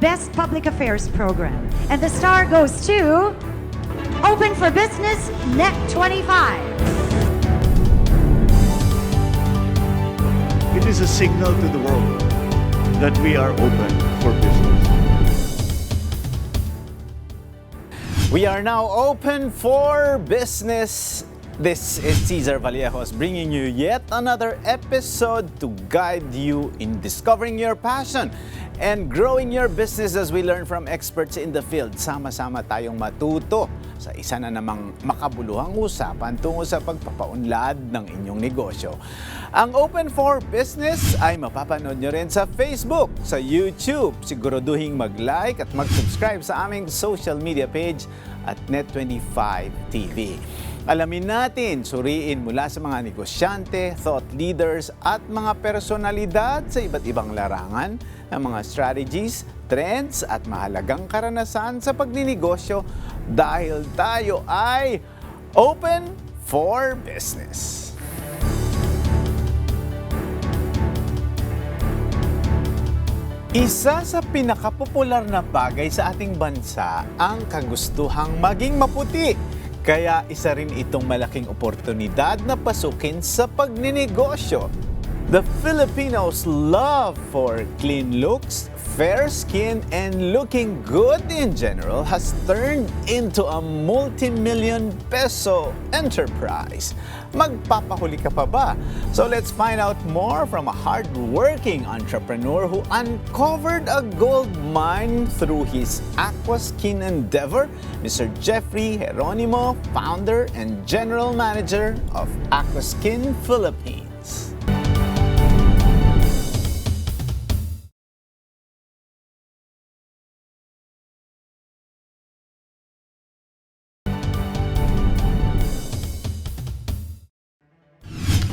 Best Public Affairs Program. And the star goes to Open for Business Net 25. It is a signal to the world that we are open for business. We are now open for business. This is Cesar Vallejos bringing you yet another episode to guide you in discovering your passion and growing your business as we learn from experts in the field. Sama-sama tayong matuto sa isa na namang makabuluhang usapan tungo sa pagpapaunlad ng inyong negosyo. Ang Open for Business ay mapapanood nyo rin sa Facebook, sa YouTube. Siguraduhin mag-like at mag-subscribe sa aming social media page at Net25 TV. Alamin natin, suriin mula sa mga negosyante, thought leaders at mga personalidad sa iba't ibang larangan ng mga strategies, trends at mahalagang karanasan sa pagninegosyo dahil tayo ay open for business. Isa sa pinakapopular na bagay sa ating bansa ang kagustuhang maging maputi. Kaya isa rin itong malaking oportunidad na pasukin sa pagninegosyo. The Filipinos' love for clean looks, fair skin, and looking good in general has turned into a multi-million peso enterprise. Magpapahuli ka pa ba? So let's find out more from a hard-working entrepreneur who uncovered a gold mine through his Aqua Skin endeavor, Mr. Jeffrey Geronimo, founder and general manager of Aqua Skin Philippines.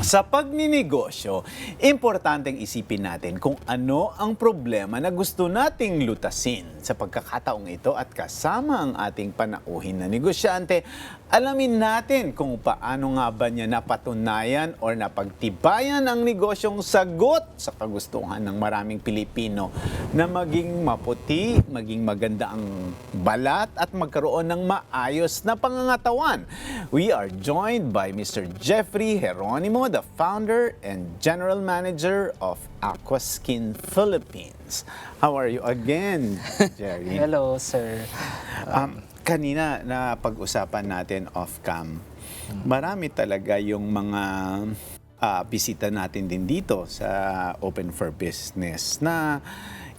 Sa pagninegosyo, importanteng isipin natin kung ano ang problema na gusto nating lutasin. Sa pagkakataong ito at kasama ang ating panauhin na negosyante, alamin natin kung paano nga ba niya napatunayan o napagtibayan ang negosyong sagot sa kagustuhan ng maraming Pilipino na maging maputi, maging maganda ang balat at magkaroon ng maayos na pangangatawan. We are joined by Mr. Jeffrey Geronimo, the founder and general manager of Aqua Skin Philippines. How are you again, Jerry? Hello, sir. Kanina na pag-usapan natin off-cam, marami talaga yung mga bisita natin din dito sa Open for Business na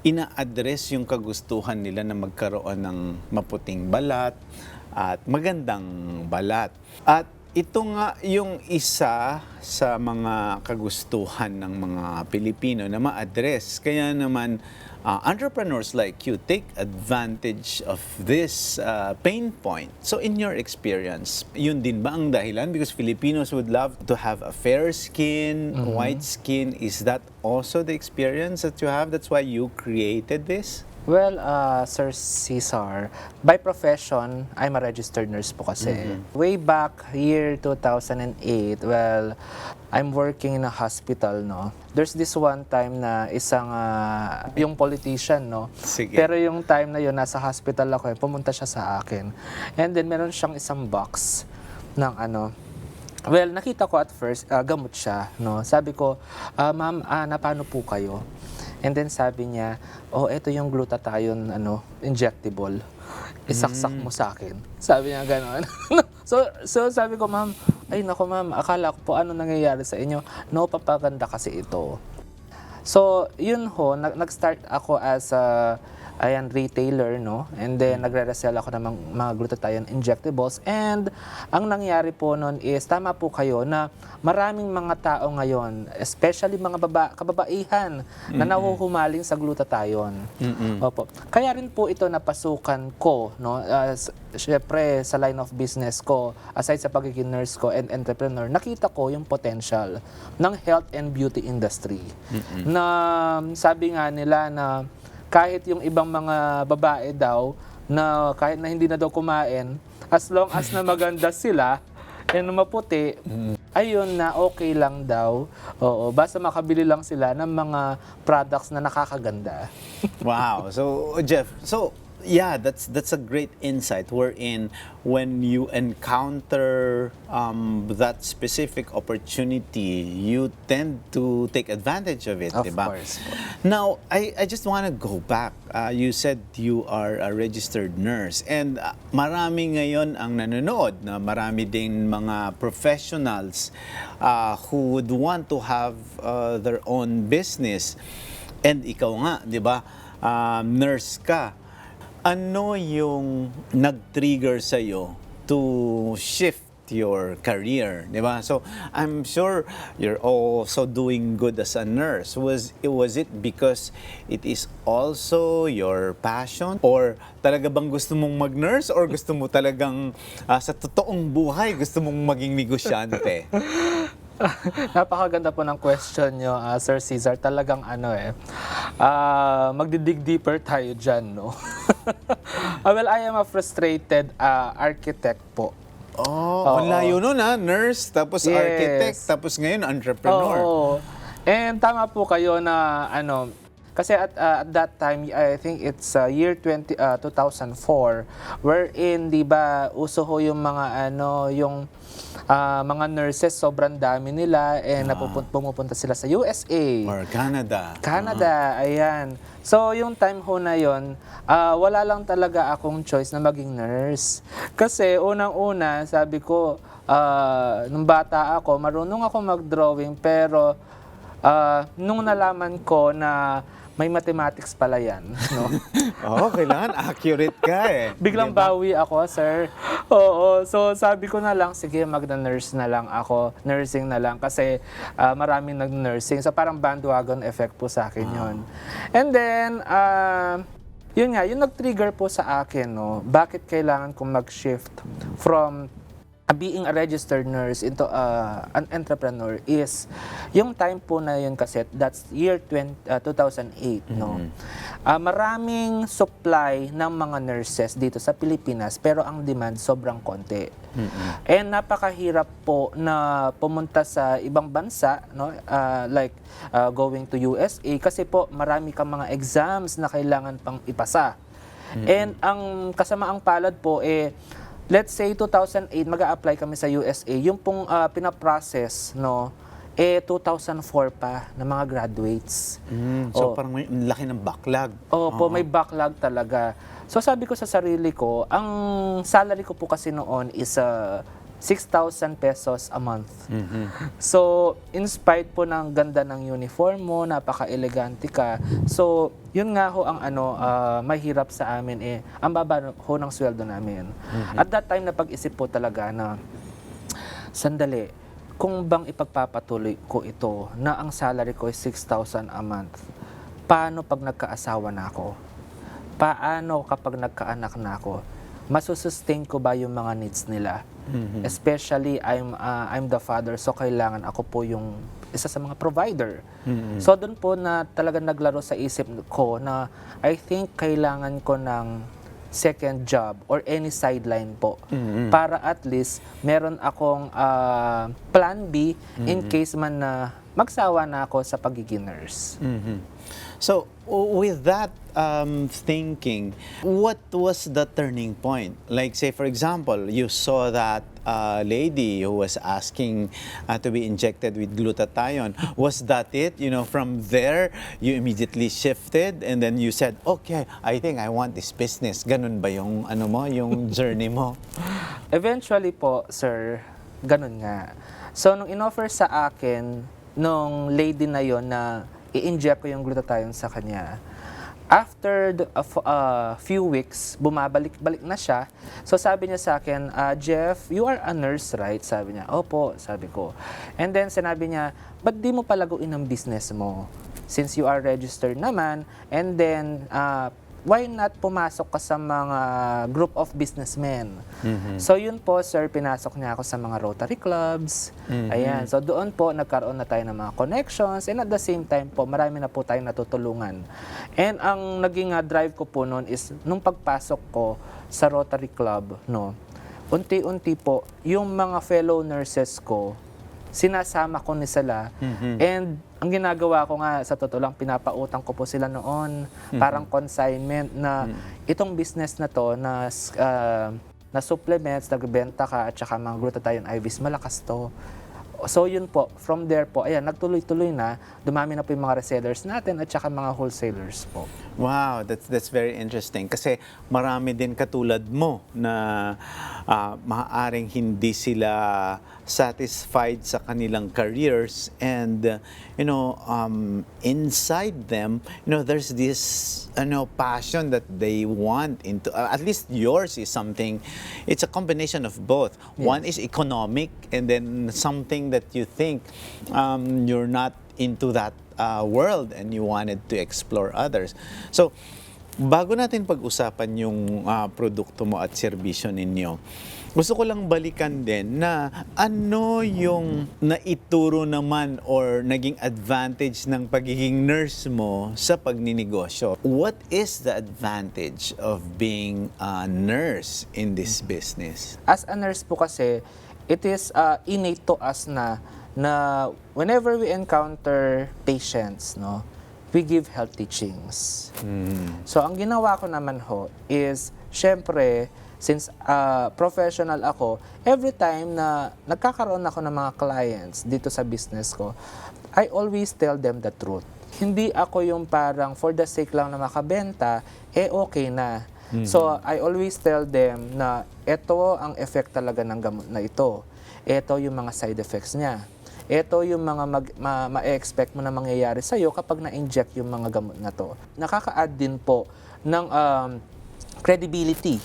ina-address yung kagustuhan nila na magkaroon ng maputing balat at magandang balat. At ito nga yung isa sa mga kagustuhan ng mga Pilipino na ma-address. Kaya naman, entrepreneurs like you take advantage of this pain point. So in your experience, yun din ba ang dahilan? Because Filipinos would love to have a fair skin, white skin. Is that also the experience that you have? That's why you created this? Well, Sir Cesar, by profession, I'm a registered nurse po kasi. Way back year 2008, well, I'm working in a hospital, no? There's this one time na isang, yung politician, no? Sige. Pero yung time na yun, nasa hospital ako, pumunta siya sa akin. And then, meron siyang isang box ng ano, well, nakita ko at first, gamot siya, no? Sabi ko, ma'am, napano po kayo? And then sabi niya, oh, ito yung glutathione, injectable. Isaksak mo sa akin. Sabi niya gano'n. so sabi ko, ma'am, ay nako ma'am, akala ko po ano nangyayari sa inyo. No, papaganda kasi ito. So, yun ho, nag-start ako as a retailer, no? And then, nagre-resell ako ng mga glutathione injectables. And, ang nangyari po nun is, tama po kayo na maraming mga tao ngayon, especially mga kababaihan, na nahuhumaling sa glutathione. Opo. Kaya rin po ito napasukan ko, no? Syempre, sa line of business ko, aside sa pagiging nurse ko and entrepreneur, nakita ko yung potential ng health and beauty industry. Na sabi nga nila na kahit yung ibang mga babae daw na kahit na hindi na daw kumain, as long as na maganda sila and maputi, ayun na okay lang daw. Oo, basta makabili lang sila ng mga products na nakakaganda. Wow. So, Jeff, yeah, that's a great insight wherein when you encounter that specific opportunity, you tend to take advantage of it, Of diba? course. Now, I just want to go back. You said you are a registered nurse and marami ngayon ang nanonood na marami ding mga professionals who would want to have their own business. And ikaw nga, di ba, nurse ka. Ano yung nag-trigger sa'yo to shift your career, di ba? So, I'm sure you're also doing good as a nurse. Was it because it is also your passion? Or talaga bang gusto mong mag-nurse? Or gusto mo talagang sa totoong buhay, gusto mong maging negosyante? Napakaganda po ng question nyo, Sir Cesar. Talagang magdidig deeper tayo dyan, no? Well, I am a frustrated architect po. Oh, ang layo nun nurse, tapos Yes. architect, tapos ngayon entrepreneur. Oo. And tama po kayo na kasi at that time, I think it's year 2004, wherein, di ba, uso ho yung mga mga nurses, sobrang dami nila, and pumupunta sila sa USA. Or Canada. Ayan. So, yung time ho na yon, wala lang talaga akong choice na maging nurse. Kasi, unang-una, sabi ko, nung bata ako, marunong ako mag-drawing, pero nung nalaman ko na may mathematics pala yan, no? Oo, kailangan accurate ka eh. Biglang bawi ako, sir. Oo, so sabi ko na lang, sige, magna-nurse na lang ako, nursing na lang, kasi maraming nag-nursing. So parang bandwagon effect po sa akin yun. And then, yun nga, yung nag-trigger po sa akin, no, bakit kailangan kong mag-shift from being a registered nurse into an entrepreneur is yung time po na yun kasi that's year 2008, no. Maraming supply ng mga nurses dito sa Pilipinas pero ang demand sobrang konti. And napakahirap po na pumunta sa ibang bansa, no, like going to USA kasi po marami kang mga exams na kailangan pang ipasa. And ang kasamaang palad po let's say 2008 mag-a-apply kami sa USA, yung pong pinaprocess, no, 2004 pa na mga graduates. So parang may laki ng backlog. Opo, may backlog talaga. So sabi ko sa sarili ko, ang salary ko po kasi noon is 6,000 pesos a month. So, in spite po ng ganda ng uniform mo, napaka-elegante ka. So, yun nga ho ang mahirap sa amin ang baba ho ng sweldo namin. At that time, napag-isip po talaga na, sandali, kung bang ipagpapatuloy ko ito na ang salary ko is 6,000 a month, paano pag nagkaasawa na ako? Paano kapag nagkaanak na ako? Masusustain ko ba yung mga needs nila? Especially, I'm the father, so kailangan ako po yung isa sa mga provider. So doon po na talaga naglaro sa isip ko na I think kailangan ko ng second job or any sideline po para at least meron akong plan B in case man na magsawa na ako sa pagiging nurse. So, with that thinking, what was the turning point? Like, say, for example, you saw that lady who was asking to be injected with glutathione. Was that it? You know, from there, you immediately shifted and then you said, okay, I think I want this business. Ganun ba yung, yung journey mo? Eventually po, sir, ganun nga. So, nung inoffer sa akin, nung lady na yon na i-inject ko yung glutathione sa kanya, after a few weeks, bumabalik-balik na siya. So sabi niya sa akin, Jeff, you are a nurse, right? Sabi niya, opo, sabi ko. And then sinabi niya, ba't di mo palaguin ang business mo? Since you are registered naman, and then why not pumasok ka sa mga group of businessmen? So yun po, sir, pinasok niya ako sa mga Rotary clubs. Ayan. So doon po, nagkaroon na tayo ng mga connections, and at the same time po, marami na po tayong natutulungan. And ang naging drive ko po noon is, nung pagpasok ko sa Rotary Club, no, unti-unti po, yung mga fellow nurses ko, sinasama ko ni sila. And ang ginagawa ko nga, sa totoo lang, pinapautang ko po sila noon, parang consignment na itong business na to, na supplements, nagbenta ka, at saka mga glutathione IVs, malakas to. So yun po, from there po, ayan, nagtuloy-tuloy na, dumami na po yung mga resellers natin at saka mga wholesalers po. Wow, that's very interesting. Kasi marami din katulad mo na maaaring hindi sila satisfied sa kanilang careers and inside them, there's this passion that they want into. At least yours is something. It's a combination of both. Yes. One is economic, and then something that you think you're not into that world and you wanted to explore others. So, bago natin pag-usapan yung produkto mo at serbisyo ninyo, gusto ko lang balikan din na ano yung naituro naman or naging advantage ng pagiging nurse mo sa pagninegosyo. What is the advantage of being a nurse in this business? As a nurse po kasi, it is innate to us na whenever we encounter patients, we give health teachings. So, ang ginawa ko naman ho is, syempre, since professional ako, every time na nagkakaroon ako ng mga clients dito sa business ko, I always tell them the truth. Hindi ako yung parang for the sake lang na makabenta, okay na. So, I always tell them na ito ang effect talaga ng gamot na ito. Ito yung mga side effects niya. Ito yung mga ma-expect mo na mangyayari sa'yo kapag na-inject yung mga gamot na to. Nakaka-add din po ng credibility,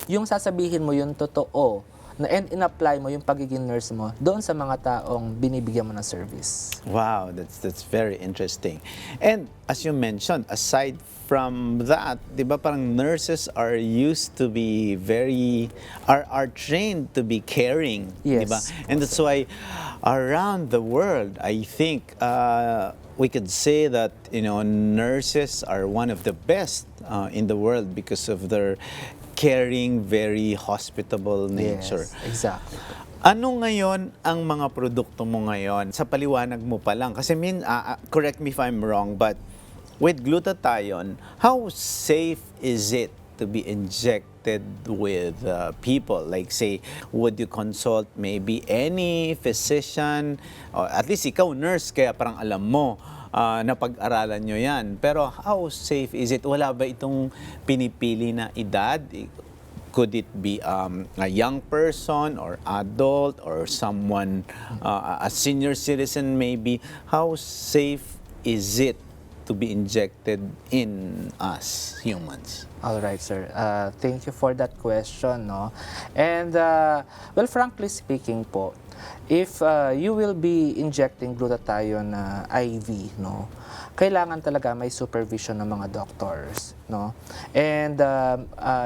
Yung sasabihin mo yung totoo, and in-apply mo yung pagiging nurse mo doon sa mga taong binibigyan mo ng service. Wow, that's very interesting. And as you mentioned, aside from that, 'di ba parang nurses are used to be are trained to be caring, 'di ba? Yes. And that's why around the world, I think we could say that nurses are one of the best in the world because of their caring, very hospitable nature. Yes, exactly. Ano ngayon ang mga produkto mo ngayon? Sa paliwanag mo pa lang. Kasi correct me if I'm wrong, but with glutathione, how safe is it to be injected with people? Like say, would you consult maybe any physician? Or at least ikaw, nurse, kaya parang alam mo na pag-aralan nyo yan. Pero how safe is it? Wala ba itong pinipili na edad? Could it be a young person or adult or someone, a senior citizen maybe? How safe is it to be injected in us humans? All right, sir. Thank you for that question, And, well, frankly speaking po, if you will be injecting glutathione IV, kailangan talaga may supervision ng mga doctors, And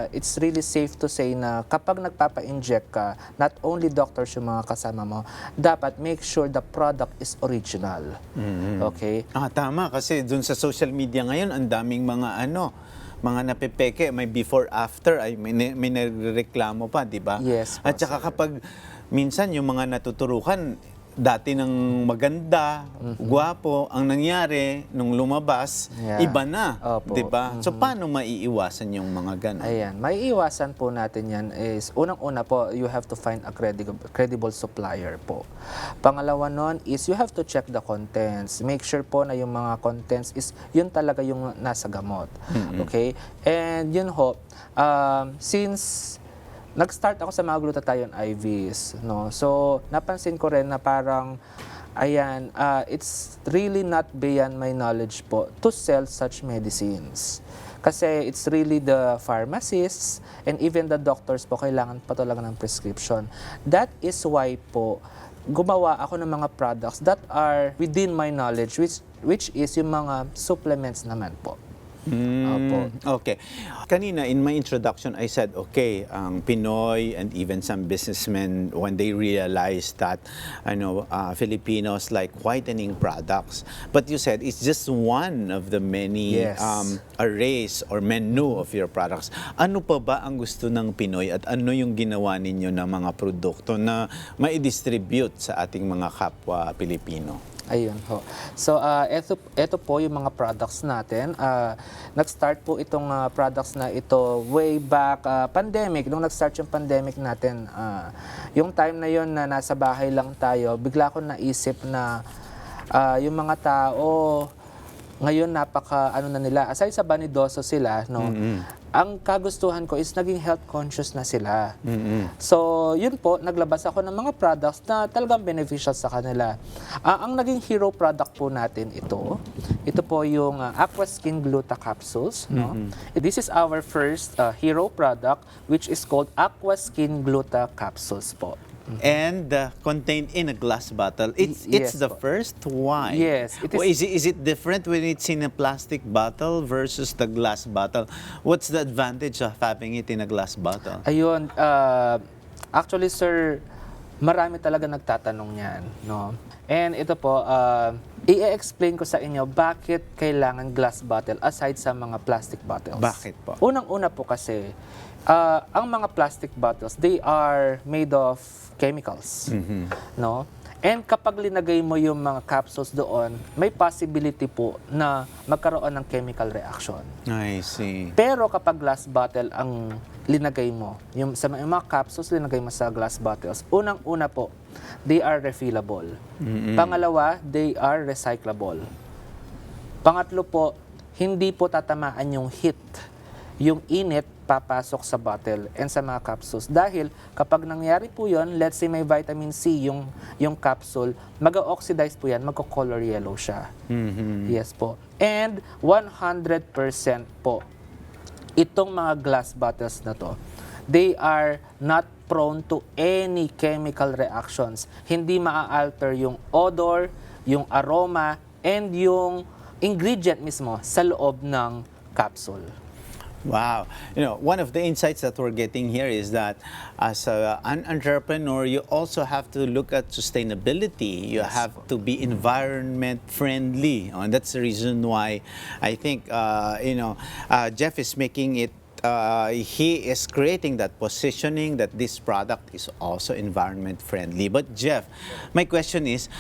it's really safe to say na kapag nagpapa-inject ka, not only doctors yung mga kasama mo, dapat make sure the product is original. Okay? Tama. Kasi dun sa social media ngayon, ang daming mga mga napipeke, may before-after, may nagreklamo pa, di ba? Yes, At saka kapag minsan yung mga natuturukan, dati ng maganda, gwapo, ang nangyari nung lumabas, iba na, Opo. 'di ba? So paano maiiwasan yung mga ganun? Ayan, maiiwasan po natin yan is, unang-una po, you have to find a credible supplier po. Pangalawa nun is, you have to check the contents. Make sure po na yung mga contents is, yun talaga yung nasa gamot. Okay? And yun ho, since nag-start ako sa mga glutathione IVs, So, napansin ko rin na parang, it's really not beyond my knowledge po to sell such medicines. Kasi it's really the pharmacists and even the doctors po kailangan pa talaga ng prescription. That is why po, gumawa ako ng mga products that are within my knowledge, which is yung mga supplements naman po. Opo. Okay. Kanina, in my introduction, I said, okay, ang Pinoy and even some businessmen, when they realize that, Filipinos like whitening products. But you said it's just one of the many Yes. arrays or menu of your products. Ano pa ba ang gusto ng Pinoy at ano yung ginawa ninyo ng mga produkto na mai-distribute sa ating mga kapwa Pilipino? Ayun ho. So, ito po yung mga products natin. Nag-start po itong products na ito way back pandemic. Nung nag-start yung pandemic natin, yung time na yon na nasa bahay lang tayo, bigla ko naisip na yung mga tao ngayon na nila, aside sa banidoso sila, no, ang kagustuhan ko is naging health conscious na sila. So, yun po, naglabas ako ng mga products na talagang beneficial sa kanila. Ang naging hero product po natin ito po yung Aqua Skin Gluta Capsules. No? This is our first hero product, which is called Aqua Skin Gluta Capsules po. And contained in a glass bottle. It's Yes the po. first. Why? Yes, it Or is- is it different when it's in a plastic bottle versus the glass bottle? What's the advantage of having it in a glass bottle? Ayun, actually sir, marami talaga nagtatanong niyan, no? And ito po, i-explain ko sa inyo bakit kailangan glass bottle aside sa mga plastic bottles. Bakit po? Unang-una po kasi, ang mga plastic bottles, they are made of chemicals, no? And kapag linagay mo yung mga capsules doon, may possibility po na magkaroon ng chemical reaction. I see. Pero kapag glass bottle ang linagay mo, yung mga capsules linagay mo sa glass bottles, unang-una po, they are refillable. Pangalawa, they are recyclable. Pangatlo po, hindi po tatamaan yung heat, yung init papasok sa bottle and sa mga capsules. Dahil kapag nangyari po yon, let's say may vitamin C yung capsule, mag-oxidize po yan, magko-color yellow siya. Yes po. And 100% po, itong mga glass bottles na to, they are not prone to any chemical reactions. Hindi maa-alter yung odor, yung aroma, and yung ingredient mismo sa loob ng capsule. Wow. One of the insights that we're getting here is that as an entrepreneur, you also have to look at sustainability. You have to be environment friendly. And that's the reason why I think, Jeff is making it he is creating that positioning that this product is also environment friendly. But Jeff, my question is,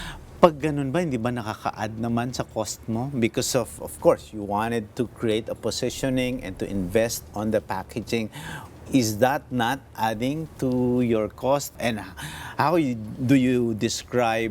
pag ganun ba, hindi ba nakaka-add naman sa cost mo? Because of course, you wanted to create a positioning and to invest on the packaging. Is that not adding to your cost? And how do you describe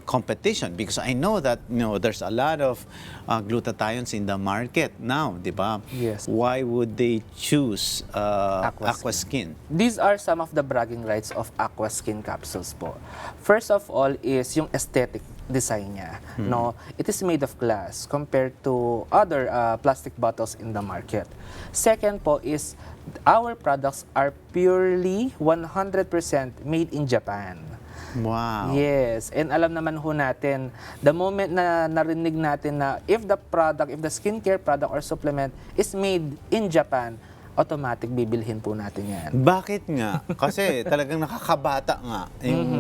competition? Because I know that there's a lot of glutathiones in the market now, di ba? Yes. Why would they choose Aqua Skin? These are some of the bragging rights of Aqua Skin capsules po. First of all is yung aesthetic design niya. No, it is made of glass compared to other plastic bottles in the market. Second po is our products are purely 100% made in Japan. Wow. Yes, and alam naman ho natin, the moment na narinig natin na if the skincare product or supplement is made in Japan, automatic bibilhin po natin yan. Bakit nga? Kasi talagang nakakabata nga. Yung,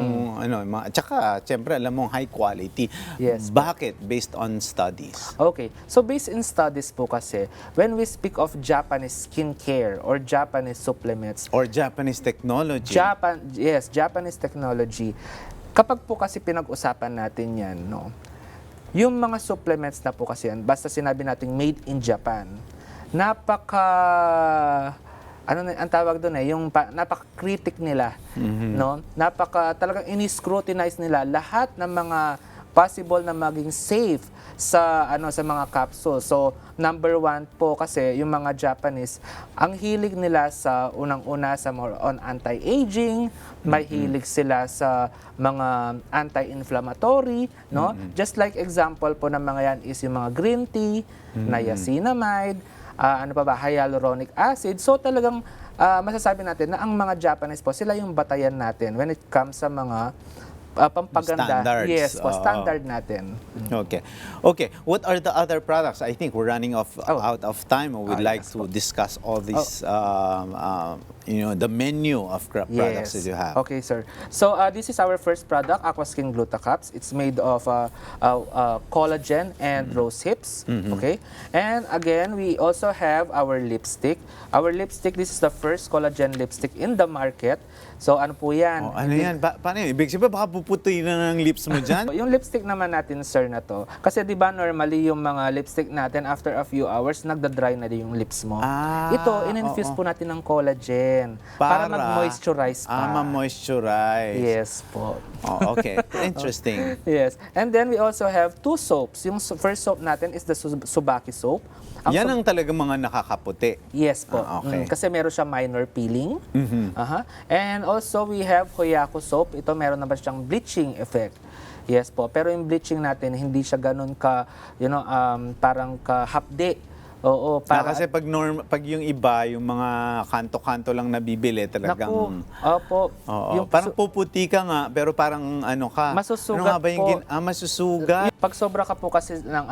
tsaka, siyempre, alam mo, high quality. Yes. Bakit? Based on studies. Okay, so based in studies po kasi, when we speak of Japanese skincare or Japanese supplements, Or Japanese technology. Japanese technology, kapag po kasi pinag-usapan natin yan, no, yung mga supplements na po kasi yan, basta sinabi natin made in Japan, ang tawag doon napaka-critic nila, no? Talagang ini-scrutinize nila lahat ng mga possible na maging safe sa mga capsules. So, number one po kasi yung mga Japanese, ang hilig nila sa unang-una sa more on anti-aging, may hilig sila sa mga anti-inflammatory, no? Just like example po ng mga yan is yung mga green tea, niacinamide, hyaluronic acid. So talagang masasabi natin na ang mga Japanese po, sila yung batayan natin when it comes sa mga pampaganda. Standards. Yes po, Oo. standard natin. Okay. Okay. What are the other products? I think we're running out of time. We'd like yes to discuss all these, the menu of products that you have. Okay, sir. So this is our first product, Aqua Skin Glutacaps. It's made of collagen and rose hips. Okay. And again, we also have our lipstick. Our lipstick, this is the first collagen lipstick in the market. So ano po yan? Oh, ano yan? Paano yun? Ibig sabihin, baka puputuin na ng lips mo dyan? Yung lipstick naman natin, sir, na to, kasi di ba normally yung mga lipstick natin, after a few hours, nagda-dry na din yung lips mo. Ito, in-infuse po natin ng collagen para mag-moisturize pa. Ma-moisturize. Yes po. Oh, okay. Interesting. Yes. And then we also have two soaps. Yung first soap natin is the Subaki soap. Yan ang talagang mga nakakaputi. Yes po. Okay. Kasi meron siya minor peeling. And also we have Hoyaku soap. Ito meron naman siyang bleaching effect. Yes po. Pero yung bleaching natin hindi siya ganun ka, parang ka-hapde. Oo, Kasi pag yung iba, yung mga kanto-kanto lang nabibili, talagang... Opo. Oo, parang puputi ka nga, pero parang masusugat ano nga ba yung po. masusugat. Pag sobra ka po kasi ng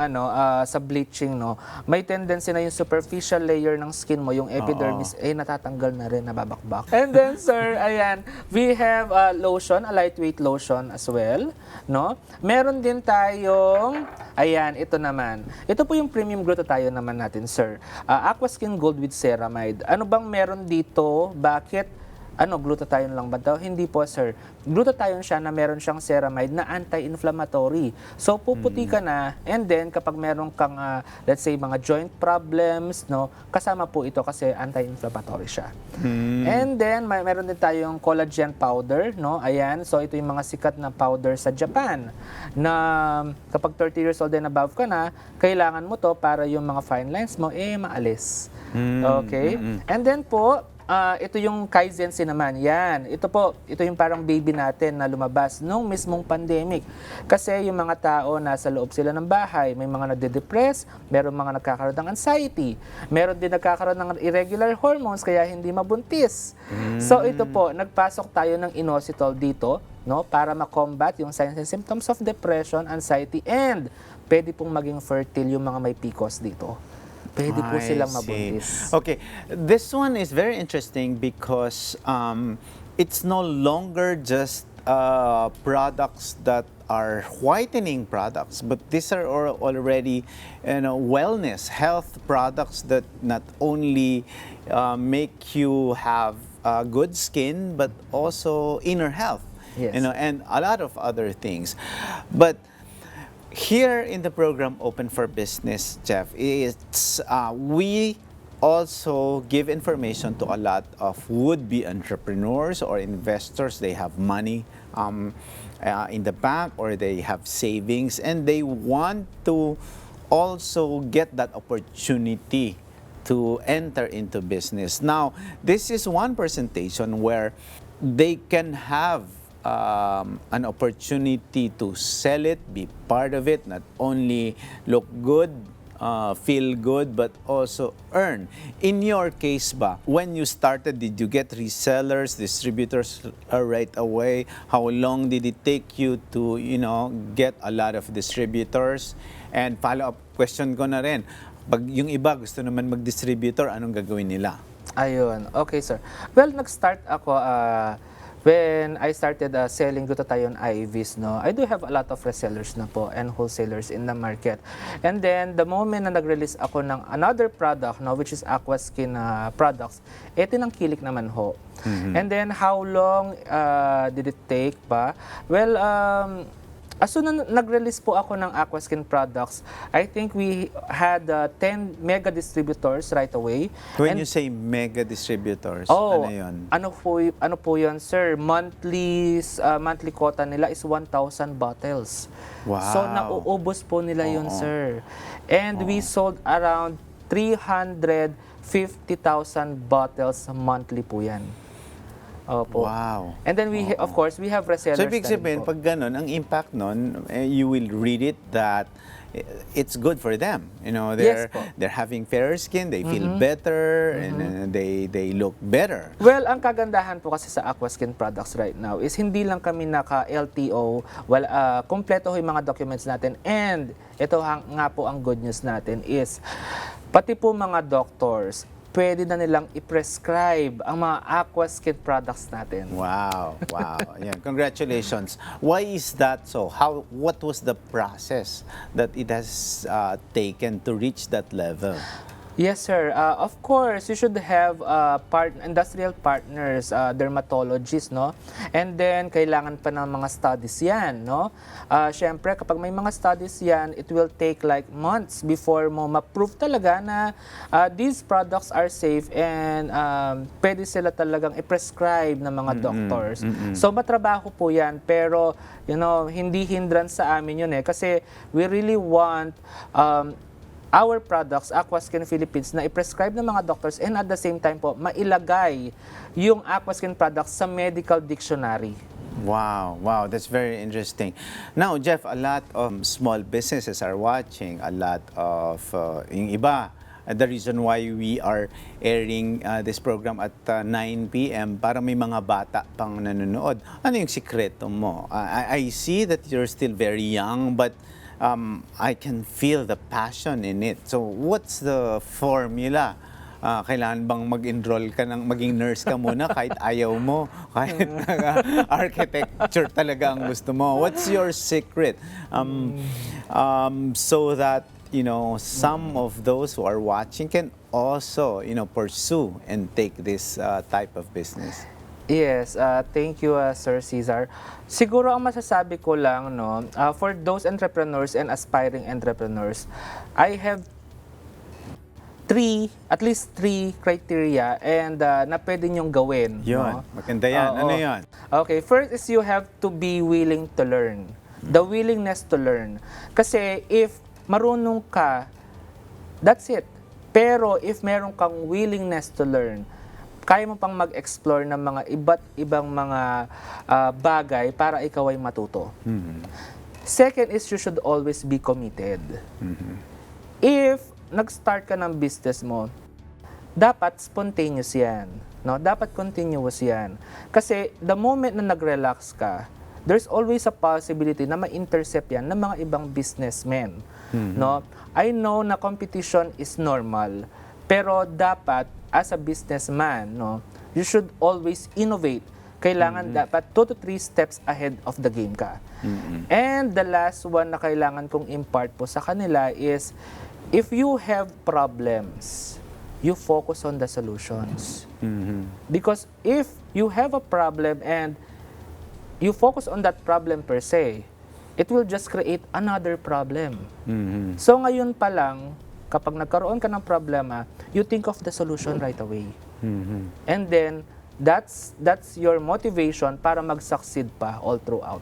sa bleaching, no, may tendency na yung superficial layer ng skin mo, yung epidermis, natatanggal na rin, nababakbak. And then, sir, ayan, we have lotion, a lightweight lotion as well, no? Meron din tayong, ayan, ito naman. Ito po yung premium glutathione naman natin, sir. Aqua Skin Gold with Ceramide. Ano bang meron dito? Bakit? Glutathione lang ba daw? Hindi po, sir. Glutathione siya na meron siyang ceramide na anti-inflammatory. So, puputi ka na, and then, kapag meron kang, let's say, mga joint problems, no, kasama po ito kasi anti-inflammatory siya. And then, meron din tayong collagen powder, no? Ayan. So, ito yung mga sikat na powder sa Japan na kapag 30 years old and above ka na, kailangan mo to para yung mga fine lines mo, maalis. Okay? And then po, ito yung Kaizensi naman. Yan. Ito yung parang baby natin na lumabas nung mismong pandemic. Kasi yung mga tao nasa loob sila ng bahay, may mga nade-depress, meron mga nagkakaroon ng anxiety, meron din nagkakaroon ng irregular hormones kaya hindi mabuntis. So ito po, nagpasok tayo ng inositol dito, no, para ma-combat yung signs and symptoms of depression, anxiety, and pwede pong maging fertile yung mga may PCOS dito. Pwede po silang mabuntis. Okay, this one is very interesting because it's no longer just products that are whitening products, but these are already wellness, health products that not only make you have good skin, but also inner health, Yes. and a lot of other things. But here in the program Open for Business, Jeff, we also give information to a lot of would-be entrepreneurs or investors. They have money in the bank or they have savings and they want to also get that opportunity to enter into business. Now, this is one presentation where they can have an opportunity to sell it, be part of it, not only look good, feel good, but also earn. In your case ba, when you started, did you get resellers, distributors right away? How long did it take you to, get a lot of distributors? And follow-up question ko na rin, pag yung iba gusto naman mag-distributor, anong gagawin nila? Ayun. Okay, sir. Well, nag-start ako when I started selling glutathione IVs, no, I do have a lot of resellers na po and wholesalers in the market. And then, the moment na nag-release ako ng another product, no, which is Aqua Skin products, tinangkilik naman ho. And then, how long did it take ba? Well, as soon as nag-release po ako ng Aqua Skin products, I think we had 10 mega distributors right away. When you say mega distributors, ano yun? Ano po yun, sir? Monthly quota nila is 1,000 bottles. Wow. So, nauubos po nila yun, sir. And we sold around 350,000 bottles monthly po yan. Opo. Wow. And then of course, we have resellers So, ibig na rin sabihin, po. pag ganun, ang impact nun, you will read it that it's good for them. You know, Yes po. they're having fairer skin, they feel better, and they look better. Well, ang kagandahan po kasi sa Aqua Skin products right now is hindi lang kami naka-LTO, kompleto yung mga documents natin. And ito nga po ang good news natin is, pati po mga doctors, pwede na nilang i-prescribe ang mga Aqua Skin products natin. Wow, wow. Ayan, congratulations. Why is that so? What was the process that it has taken to reach that level? Yes, sir. Of course, you should have industrial partners, dermatologists, no? And then, kailangan pa ng mga studies yan, no? Siyempre, kapag may mga studies yan, it will take like months before mo ma-prove talaga na these products are safe and pwede sila talagang i-prescribe ng mga doctors. So, matrabaho po yan, pero, hindi hindrance sa amin yun kasi we really want our products, Aqua Skin Philippines, na i-prescribe ng mga doctors and at the same time po, mailagay yung Aqua Skin products sa medical dictionary. Wow, wow, that's very interesting. Now, Jeff, a lot of small businesses are watching, a lot of yung iba. The reason why we are airing this program at 9 p.m. para may mga bata pang nanonood. Ano yung sikreto mo? I see that you're still very young, but I can feel the passion in it. So, what's the formula? Kailangan bang mag-enroll ka maging nurse ka muna kahit ayaw mo, kahit architecture talaga ang gusto mo? What's your secret? So that, some of those who are watching can also, pursue and take this type of business. Yes, thank you, Sir Cesar. Siguro ang masasabi ko lang, for those entrepreneurs and aspiring entrepreneurs, I have at least three criteria and na pwede niyong gawin. Yun, maganda yan. Ano yun? Okay, first is you have to be willing to learn. The willingness to learn. Kasi if marunong ka, that's it. Pero if meron kang willingness to learn, kaya mo pang mag-explore ng mga iba't ibang mga bagay para ikaw ay matuto. Second is you should always be committed. If nag-start ka ng business mo, dapat spontaneous yan. No? Dapat continuous yan. Kasi the moment na nag-relax ka, there's always a possibility na ma-intercept yan ng mga ibang businessmen. No? I know na competition is normal, pero dapat as a businessman, you should always innovate. Kailangan dapat 2 to 3 steps ahead of the game ka. And the last one na kailangan kong impart po sa kanila is, if you have problems, you focus on the solutions. Because if you have a problem and you focus on that problem per se, it will just create another problem. So ngayon pa lang, kapag nagkaroon ka ng problema, you think of the solution right away. And then, that's your motivation para mag-succeed pa all throughout.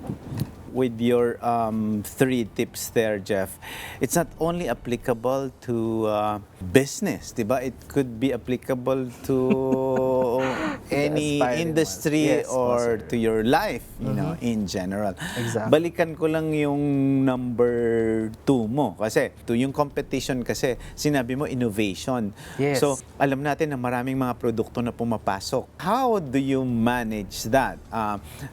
With your 3 tips there, Jeff, it's not only applicable to business, diba? It could be applicable to any industry or to your life, in general. Exactly. Balikan ko lang yung number 2 mo. Kasi, yung competition kasi, sinabi mo innovation. Yes. So, alam natin na maraming mga produkto na pumapasok. How do you manage that?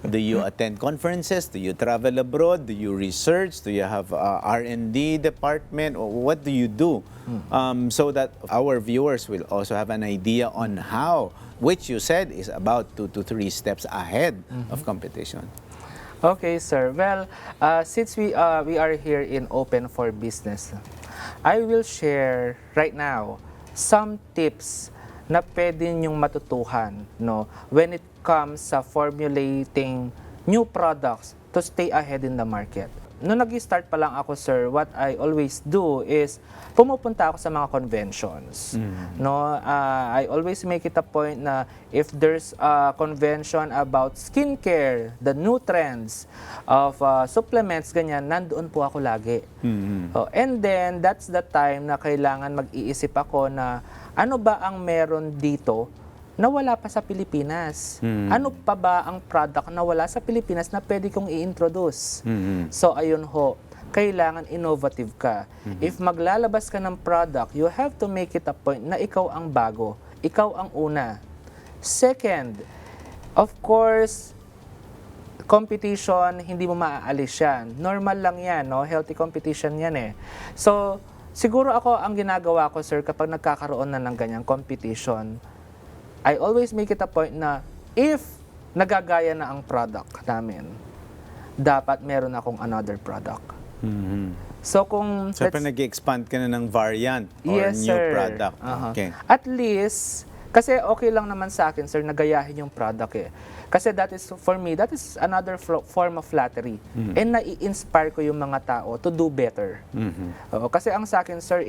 Do you attend conferences? Do you travel abroad? Do you research? Do you have R&D department? Or what do you do so that our viewers will also have an idea on how, which you said is about 2 to 3 steps ahead of competition? Okay, sir. Well, since we are here in Open for Business, I will share right now some tips na pwede niyong matutuhan when it comes sa formulating new products to stay ahead in the market. Noong nag-start pa lang ako, sir, what I always do is pumupunta ako sa mga conventions. I always make it a point na if there's a convention about skincare, the new trends of supplements, ganyan, nandoon po ako lagi. And then, that's the time na kailangan mag-iisip ako na ano ba ang meron dito na wala pa sa Pilipinas. Ano pa ba ang product na wala sa Pilipinas na pwede kong i-introduce? So ayun ho, kailangan innovative ka. If maglalabas ka ng product, you have to make it a point na ikaw ang bago, ikaw ang una. Second, of course, competition, hindi mo maaalis yan. Normal lang yan, no? Healthy competition yan eh. So, siguro ako, ang ginagawa ko, sir, kapag nagkakaroon na ng ganyang competition, I always make it a point na if nagagaya na ang product namin, dapat meron akong another product. So kung So, nag-expand ka na ng variant or yes, new sir. product. Okay. At least, kasi okay lang naman sa akin, sir, nagayahin yung product eh. Kasi that is, for me, that is another form of flattery. And nai-inspire ko yung mga tao to do better. Oo, kasi ang sa akin, sir,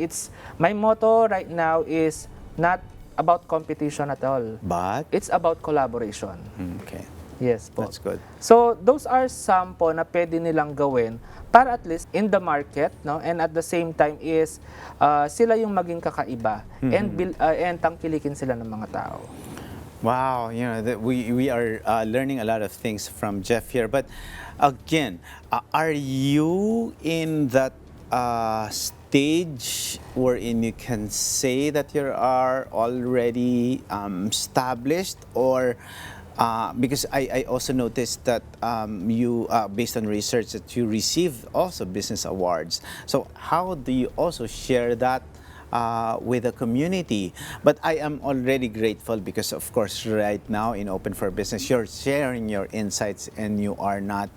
my motto right now is not about competition at all. But? It's about collaboration. Okay. Yes po. That's good. So, those are some po na pwede nilang gawin para at least in the market, no? And at the same time is sila yung maging kakaiba and tangkilikin sila ng mga tao. Wow, we are learning a lot of things from Jeff here. But again, are you in that stage wherein you can say that you are already established, or because I also noticed that you, based on research, that you received also business awards. So how do you also share that with the community? But I am already grateful because, of course, right now in Open for Business, you're sharing your insights and you are not,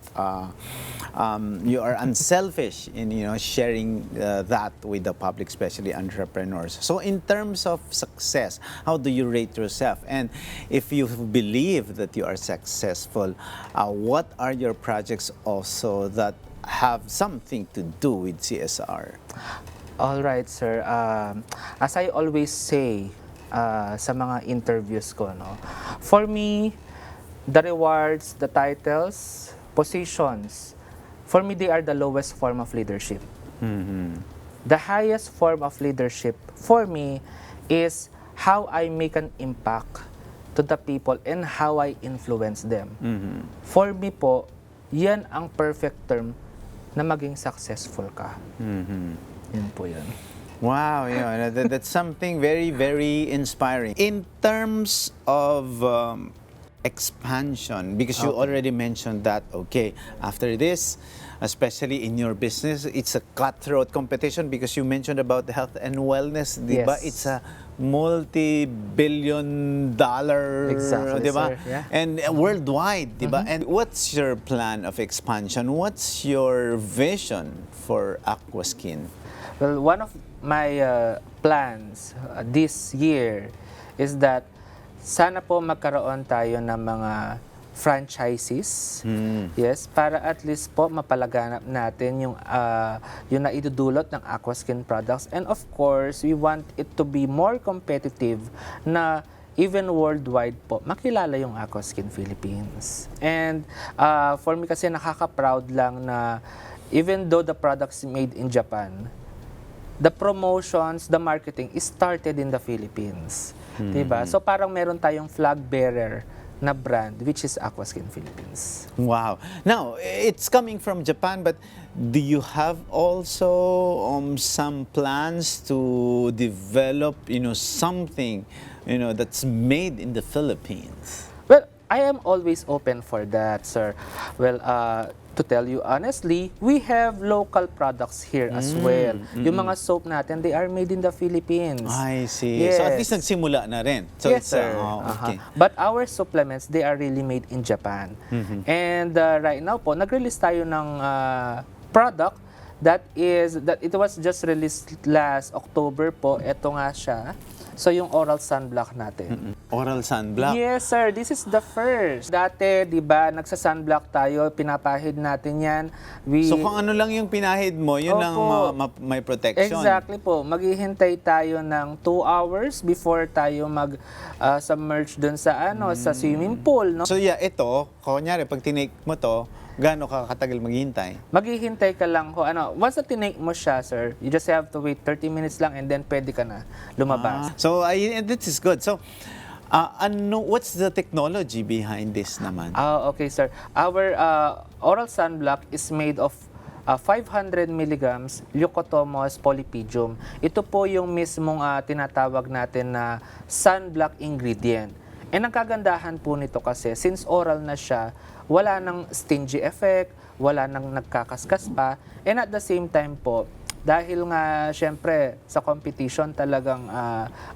you are unselfish in sharing that with the public, especially entrepreneurs. So in terms of success, how do you rate yourself? And if you believe that you are successful, what are your projects also that have something to do with CSR? All right, sir. As I always say sa mga interviews ko, no, for me, the rewards, the titles, positions, for me, they are the lowest form of leadership. The highest form of leadership for me is how I make an impact to the people and how I influence them. For me po, yan ang perfect term na maging successful ka. Yan po yan. Wow, that's something very, very inspiring. In terms of expansion, because you already mentioned that, okay, after this, especially in your business, it's a cutthroat competition because you mentioned about the health and wellness, diba? Yes. It's a multi-billion dollar, Exactly, diba? sir. Yeah. And worldwide, diba? And what's your plan of expansion? What's your vision for Aqua Skin? Well, one of my plans this year is that sana po magkaroon tayo ng mga franchises. Yes, para at least po mapalaganap natin yung naidudulot ng Aqua Skin products. And of course, we want it to be more competitive na even worldwide po, makilala yung Aqua Skin Philippines. And for me kasi nakaka-proud lang na even though the products made in Japan, the promotions, the marketing is started in the Philippines. Diba? So parang meron tayong flag bearer na brand, which is Aqua Skin Philippines. Wow. Now, it's coming from Japan, but do you have also some plans to develop, something, that's made in the Philippines? Well, I am always open for that, sir. Well, to tell you honestly, we have local products here as well. Yung mga soap natin, they are made in the Philippines. I see. Yes. So at least nagsimula na rin. So yes, it's, sir. Okay. But our supplements, they are really made in Japan. And right now po, nag-release tayo ng product that it was just released last October po. Ito nga siya. So yung oral sunblock natin. Oral sunblock? Yes, sir. This is the first. Dati, di ba, nagsa-sunblock tayo, pinapahid natin yan. So kung ano lang yung pinahid mo, yun lang may protection? Exactly po. Maghihintay tayo ng 2 hours before tayo mag-submerge dun sa sa swimming pool. No? So yeah, ito, kunyari, pag tinake mo to, gaano ka katagal maghihintay? Maghihintay ka lang once na tinake mo siya, sir, you just have to wait 30 minutes lang and then pwede ka na lumabas. So this is good. So What's the technology behind this naman? Okay, sir. Our oral sunblock is made of 500 milligrams leucotomos polypedium. Ito po yung mismong tinatawag natin na sunblock ingredient. And ang kagandahan po nito kasi, since oral na siya, wala nang stingy effect, wala nang nagkakaskas pa, and at the same time po, dahil nga syempre sa competition talagang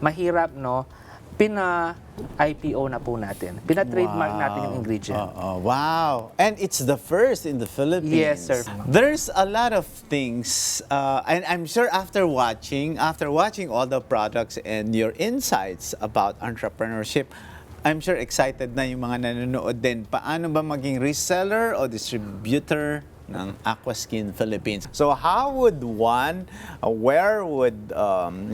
mahirap, no? Pina-IPO na po natin. Pina-trademark natin yung ingredient. Wow! And it's the first in the Philippines. Yes, sir. There's a lot of things, and I'm sure after watching all the products and your insights about entrepreneurship, I'm sure excited na yung mga nanonood din. Paano ba maging reseller o distributor ng Aqua Skin Philippines? So how would where would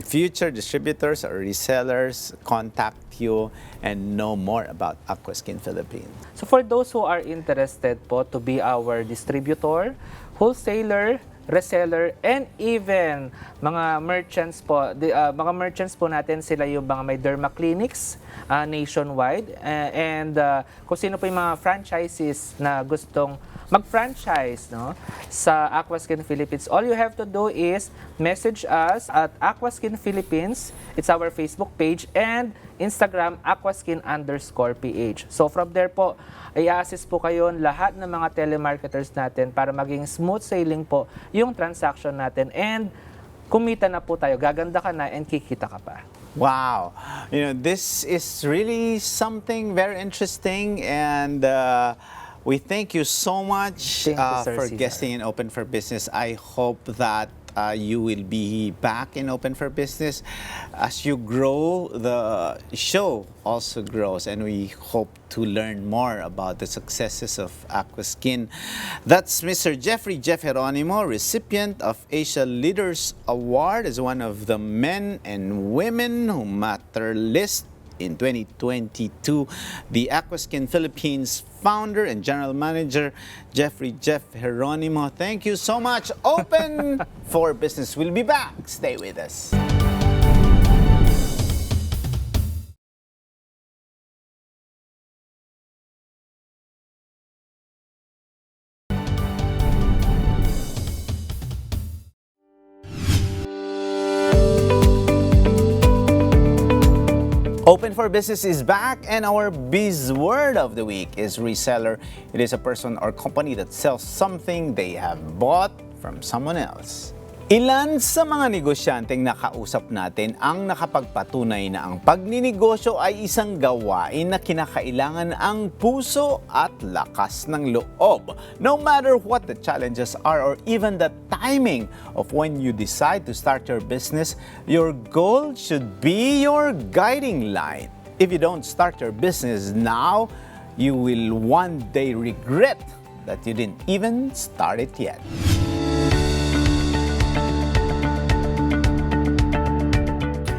future distributors or resellers contact you and know more about Aqua Skin Philippines? So for those who are interested po to be our distributor, wholesaler, reseller, and even mga merchants po, mga merchants po natin, sila yung mga may derma clinics nationwide, and kung sino po yung mga franchises na gustong mag-franchise, no, sa Aqua Skin Philippines, all you have to do is message us at Aqua Skin Philippines. It's our Facebook page, and Instagram, aquaskin_ph. So from there po, i-assist po kayo lahat ng mga telemarketers natin para maging smooth sailing po yung transaction natin, and kumita na po tayo, gaganda ka na, and kikita ka pa. Wow! You know, this is really something very interesting, and we thank you so much Thank you, Sir for Cesar. guesting in Open for Business. I hope that you will be back in Open for Business. As you grow, the show also grows, and we hope to learn more about the successes of Aqua Skin. That's Mr. Jeff Geronimo, recipient of Asia Leaders Award as one of the men and women who matter list in 2022. The Aqua Skin Philippines founder and general manager, Jeff Geronimo. Thank you so much. Open for Business. We'll be back. Stay with us. Open for Business is back, and our biz word of the week is reseller. It is a person or company that sells something they have bought from someone else. Ilan sa mga negosyanteng nakausap natin ang nakapagpatunay na ang pagninegosyo ay isang gawain na kinakailangan ang puso at lakas ng loob. No matter what the challenges are or even the timing of when you decide to start your business, your goal should be your guiding light. If you don't start your business now, you will one day regret that you didn't even start it yet.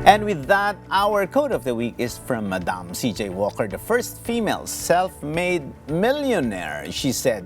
And with that, our quote of the week is from Madame C.J. Walker, the first female self-made millionaire. She said,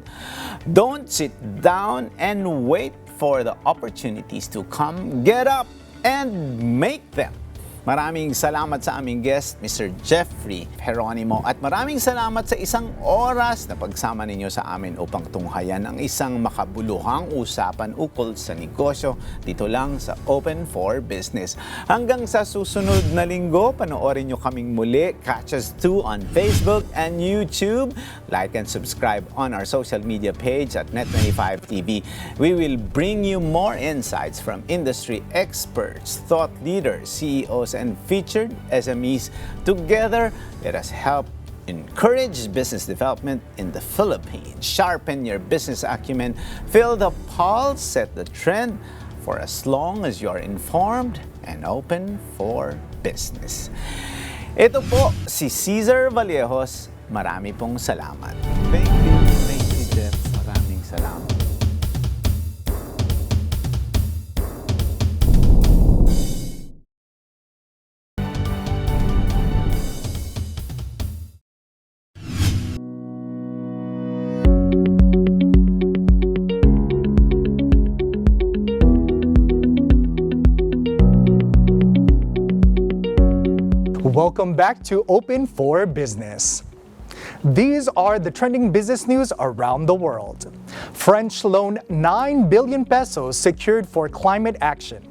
"Don't sit down and wait for the opportunities to come. Get up and make them." Maraming salamat sa aming guest, Mr. Jeffrey Geronimo, at maraming salamat sa isang oras na pagsama ninyo sa amin upang tunghayan ang isang makabuluhang usapan ukol sa negosyo dito lang sa Open for Business. Hanggang sa susunod na linggo, panoorin nyo kaming muli. Catch us too on Facebook and YouTube. Like and subscribe on our social media page at Net25TV. We will bring you more insights from industry experts, thought leaders, CEOs, and featured SMEs. Together, let us help encourage business development in the Philippines. Sharpen your business acumen, feel the pulse, set the trend for as long as you are informed and open for business. Ito po si Cesar Vallejos. Marami pong salamat. Thank you, Jeff. Maraming salamat. Welcome back to Open for Business. These are the trending business news around the world. French loan 9 billion pesos secured for climate action.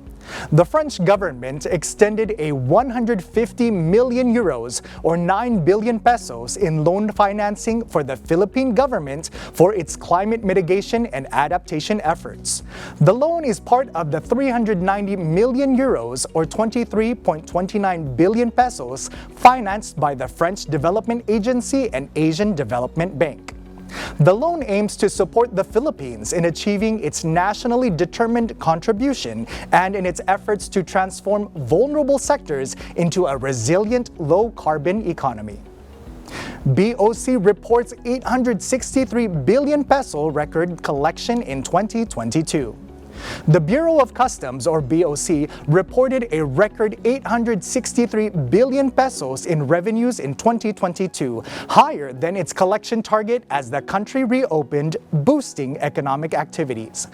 The French government extended a 150 million euros or 9 billion pesos in loan financing for the Philippine government for its climate mitigation and adaptation efforts. The loan is part of the 390 million euros or 23.29 billion pesos financed by the French Development Agency and Asian Development Bank. The loan aims to support the Philippines in achieving its nationally determined contribution and in its efforts to transform vulnerable sectors into a resilient, low-carbon economy. BOC reports 863 billion peso record collection in 2022. The Bureau of Customs, or BOC, reported a record 863 billion pesos in revenues in 2022, higher than its collection target as the country reopened, boosting economic activities.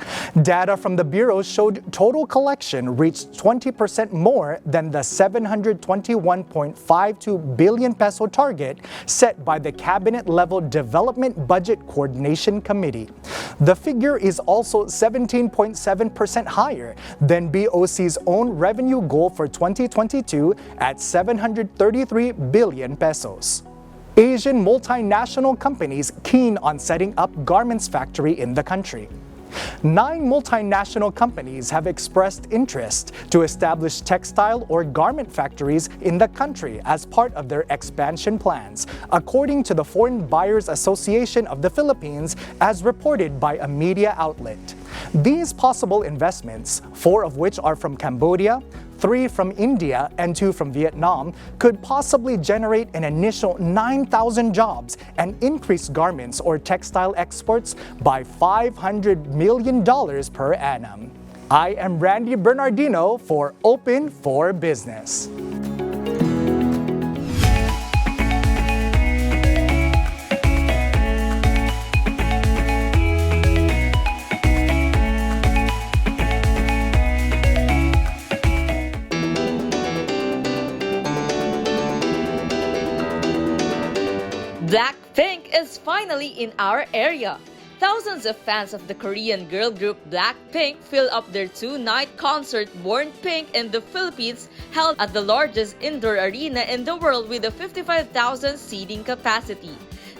Data from the Bureau showed total collection reached 20% more than the 721.52 billion peso target set by the Cabinet-level Development Budget Coordination Committee. The figure is also 17.7% higher than BOC's own revenue goal for 2022 at 733 billion pesos. Asian multinational companies keen on setting up garments factory in the country. 9 multinational companies have expressed interest to establish textile or garment factories in the country as part of their expansion plans, according to the Foreign Buyers Association of the Philippines, as reported by a media outlet. These possible investments, 4 of which are from Cambodia, 3 from India, and 2 from Vietnam, could possibly generate an initial 9,000 jobs and increase garments or textile exports by $500 million per annum. I am Randy Bernardino for Open for Business. Blackpink is finally in our area. Thousands of fans of the Korean girl group Blackpink fill up their 2-night concert Born Pink in the Philippines, held at the largest indoor arena in the world with a 55,000 seating capacity.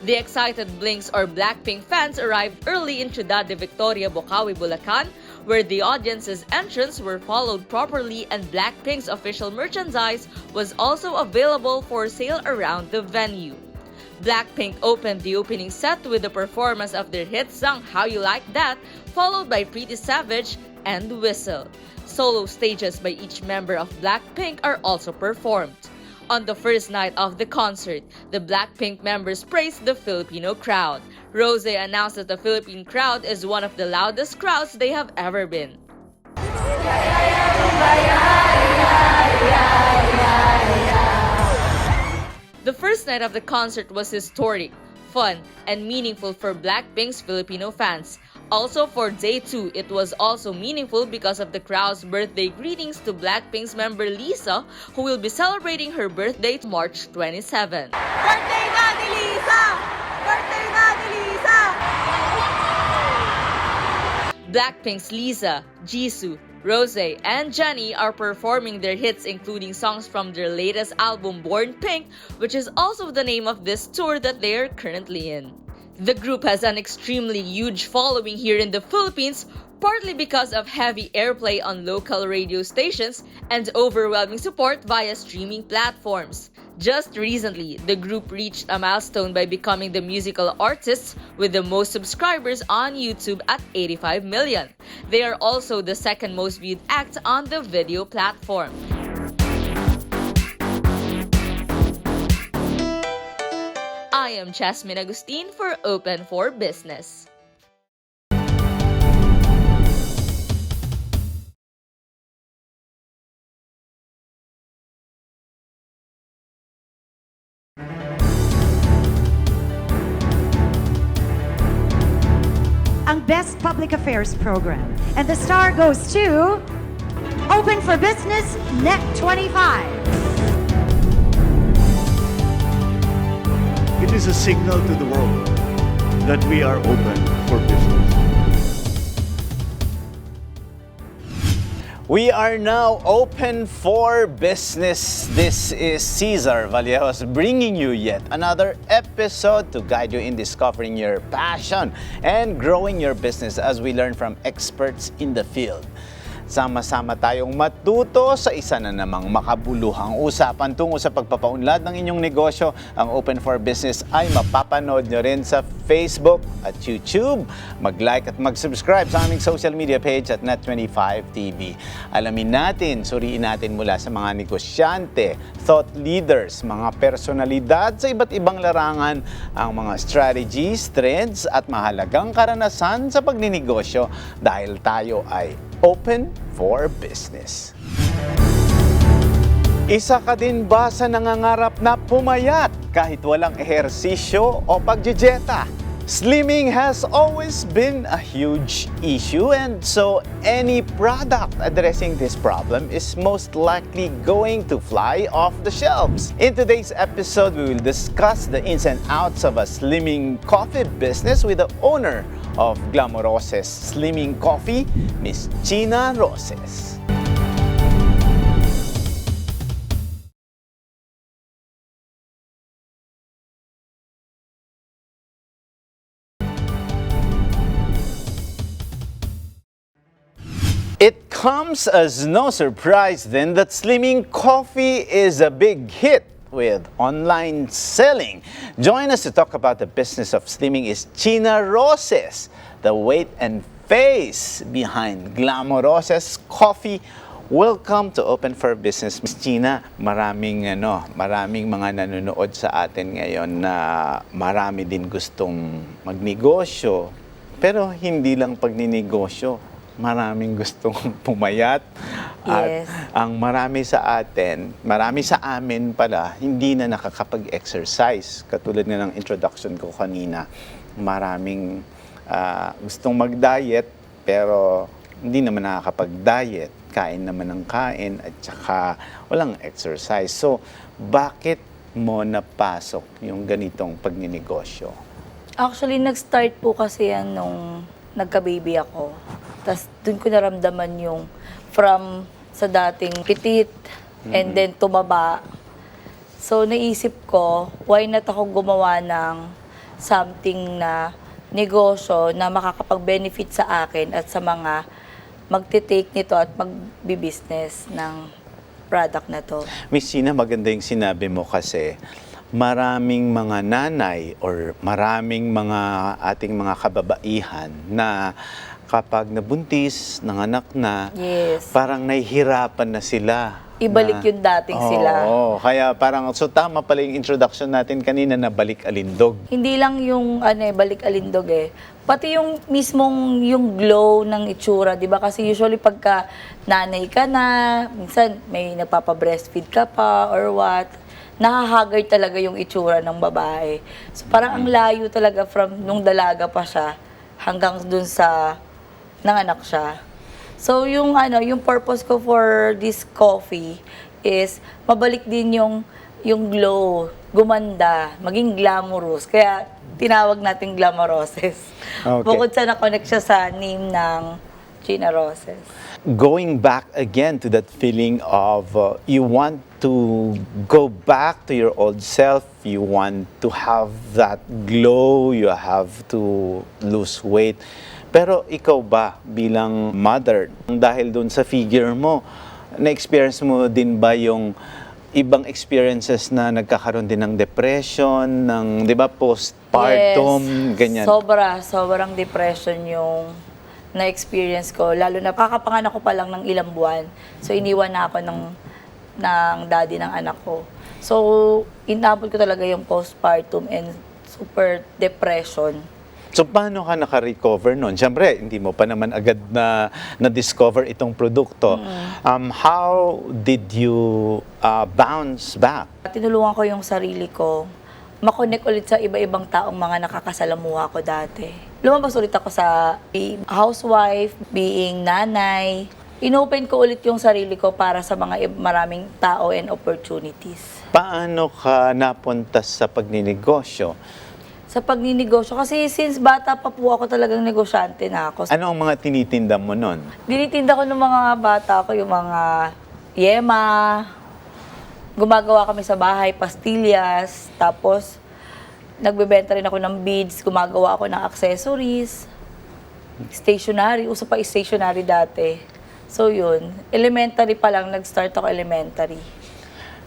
The excited Blinks or Blackpink fans arrived early in Ciudad de Victoria, Bocaue, Bulacan, where the audience's entrance were followed properly and Blackpink's official merchandise was also available for sale around the venue. Blackpink opened the opening set with the performance of their hit song How You Like That, followed by Pretty Savage and Whistle. Solo stages by each member of Blackpink are also performed. On the first night of the concert, the Blackpink members praised the Filipino crowd. Rose announced that the Philippine crowd is one of the loudest crowds they have ever been. The first night of the concert was historic, fun, and meaningful for Blackpink's Filipino fans. Also for Day 2, it was also meaningful because of the crowd's birthday greetings to Blackpink's member Lisa, who will be celebrating her birthday March 27. Birthday na ni Lisa! Birthday na ni Lisa! Blackpink's Lisa, Jisoo, Rose, and Jennie are performing their hits, including songs from their latest album Born Pink, which is also the name of this tour that they are currently in. The group has an extremely huge following here in the Philippines, partly because of heavy airplay on local radio stations and overwhelming support via streaming platforms. Just recently, the group reached a milestone by becoming the musical artists with the most subscribers on YouTube at 85 million. They are also the second most viewed act on the video platform. I am Jasmine Agustin for Open for Business. Ang Best Public Affairs Program. And the star goes to Open for Business Net 25. It is a signal to the world that we are open for business. We are now open for business. This is Cesar Vallejos bringing you yet another episode to guide you in discovering your passion and growing your business as we learn from experts in the field. Sama-sama tayong matuto sa isa na namang makabuluhang usapan tungo sa pagpapaunlad ng inyong negosyo. Ang Open for Business ay mapapanood nyo rin sa Facebook at YouTube. Mag-like at mag-subscribe sa aming social media page at Net25TV. Alamin natin, suriin natin mula sa mga negosyante, thought leaders, mga personalidad sa iba't ibang larangan ang mga strategies, trends at mahalagang karanasan sa pagninegosyo dahil tayo ay open for business. Isa ka din ba sa nangangarap na pumayat kahit walang ehersisyo o pagjejeta? Slimming has always been a huge issue, and so any product addressing this problem is most likely going to fly off the shelves. In today's episode, we will discuss the ins and outs of a slimming coffee business with the owner of Glamoroces Slimming Coffee, Miss Gina Roses. It comes as no surprise then that slimming coffee is a big hit with online selling. Join us to talk about the business of slimming is Gina Roses, the weight and face behind Glamoroces Coffee. Welcome to Open for Business, Miss Gina. Maraming mga nanonood sa atin ngayon na marami din gustong magnegosyo. Pero hindi lang pagninegosyo. Maraming gustong pumayat. Yes. At ang marami sa atin, marami sa amin pala, hindi na nakakapag-exercise. Katulad nga ng introduction ko kanina, maraming gustong mag-diet, pero hindi naman nakakapag-diet. Kain naman ng kain at saka walang exercise. So, bakit mo napasok yung ganitong pagninegosyo? Actually, nag-start po kasi yan nung nagka-baby ako. Tapos dun ko naramdaman yung from sa dating petit and then tumaba. So naisip ko, why not ako gumawa ng something na negosyo na makakapag-benefit sa akin at sa mga magte-take nito at magbi-business ng product na to. Miss Gina, maganda yung sinabi mo kasi maraming mga nanay or maraming mga ating mga kababaihan na kapag nabuntis, nanganak na, Yes. parang nahihirapan na sila. Ibalik yung dating sila. Oo, kaya parang, so tama pala yung introduction natin kanina na balik alindog. Hindi lang yung balik alindog pati yung mismong yung glow ng itsura, 'di ba? Kasi usually pagka nanay ka na, minsan may nagpapa-breastfeed ka pa or what, nahahaggard talaga yung itsura ng babae. So parang ang layo talaga from nung dalaga pa siya hanggang dun sa nanganak siya. So yung yung purpose ko for this coffee is mabalik din yung glow, gumanda, maging glamorous. Kaya tinawag natin Glamoroses. Okay. Bukod sa na-connect siya sa name ng Gina Roses. Going back again to that feeling of you want to go back to your old self, you want to have that glow, you have to lose weight. Pero ikaw ba bilang mother, dahil dun sa figure mo, na-experience mo din ba yung ibang experiences na nagkakaroon din ng depression, ng, di ba, postpartum, ganyan? Sobrang depression yung na-experience ko. Lalo na kakapanganak ko pa lang ng ilang buwan. So, iniwan na ako ng daddy ng anak ko. So, inabot ko talaga yung postpartum and super depression. So, paano ka naka-recover nun? Siyempre, hindi mo pa naman agad na-discover itong produkto. How did you bounce back? Tinulungan ko yung sarili ko, makonect ulit sa iba-ibang taong mga nakakasalamuha ko dati. Lumabas ulit ako sa being housewife, being nanay, inopen ko ulit yung sarili ko para sa mga maraming tao and opportunities. Paano ka napunta sa pagninegosyo? Sa pagninegosyo, kasi since bata pa po ako talagang negosyante na ako. Ano ang mga tinitinda mo nun? Dinitinda ko ng mga bata ko yung mga yema, gumagawa kami sa bahay, pastillas, tapos nagbebenta rin ako ng beads, gumagawa ako ng accessories, stationery, uso pa stationery dati. So yun, elementary pa lang, nag-start ako elementary.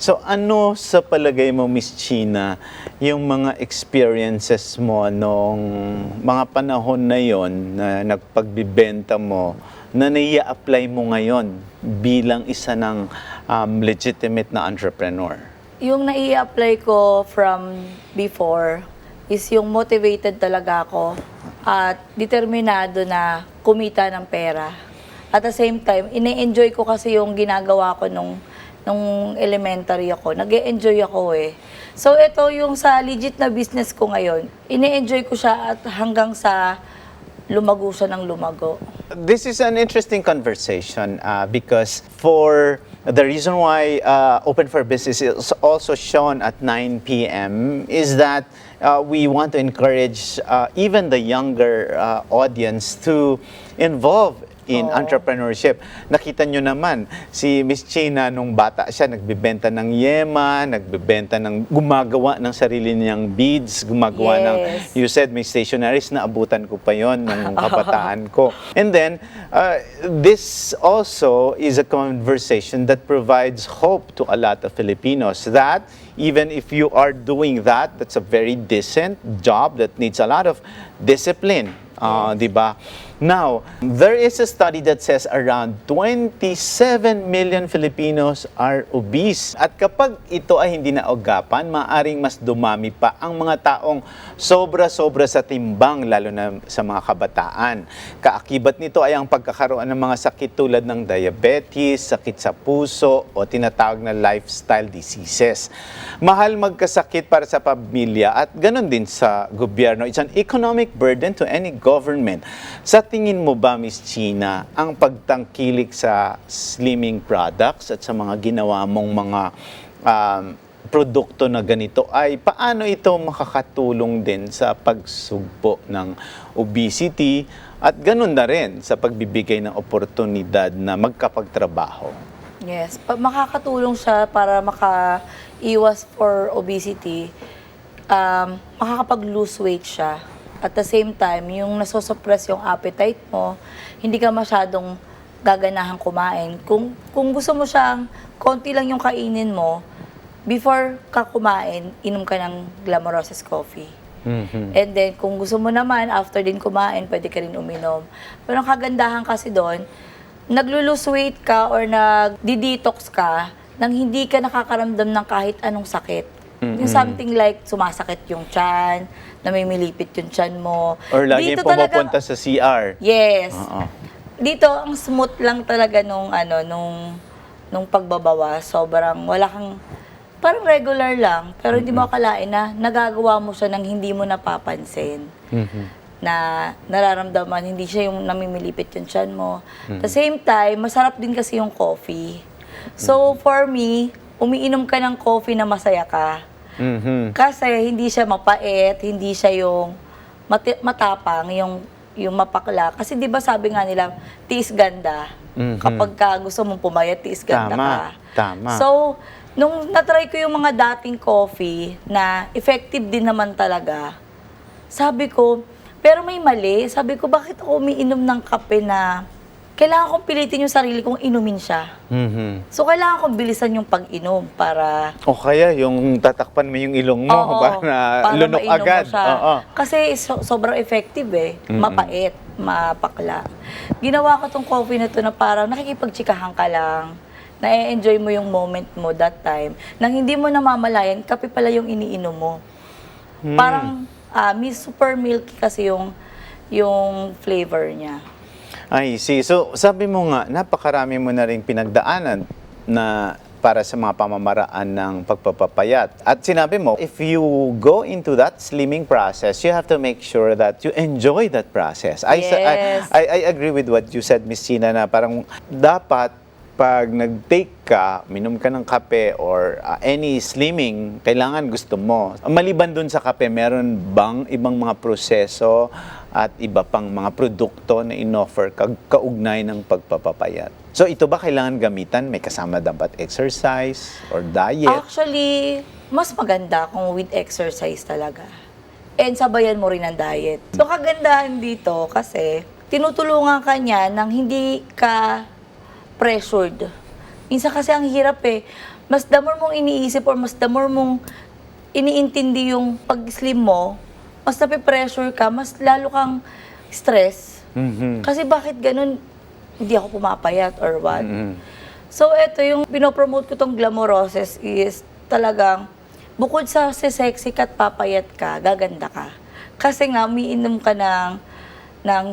So ano sa palagay mo, Miss China, yung mga experiences mo nung mga panahon na yon na nagpagbibenta mo, na nai-apply mo ngayon bilang isa ng legitimate na entrepreneur? Yung nai-apply ko from before is yung motivated talaga ako at determinado na kumita ng pera. At the same time, ine-enjoy ko kasi yung ginagawa ko nung elementary ako. Nag-e-enjoy ako eh. So ito yung sa legit na business ko ngayon, ine-enjoy ko siya at hanggang sa lumago siya ng lumago. This is an interesting conversation because for the reason why Open for Business is also shown at 9 p.m. is that we want to encourage even the younger audience to involve in entrepreneurship. Nakita nyo naman, si Miss China, nung bata siya, nagbibenta ng yema, gumagawa ng sarili niyang beads, gumagawa ng, you said, may stationaries, na abutan ko pa yon nung kabataan ko. And then, this also is a conversation that provides hope to a lot of Filipinos that even if you are doing that, that's a very decent job that needs a lot of discipline. Diba? Now, there is a study that says around 27 million Filipinos are obese. At kapag ito ay hindi naagapan, maaring mas dumami pa ang mga taong sobra-sobra sa timbang, lalo na sa mga kabataan. Kaakibat nito ay ang pagkakaroon ng mga sakit tulad ng diabetes, sakit sa puso, o tinatawag na lifestyle diseases. Mahal magkasakit para sa pamilya at ganun din sa gobyerno. It's an economic burden to any government. Sa tingin mo ba, Miss China, ang pagtangkilik sa slimming products at sa mga ginawa mong mga produkto na ganito ay paano ito makakatulong din sa pagsugpo ng obesity at ganun na rin sa pagbibigay ng oportunidad na magkapagtrabaho? Yes, makakatulong siya para makaiwas for obesity. Makakapag-lose weight siya. At the same time, yung nasosuppress yung appetite mo, hindi ka masyadong gaganahan kumain. Kung gusto mo siyang, konti lang yung kainin mo, before ka kumain, inom ka ng Glamoroces coffee. And then, kung gusto mo naman, after din kumain, pwede ka rin uminom. Pero ang kagandahan kasi doon, naglo-lose weight ka or nag-detox ka nang hindi ka nakakaramdam ng kahit anong sakit. Yung something like sumasakit yung tiyan, namimilipit yung tiyan mo. Or lagi pumupunta sa CR. Yes. Dito, ang smooth lang talaga nung pagbabawas. Sobrang wala kang, parang regular lang. Pero hindi mo akalain na nagagawa mo siya nang hindi mo napapansin. Na nararamdaman, hindi siya yung namimilipit yung tiyan mo. At the same time, masarap din kasi yung coffee. So, for me, umiinom ka ng coffee na masaya ka. Kasi hindi siya mapait, hindi siya yung matapang, yung mapakla. Kasi di ba sabi nga nila, tiis ganda. Kapag ka gusto mong pumayat, tiis ganda ka. Tama. So, nung natry ko yung mga dating coffee na effective din naman talaga, sabi ko, pero may mali. Sabi ko, bakit ako umiinom ng kape na kailangan kong pilitin yung sarili kong inumin siya. So, kailangan kong bilisan yung pag-inom para... O kaya yung tatakpan mo yung ilong mo para lunok agad. Kasi sobrang effective eh. Mapait, mapakla. Ginawa ko tong coffee na to na parang nakikipagtsikahan ka lang. Na-enjoy mo yung moment mo that time. Nang hindi mo namamalayan, kape pala yung iniinom mo. Parang super milky kasi yung flavor niya. I see. So, sabi mo nga, napakarami mo na rin pinagdaanan na para sa mga pamamaraan ng pagpapapayat. At sinabi mo, if you go into that slimming process, you have to make sure that you enjoy that process. Yes. I agree with what you said, Miss Sina, na parang dapat pag nag-take ka, minom ka ng kape or any slimming, kailangan gusto mo. Maliban dun sa kape, meron bang ibang mga proseso at iba pang mga produkto na in-offer kaugnay ng pagpapapayat? So ito ba kailangan gamitan? May kasama dapat exercise or diet? Actually, mas maganda kung with exercise talaga. And sabayan mo rin ang diet. So kagandahan dito kasi tinutulungan ka niya nang hindi ka pressured. Minsan kasi ang hirap eh. Mas the more mong iniisip or mas the more mong iniintindi yung pag-slim mo, mas nape-pressure ka, mas lalo kang stress. Kasi bakit ganun, hindi ako pumapayat or what. So eto, yung pinopromote ko tong Glamoroces is talagang, bukod sa sexy ka at papayat ka, gaganda ka. Kasi nga, umiinom ka ng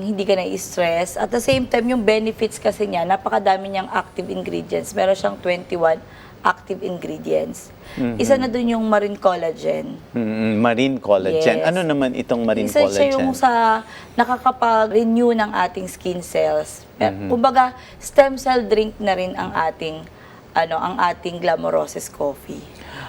hindi ka na-stress. At the same time, yung benefits kasi niya, napakadami niyang active ingredients. Meron siyang 21 active ingredients. Isa na dun yung marine collagen. Marine collagen. Yes. Ano naman itong marine Isa collagen? siya yung sa nakakapag-renew ng ating skin cells. Kumbaga, stem cell drink na rin ang ating Glamoroces coffee.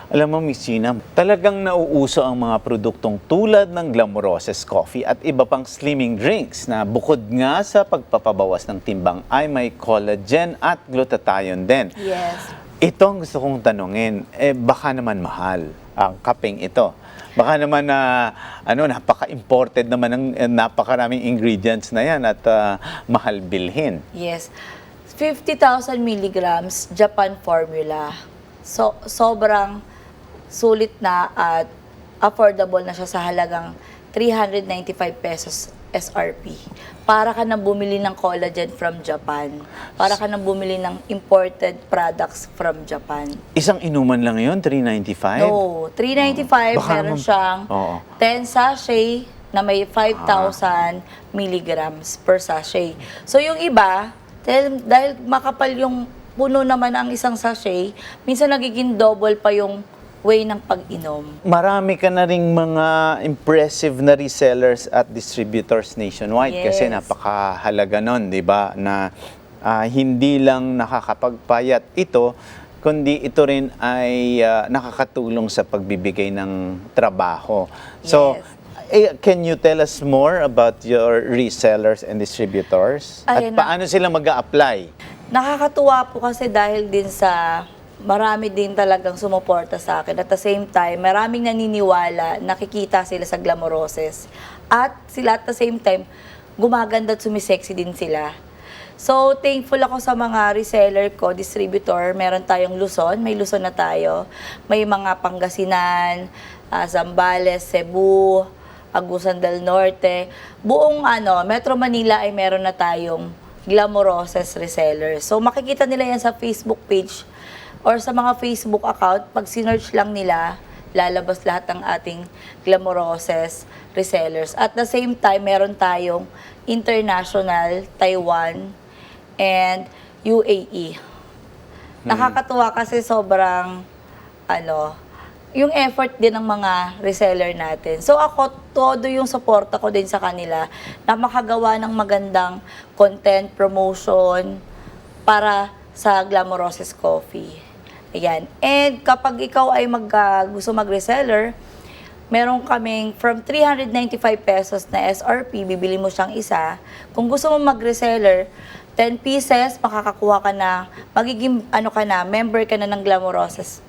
Alam mo, Miss Gina, talagang nauuso ang mga produktong tulad ng Glamoroces Coffee at iba pang slimming drinks na bukod nga sa pagpapabawas ng timbang ay may collagen at glutathione din. Yes. Ito ang gusto kong tanungin, baka naman mahal ang kapeng ito. Baka naman napaka-imported naman ng napakaraming ingredients na yan at mahal bilhin. Yes. 50,000 milligrams Japan formula. So, sobrang sulit na at affordable na siya sa halagang 395 pesos SRP. Para ka nang bumili ng collagen from Japan. Para ka nang bumili ng imported products from Japan. Isang inuman lang yun, 395? No, 395, meron siyang 10 sachet na may 5,000 milligrams per sachet. So yung iba, dahil makapal yung puno naman ang isang sachet, minsan nagiging double pa yung way ng pag-inom. Marami ka na ring mga impressive na resellers at distributors nationwide kasi napakahalaga nun, di ba? Na hindi lang nakakapagpayat ito, kundi ito rin ay nakakatulong sa pagbibigay ng trabaho. So, can you tell us more about your resellers and distributors? At paano sila mag-a-apply? Nakakatuwa po kasi dahil din sa marami din talagang sumuporta sa akin. At the same time, maraming naniniwala, nakikita sila sa Glamoroses. At sila at the same time, gumaganda at sumisexy din sila. So, thankful ako sa mga reseller ko, distributor. Meron tayong Luzon, may Luzon na tayo. May mga Pangasinan, Zambales, Cebu, Agusan del Norte. Buong Metro Manila ay meron na tayong Glamoroses resellers. So, makikita nila yan sa Facebook page or sa mga Facebook account. Pag sinearch lang nila, lalabas lahat ng ating Glamoroses resellers. At the same time, meron tayong international, Taiwan, and UAE. Nakakatuwa kasi sobrang, yung effort din ng mga reseller natin. So ako, todo yung suporta ko din sa kanila na makagawa ng magandang content, promotion para sa Glamoroses Coffee. Ayan. And kapag ikaw ay gusto mag-reseller, meron kaming from 395 pesos na SRP, bibili mo siyang isa. Kung gusto mo mag-reseller, 10 pieces, makakakuha ka na, magiging member ka na ng Glamoroses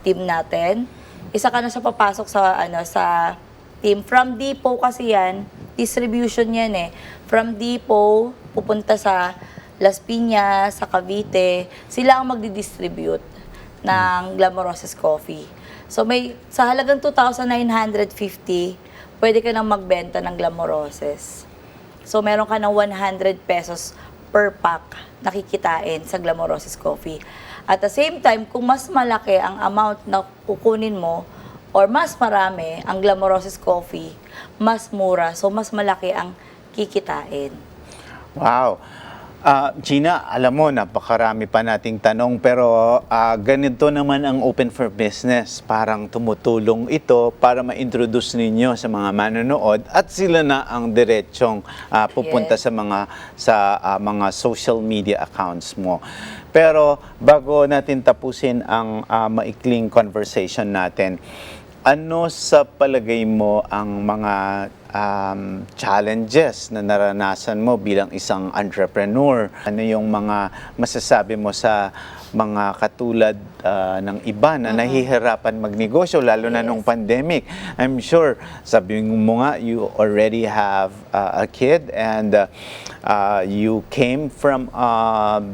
team natin. Isa ka na sa papasok sa team. From depot kasi yan, distribution yan eh. From depot, pupunta sa Las Piñas, sa Cavite, sila ang magdi-distribute ng Glamoroses Coffee. So sa halagang 2,950, pwede ka nang magbenta ng Glamoroses. So meron ka ng 100 pesos per pack na kikitain sa Glamoroses Coffee. At the same time, kung mas malaki ang amount na kukunin mo or mas marami ang Glamoroses Coffee, mas mura. So mas malaki ang kikitain. Wow! Gina, alam mo, napakarami pa nating tanong pero ganito naman ang Open for Business. Parang tumutulong ito para ma-introduce ninyo sa mga manonood at sila na ang diretsong pupunta Yes. sa mga social media accounts mo. Pero bago natin tapusin ang maikling conversation natin, ano sa palagay mo ang mga challenges na naranasan mo bilang isang entrepreneur? Ano yung mga masasabi mo sa mga katulad ng iba na nahihirapan magnegosyo lalo na nung pandemic? I'm sure, sabi mo nga, you already have a kid and you came from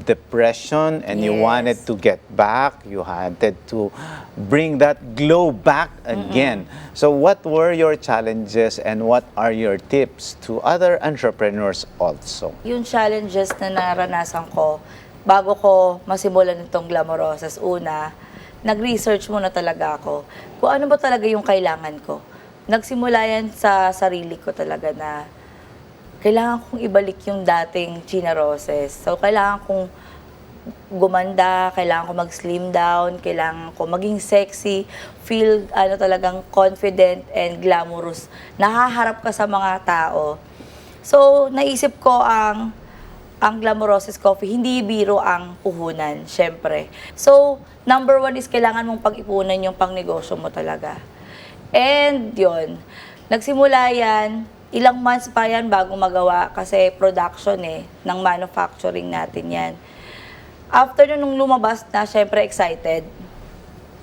depression and you Yes. wanted to get back. You wanted to bring that glow back again. So what were your challenges and what are your tips to other entrepreneurs also? Yung challenges na naranasan ko, bago ko masimulan itong Glamoroces, una, nag-research muna talaga ako kung ano ba talaga yung kailangan ko. Nagsimula yan sa sarili ko talaga na kailangan kong ibalik yung dating China Roses. So, kailangan kong gumanda, kailangan ko mag-slim down, kailangan ko maging sexy, feel talagang confident and glamorous. Nahaharap ka sa mga tao. So, naisip ko ang Glamoroces Coffee, hindi biro ang puhunan, syempre. So, number 1 is kailangan mong pag-ipunan yung pangnegosyo mo talaga. And yun, nagsimula yan, ilang months pa yan bago magawa kasi production ng manufacturing natin yan. After nung lumabas na, syempre excited.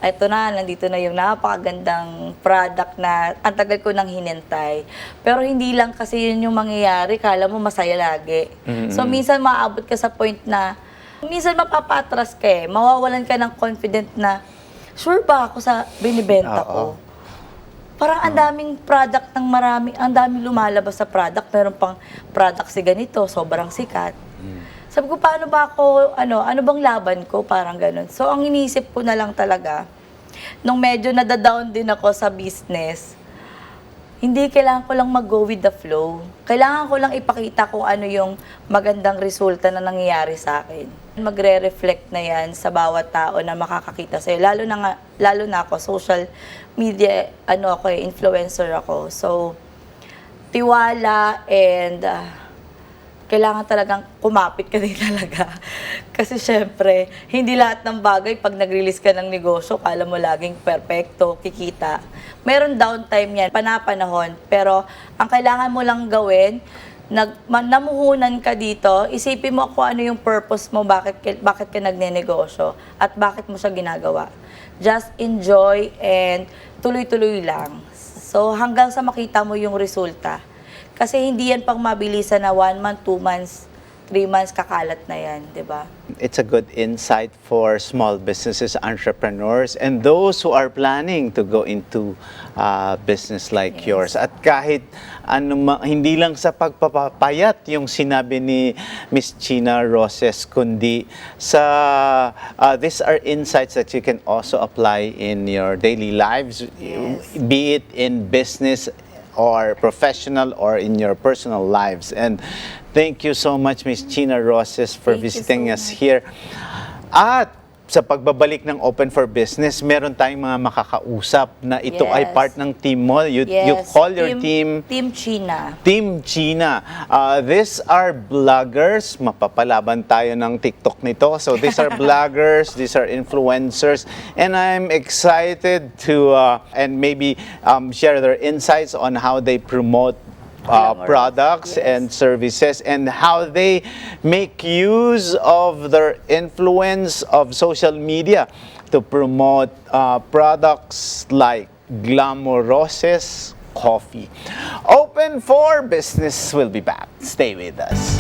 Ito na, nandito na yung napakagandang product na ang tagal ko nang hinintay. Pero hindi lang kasi yun yung mangyayari, kala mo masaya lagi. So minsan maaabot ka sa point na, minsan mapapatras ka mawawalan ka ng confident na, sure ba ako sa binibenta ko? Parang ang daming product ng marami, ang daming lumalabas sa product, meron pang product si ganito, sobrang sikat. Sabi ko, paano ba ako, ano bang laban ko? Parang ganun. So, ang iniisip ko na lang talaga, nung medyo nadadown din ako sa business, hindi kailangan ko lang mag-go with the flow. Kailangan ko lang ipakita kung ano yung magandang resulta na nangyayari sa akin. Magre-reflect na yan sa bawat tao na makakakita sa'yo. Lalo na ako, social media, influencer ako. So, tiwala and kailangan talagang kumapit ka din talaga. Kasi syempre, hindi lahat ng bagay pag nag-release ka ng negosyo, kala mo laging perfecto, kikita. Meron downtime yan, panapanahon. Pero ang kailangan mo lang gawin, namuhunan ka dito, isipin mo kung ano yung purpose mo, bakit ka nagnenegosyo, at bakit mo siya ginagawa. Just enjoy and tuloy-tuloy lang. So hanggang sa makita mo yung resulta. Kasi hindi yan pang mabilisan na 1 month, 2 months, 3 months, kakalat na yan, di ba? It's a good insight for small businesses, entrepreneurs, and those who are planning to go into business like yours. At kahit hindi lang sa pagpapayat yung sinabi ni Miss China Roses, kundi these are insights that you can also apply in your daily lives, be it in business or professional or in your personal lives. And thank you so much, Miss China Roses, for visiting us here. At sa pagbabalik ng Open for Business, meron tayong mga makakausap na ito ay part ng team mo. You call your team Team China. Team China. These are bloggers. Mapapalaban tayo ng TikTok nito. So these are bloggers, these are influencers, and I'm excited to and maybe share their insights on how they promote products and services and how they make use of their influence of social media to promote products like Glamoroces coffee. Open for Business will be back. Stay with us.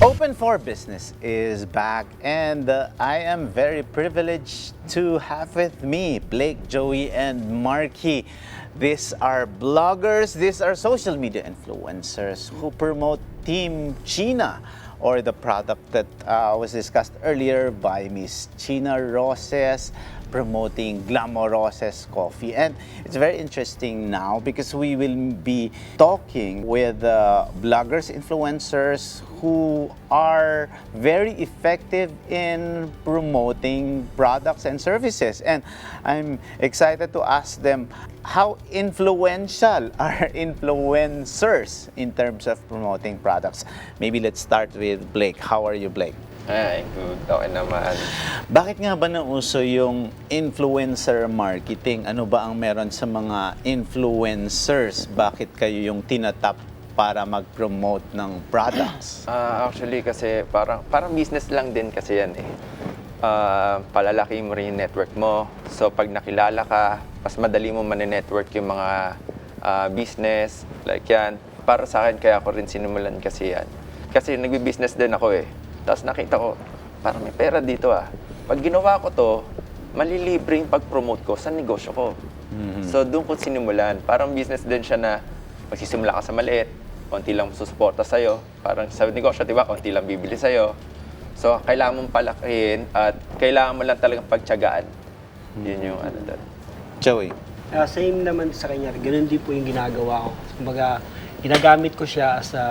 Open for Business is back, and I am very privileged to have with me Blake, Joey, and Marky. These are bloggers, these are social media influencers who promote Team China or the product that was discussed earlier by Miss China Roses, promoting Glamoroces coffee. And it's very interesting now because we will be talking with bloggers, influencers who are very effective in promoting products and services. And I'm excited to ask them how influential are influencers in terms of promoting products. Maybe let's start with Blake. How are you, Blake? Ay, good. Okay naman. Bakit nga ba nauso yung influencer marketing? Ano ba ang meron sa mga influencers? Bakit kayo yung tinatap para mag-promote ng products? Actually, kasi parang business lang din kasi yan eh. Palalaki mo rin yung network mo. So, pag nakilala ka, mas madali mo man-network yung mga business, like yan. Para sa akin, kaya ako rin sinimulan kasi yan. Kasi nagbi-business din ako eh. Tapos nakita ko, parang may pera dito ah. Pag ginawa ko to, malilibre yung pag-promote ko sa negosyo ko. So doon ko sinimulan. Parang business din siya na magsisimula ka sa maliit, konti lang susuporta sa'yo. Parang sa negosyo, di ba, konti lang bibili sa'yo. So kailangan mong palakihin at kailangan mo lang talagang pagtiyagaan. Yun yung ano doon. Joey? Same naman sa kanya. Ganun din po yung ginagawa ko. Kumbaga, ginagamit ko siya sa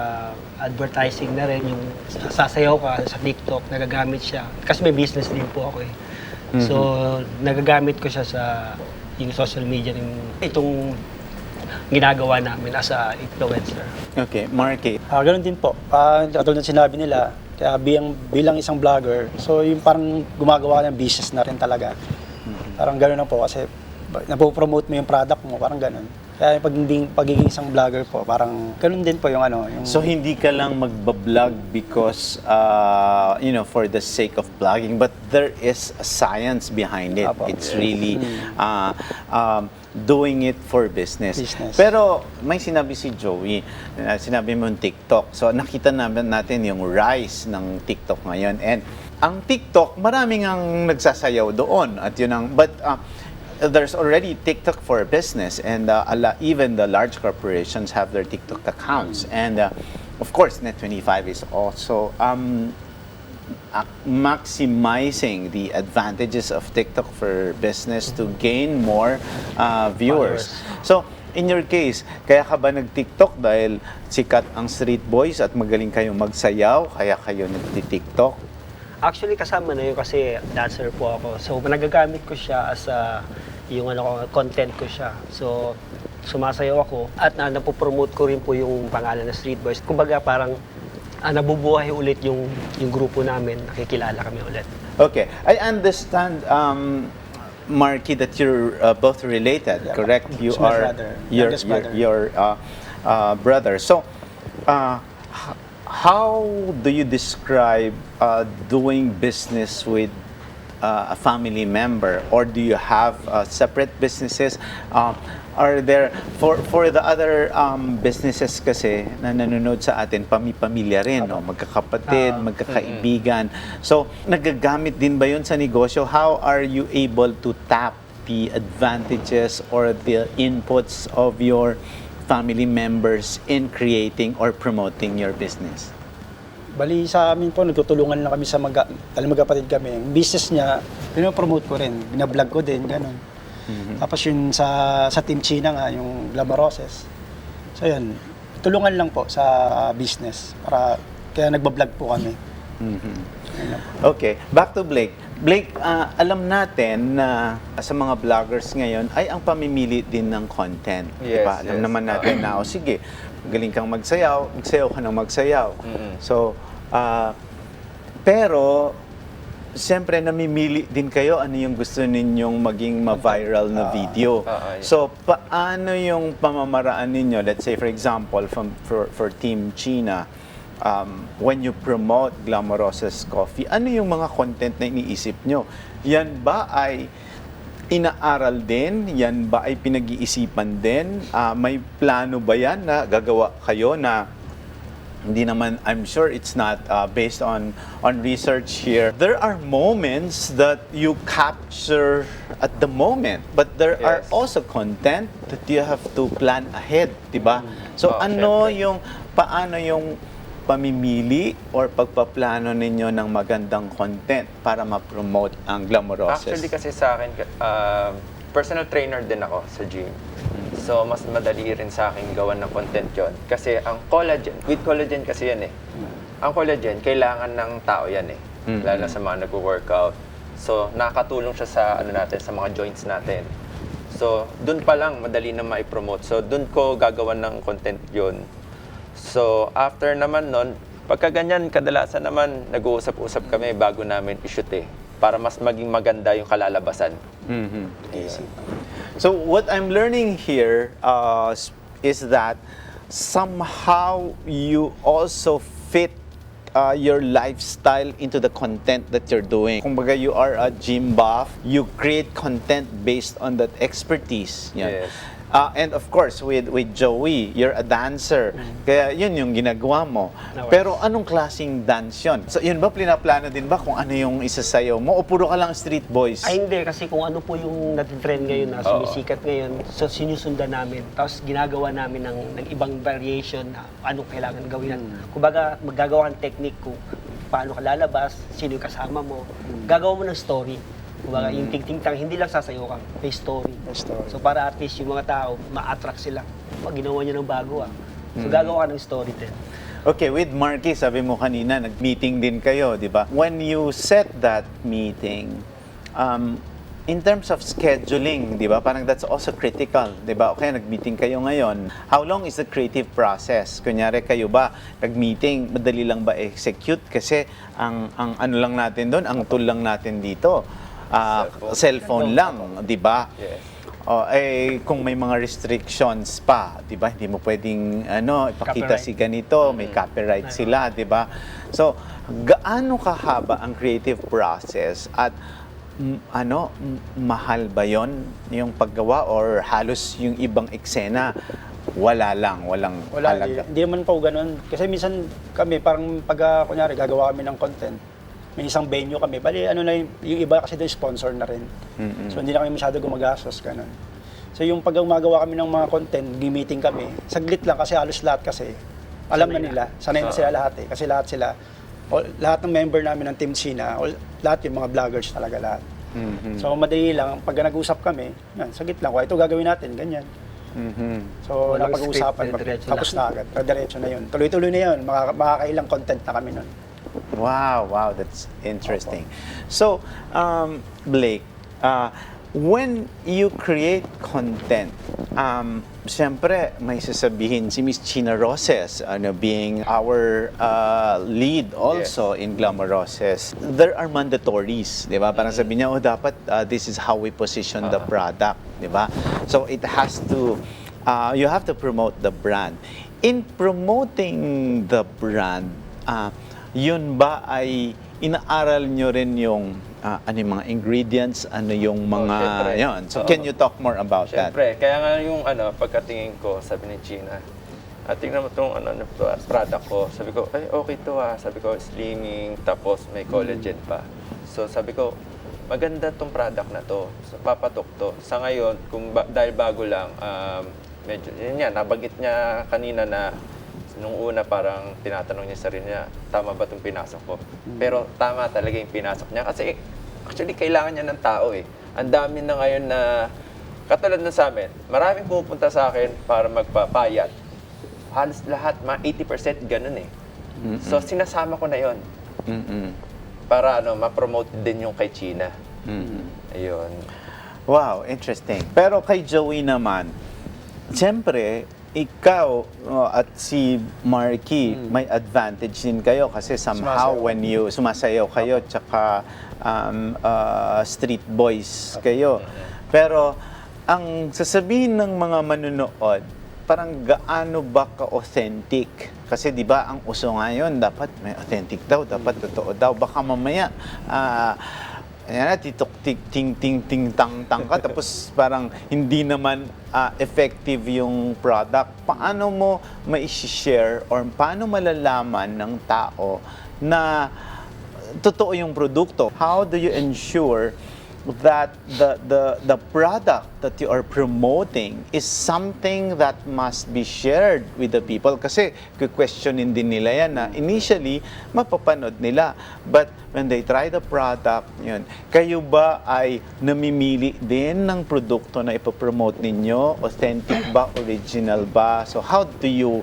advertising na rin, yung sasayaw ka sa TikTok, nagagamit siya. Kasi may business din po ako eh. So, nagagamit ko siya sa yung social media, itong ginagawa namin as a influencer. Okay, Marky. Ganun din po. Katulad ng sinabi nila, kaya bilang isang vlogger, so yung parang gumagawa ng business na rin talaga. Parang ganun na po kasi napopromote mo yung product mo, parang ganun. Kaya pagiging isang vlogger po, parang ganun din po yung ano. Yung... So hindi ka lang magbablog because, for the sake of blogging, but there is a science behind it. Apo. It's really doing it for business. Pero may sinabi si Joey, sinabi mo yung TikTok. So nakita natin yung rise ng TikTok ngayon. And ang TikTok, maraming ang nagsasayaw doon. At yun ang, there's already TikTok for business, and even the large corporations have their TikTok accounts. And of course, Net25 is also maximizing the advantages of TikTok for business to gain more viewers. So, in your case, kaya ka ba nag-TikTok dahil sikat ang street boys at magaling kayong magsayaw, kaya kayo nag-TikTok? Actually, kasama na yun kasi dancer po ako. So, nagagamit ko siya as yung content ko siya. So, sumasayaw ako at napopromote ko rin po yung pangalan na Street Boys. Kumbaga, parang nabubuhay ulit yung grupo namin. Nakikilala kami ulit. Okay. I understand, Marky, that you're both related, correct? You are your brother. So, how do you describe doing business with a family member, or do you have separate businesses? Are there for the other businesses kasi na nanonood sa atin, pamilya rin, no? Magkakapatid, magkakaibigan. So, nagagamit din ba yun sa negosyo? How are you able to tap the advantages or the inputs of your family members in creating or promoting your business? Bali sa amin po, nagtutulungan lang kami sa magkapatid kami. Yung business niya, pinopromote ko rin, binablog ko din, gano'n. Tapos yun sa Team China nga, yung Glamoroces. So yun, tulungan lang po sa business. Kaya nagbablog po kami. Okay, back to Blake. Blake, alam natin na sa mga vloggers ngayon ay ang pamimili din ng content. Yes, diba? Alam naman natin na, sige, galing kang magsayaw ka ng magsayaw. So, pero, siyempre, namimili din kayo ano yung gusto ninyong maging ma-viral na video. So, paano yung pamamaraan ninyo? Let's say, for example, for Team China, when you promote Glamoroces Coffee, ano yung mga content na iniisip nyo? Yan ba ay inaaral din? Yan ba ay pinag-iisipan din? May plano ba yan na gagawa kayo na hindi naman, I'm sure it's not based on research here. There are moments that you capture at the moment, but there are also content that you have to plan ahead, di ba? So paano yung pagpamimili or pagpaplano ninyo ng magandang content para ma-promote ang Glamoroces? Actually kasi sa akin, personal trainer din ako sa gym. So, mas madali rin sa akin gawan ng content yon. Kasi ang collagen, with collagen kasi yan eh. Ang collagen, kailangan ng tao yan eh. Lalo na sa mga nag-workout. So, nakakatulong siya sa, natin, sa mga joints natin. So, dun pa lang, madali na ma-promote. So, dun ko gagawan ng content yon. So, after naman nun, pagka ganyan, kadalasan naman, nag-uusap-usap kami bago namin i-shoot eh. Para mas maging maganda yung kalalabasan. Easy. So what I'm learning here is that somehow you also fit your lifestyle into the content that you're doing. Kumbaga, you are a gym buff, you create content based on that expertise. Yan. Yes. And of course, with Joey, you're a dancer. Kaya yun yung ginagawa mo. Pero anong klaseng dance yun? So yun ba, plano din ba kung ano yung isasayaw mo? O puro ka lang street boys? Ay hindi, kasi kung ano po yung natitrend ngayon na sumisikat ngayon, so sinusundan namin. Tapos ginagawa namin ng ibang variation na anong kailangan gawin. Kumbaga, maggagawa ng technique kung paano ka lalabas, sino yung kasama mo. Gagawa mo ng story. Kumbaga, yung ting-ting-tang, hindi lang sasayo ka, may story. So para at least yung mga tao, ma-attract sila. Pag ginawa niya ng bago So gagawa ka ng story din. Okay, with Marky, sabi mo kanina, nag-meeting din kayo, di ba? When you set that meeting, in terms of scheduling, di ba? Parang that's also critical, di ba? Okay, nag-meeting kayo ngayon. How long is the creative process? Kunyari kayo ba, nag-meeting, madali lang ba execute? Kasi ang ano lang natin doon, ang tool lang natin dito, cellphone lang, di ba? Yes. Kung may mga restrictions pa, di ba? Hindi mo pwedeng ipakita si ganito, may copyright sila, di ba? So, gaano kahaba ang creative process at mahal ba yon yung paggawa or halos yung ibang eksena walang halaga? Hindi naman po ganun. Kasi minsan kami, parang pag kunyari gagawa kami ng content, may isang venue kami. Bali, yung iba kasi doon sponsor na rin. So, hindi na kami masyado gumagastos, ganun. So, yung pag gumagawa kami ng mga content, meeting kami, saglit lang kasi halos lahat kasi, alam na nila, sanay na sila lahat eh. Kasi lahat ng member namin ng Team China, lahat yung mga vloggers talaga lahat. So, madali lang, pag nag-usap kami, saglit lang, ito gagawin natin, ganyan. So, napag-uusapan, tapos na agad, diretso na yun. Tuloy-tuloy na yun, makakailang content na kami nun. Wow, that's interesting. So, Blake, when you create content, siyempre may sasabihin si Miss China Roses, being our lead also in Glamoroces. There are mandatories, di ba? Parang sabi niya, dapat this is how we position the product, di ba? So it has to, you have to promote the brand. In promoting the brand, yun ba ay inaaral nyo rin yung ano yung mga ingredients, ano yung mga yun. So can you talk more about that? Siyempre, kaya nga yung pagkatingin ko, sabi ni Gina, tingnan mo itong product ko. Sabi ko, ay okay to Sabi ko, slimming, tapos may collagen pa. So sabi ko, maganda tong product na to. So, papatok to. Sa ngayon, dahil bago lang, medyo, yun yan, nabanggit niya kanina na nung una parang tinatanong niya sa sarili niya, tama ba itong pinasok ko? Pero tama talaga yung pinasok niya. Kasi actually kailangan niya ng tao eh. Ang dami na ngayon na, katulad na sa amin, maraming pumupunta sa akin para magpapayat. Halos lahat, 80% ganun eh. So sinasama ko na yon para ma-promote din yung kay China. Ayun. Wow, interesting. Pero kay Joey naman, siyempre, ikaw at si Marky, may advantage din kayo kasi somehow when you sumasayaw kayo tsaka street boys kayo. Pero ang sasabihin ng mga manunood, parang gaano ba ka-authentic? Kasi di ba ang uso ngayon, dapat may authentic daw, dapat totoo daw. Baka mamaya, ting-ting-ting-tang-tang ka, tapos parang hindi naman effective yung product. Paano mo ma-share or paano malalaman ng tao na totoo yung produkto? How do you ensure that the product that you are promoting is something that must be shared with the people. Kasi questionin din nila yan na initially mapapanood nila. But when they try the product, yun, kayo ba ay namimili din ng produkto na ipopromote ninyo? Authentic ba? Original ba? So how do you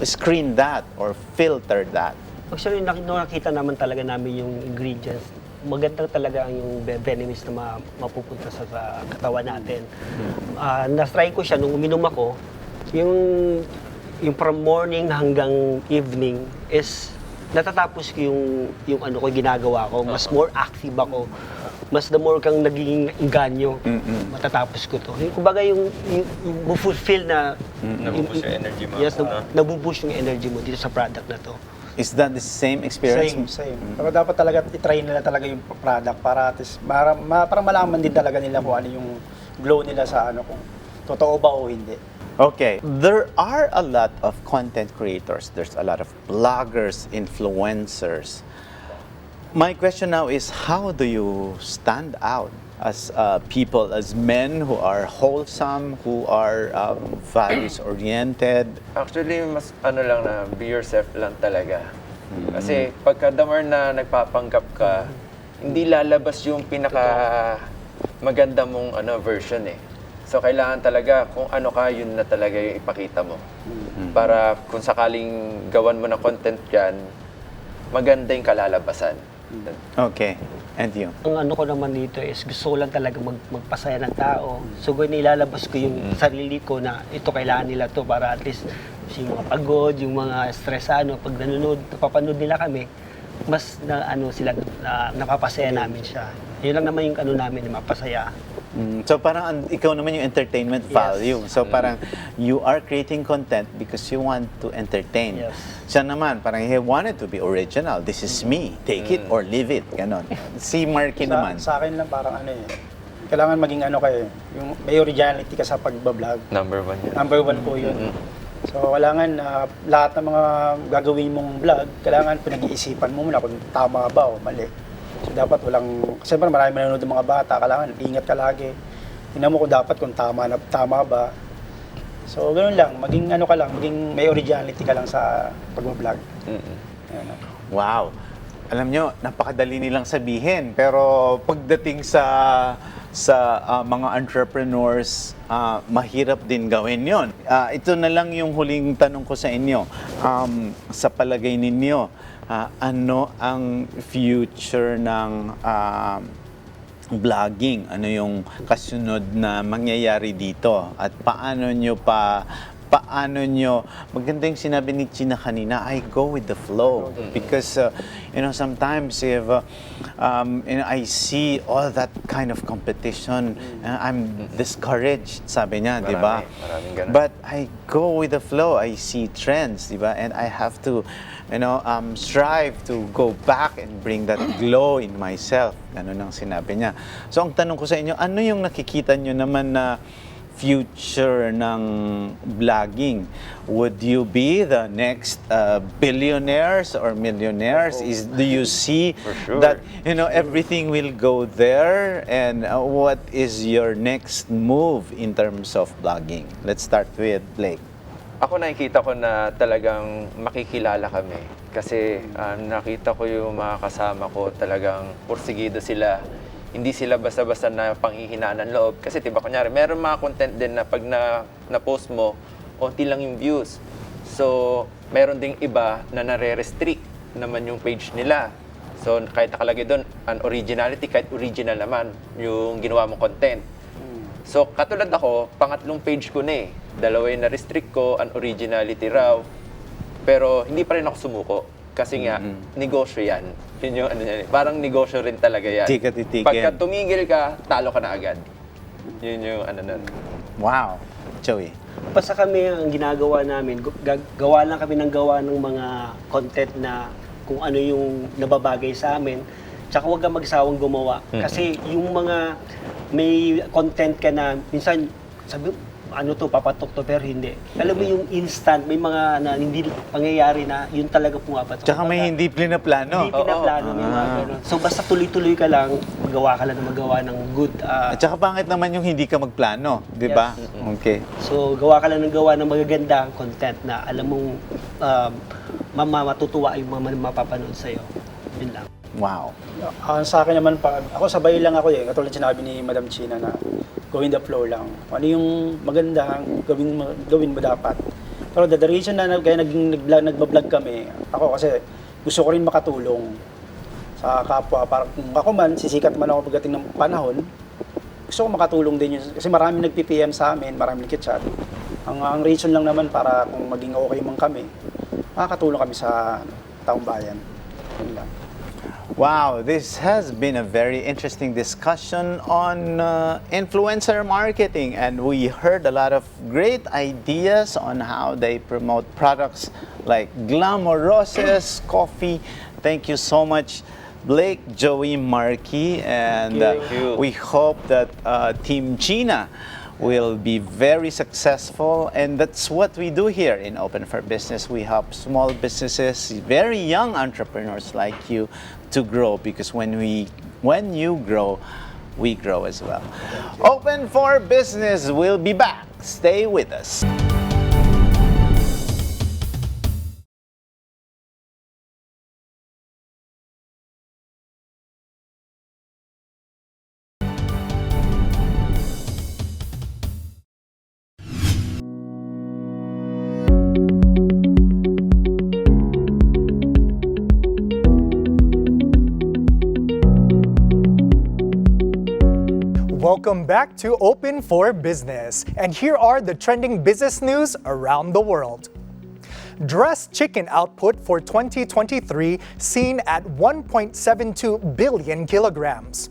screen that or filter that? Actually, nakita naman talaga namin yung ingredients. Maganda talaga ang yung venomous na mapupunta sa katawan natin. Na-try ko siya nung uminom ako. Yung from morning hanggang evening is natatapos ko yung ano ko ginagawa ko. Mas more active ako. Mas the more kang naging inganyo, matatapos ko to. Kumbaga yung fulfill na Nabuboost yung energy mo. Yes, nabuboost yung energy mo dito sa product na to. Is that the same experience? Same. Pero dapat talaga i-try nila talaga yung product para para malaman din talaga nila kung ano yung glow nila sa ano, kung totoo ba o hindi. Okay, there are a lot of content creators. There's a lot of bloggers, influencers. My question now is, how do you stand out as people, as men who are wholesome, who are values-oriented? Actually, mas ano lang na, be yourself lang talaga. Kasi pagka the more na nagpapanggap ka, hindi lalabas yung pinaka maganda mong version eh. So kailangan talaga kung ano ka, yun na talaga yung ipakita mo. Para kung sakaling gawan mo na content yan, maganda yung kalalabasan. Okay, and you? Ang ano ko naman dito is gusto ko lang talaga magpasaya ng tao. So nilalabas ko yung sarili ko na ito kailangan nila to para at least yung mga pagod, yung mga stress pag napapanood nila kami, mas napapasaya namin siya. Yun lang naman yung namin na mapasaya. So parang ikaw naman yung entertainment value. So parang you are creating content because you want to entertain. Yes. Siya naman, parang he wanted to be original. This is me. Take it or leave it. Ganon. Si Marky naman. Sa akin lang parang kailangan maging yung may originality ka sa pagbablog. Number 1 yan. Number 1 po yun. So kailangan lahat ng mga gagawin mong vlog, kailangan pinag-iisipan mo muna kung tama ba o mali. So dapat kasi marami manonood ng mga bata, kailangan ingat ka lagi. Tingnan mo kung tama ba. So ganoon lang, maging maging may originality ka lang sa pag-vlog. Wow. Alam nyo, napakadali nilang sabihin, pero pagdating sa mga entrepreneurs, mahirap din gawin yon. Ito na lang yung huling tanong ko sa inyo. Sa palagay ninyo, ano ang future ng vlogging? Ano yung kasunod na mangyayari dito? At paano nyo maganda yung sinabi ni China kanina, I go with the flow. Because, sometimes if I see all that kind of competition, I'm discouraged, sabi niya, di ba? Maraming ganun. But I go with the flow. I see trends, di ba? And I have to, strive to go back and bring that glow in myself. Ganun ang sinabi niya. So, ang tanong ko sa inyo, ano yung nakikita nyo naman na future ng vlogging? Would you be the next billionaires or millionaires? Do you see that everything will go there? And what is your next move in terms of vlogging? Let's start with Blake. Ako nakikita ko na talagang makikilala kami. Kasi nakita ko yung mga kasama ko talagang porsigido sila. Hindi sila basta-basta na panghihinaan ng loob. Kasi diba, kunyari, meron mga content din na pag na-post mo, onti lang yung views. So, meron ding iba na nare-restrict naman yung page nila. So, kahit nakalagay doon, an originality, kahit original naman yung ginawa mong content. So, katulad ako, pangatlong page ko na eh. Dalawa yung na-restrict ko, an originality raw. Pero hindi pa rin ako sumuko. Kasi nga, negosyo yan. Yun yung parang negosyo rin talaga yan. Titigil. Pagka tumigil ka, talo ka na agad. Yun yung nun. Wow. Joey. Basta kami, ang ginagawa namin, gawa lang kami ng mga content na kung ano yung nababagay sa amin. Tsaka huwag kang magsawang gumawa. Kasi yung mga may content ka na, minsan, sabi, ano to, papatok to, pero hindi. Alam mo yung instant, may mga na hindi pangyayari na yun talaga pumapatok. Tsaka may hindi plano. Hindi pinaplano, may mga ganun. So basta tuloy-tuloy ka lang, magawa ka lang na magawa ng good. At saka pangit naman yung hindi ka magplano, di ba? Okay. So gawa ka lang ng gawa ng magagandang content na alam mong matutuwa yung mga mapapanood sa'yo. Yun lang. Wow. Sa akin naman, ako sabay lang ako eh. Katulad sinabi ni Madam China na going the flow lang. Ano yung maganda, gawin mo dapat. Pero the reason na kaya nagbablog kami, ako kasi gusto ko rin makatulong sa kapwa. Para kung ako man, sisikat man ako pagdating ng panahon, gusto ko makatulong din yun. Kasi marami nag-PPM sa amin, marami nag-chat. Ang reason lang naman para kung maging okay man kami, makakatulong kami sa taong bayan. Yun lang. Wow, this has been a very interesting discussion on influencer marketing, and we heard a lot of great ideas on how they promote products like Glamoroces coffee. Thank you so much, Blake, Joey, Marky, and we hope that Team Gina will be very successful, and that's what we do here in Open for Business. We help small businesses, very young entrepreneurs like you, to grow, because when you grow, we grow as well. Open for Business will be back. Stay with us. Welcome back to Open for Business, and here are the trending business news around the world. Dressed chicken output for 2023 seen at 1.72 billion kilograms.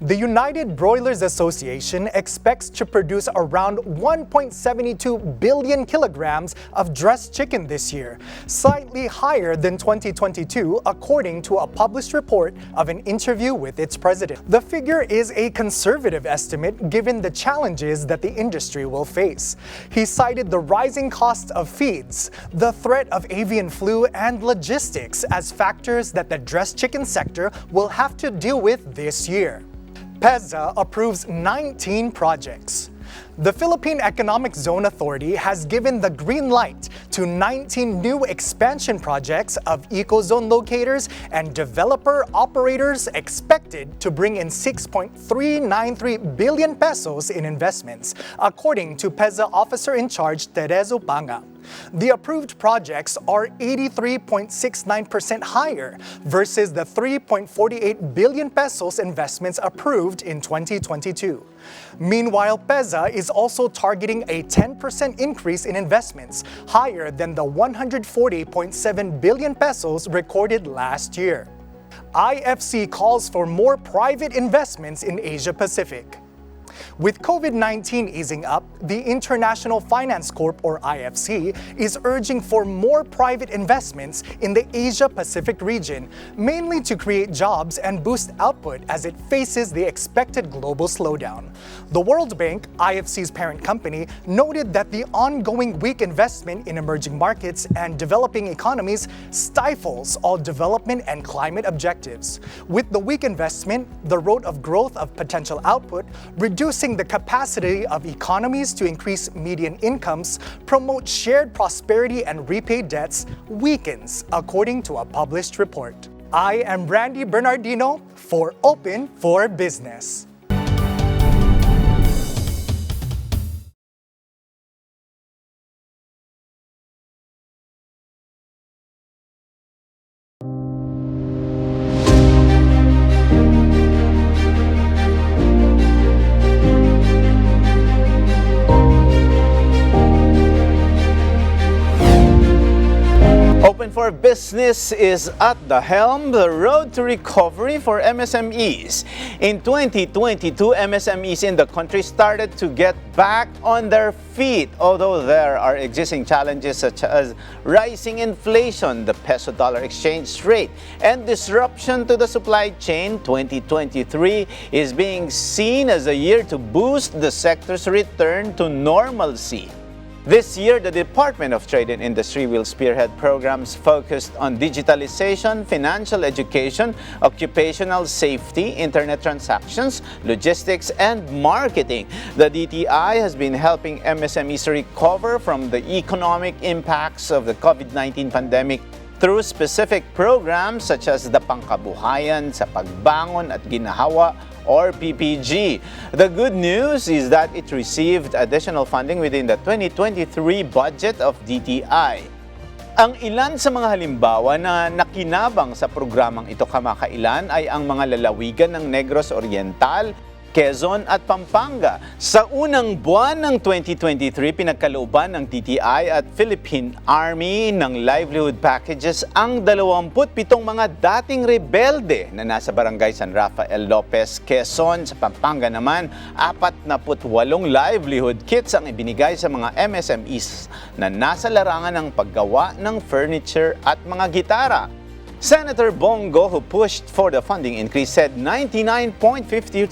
The United Broilers Association expects to produce around 1.72 billion kilograms of dressed chicken this year, slightly higher than 2022 according to a published report of an interview with its president. The figure is a conservative estimate given the challenges that the industry will face. He cited the rising cost of feeds, the threat of avian flu, and logistics as factors that the dressed chicken sector will have to deal with this year. PEZA approves 19 projects. The Philippine Economic Zone Authority has given the green light to 19 new expansion projects of ecozone locators and developer operators expected to bring in 6.393 billion pesos in investments, according to PEZA Officer in Charge Terezo Panga. The approved projects are 83.69% higher versus the 3.48 billion pesos investments approved in 2022. Meanwhile, PEZA is also targeting a 10% increase in investments, higher than the 140.7 billion pesos recorded last year. IFC calls for more private investments in Asia Pacific. With COVID-19 easing up, the International Finance Corp, or IFC, is urging for more private investments in the Asia-Pacific region, mainly to create jobs and boost output as it faces the expected global slowdown. The World Bank, IFC's parent company, noted that the ongoing weak investment in emerging markets and developing economies stifles all development and climate objectives. With the weak investment, the road of growth of potential output, reducing the capacity of economies to increase median incomes, promote shared prosperity, and repay debts weakens, according to a published report. I am Randy Bernardino for Open for Business. Open for Business is at the helm, the road to recovery for MSMEs. In 2022, MSMEs in the country started to get back on their feet, although there are existing challenges such as rising inflation, the peso-dollar exchange rate, and disruption to the supply chain. 2023 is being seen as a year to boost the sector's return to normalcy. This year, the Department of Trade and Industry will spearhead programs focused on digitalization, financial education, occupational safety, internet transactions, logistics, and marketing. The DTI has been helping MSMEs recover from the economic impacts of the COVID-19 pandemic through specific programs such as the Pangkabuhayan sa Pagbangon at Ginhawa or PPG. The good news is that it received additional funding within the 2023 budget of DTI. Ang ilan sa mga halimbawa na nakinabang sa programang ito kamakailan ay ang mga lalawigan ng Negros Oriental, Quezon at Pampanga. Sa unang buwan ng 2023, pinagkalooban ng DTI at Philippine Army ng livelihood packages ang 27 mga dating rebelde na nasa barangay San Rafael Lopez, Quezon. Sa Pampanga naman, 48 livelihood kits ang ibinigay sa mga MSMEs na nasa larangan ng paggawa ng furniture at mga gitara. Senator Bongo, who pushed for the funding increase, said 99.52%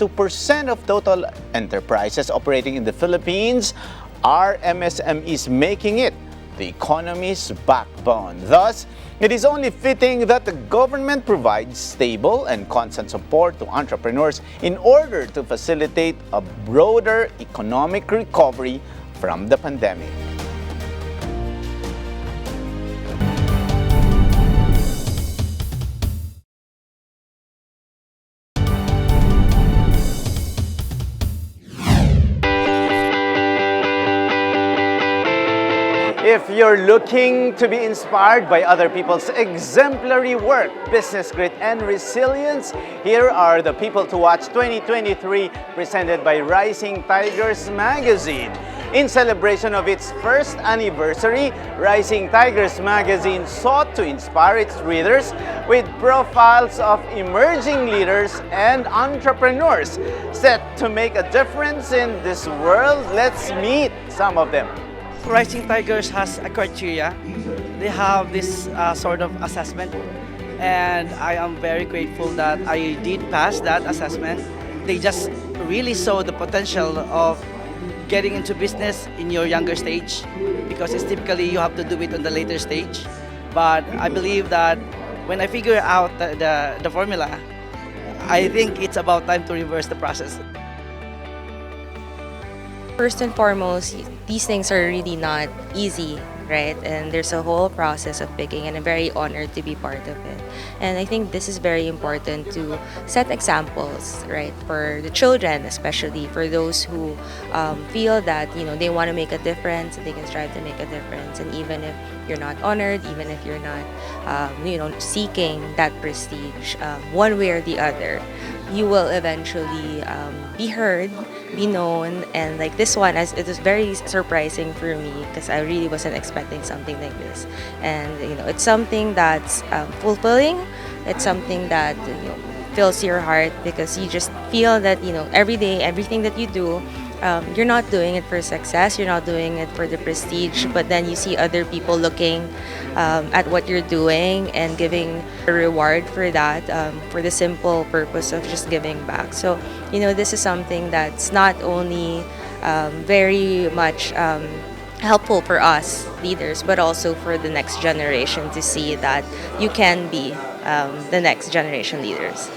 of total enterprises operating in the Philippines are MSMEs, making it the economy's backbone. Thus, it is only fitting that the government provides stable and constant support to entrepreneurs in order to facilitate a broader economic recovery from the pandemic. If you're looking to be inspired by other people's exemplary work, business grit, and resilience, here are the people to watch 2023 presented by Rising Tigers Magazine. In celebration of its first anniversary, Rising Tigers Magazine sought to inspire its readers with profiles of emerging leaders and entrepreneurs set to make a difference in this world. Let's meet some of them. Rising Tigers has a criteria. They have this sort of assessment, and I am very grateful that I did pass that assessment. They just really saw the potential of getting into business in your younger stage, because it's typically you have to do it on the later stage. But I believe that when I figure out the formula, I think it's about time to reverse the process. First and foremost, these things are really not easy, right? And there's a whole process of picking, and I'm very honored to be part of it. And I think this is very important to set examples, right, for the children, especially for those who feel that they want to make a difference, and they can strive to make a difference. And even if you're not honored, even if you're not seeking that prestige, one way or the other, you will eventually be heard, be known. And like this one, it was very surprising for me because I really wasn't expecting something like this. And it's something that's fulfilling. It's something that fills your heart, because you just feel that every day, everything that you do, you're not doing it for success, you're not doing it for the prestige, but then you see other people looking at what you're doing and giving a reward for that, for the simple purpose of just giving back. So, this is something that's not only very much helpful for us leaders, but also for the next generation to see that you can be the next generation leaders.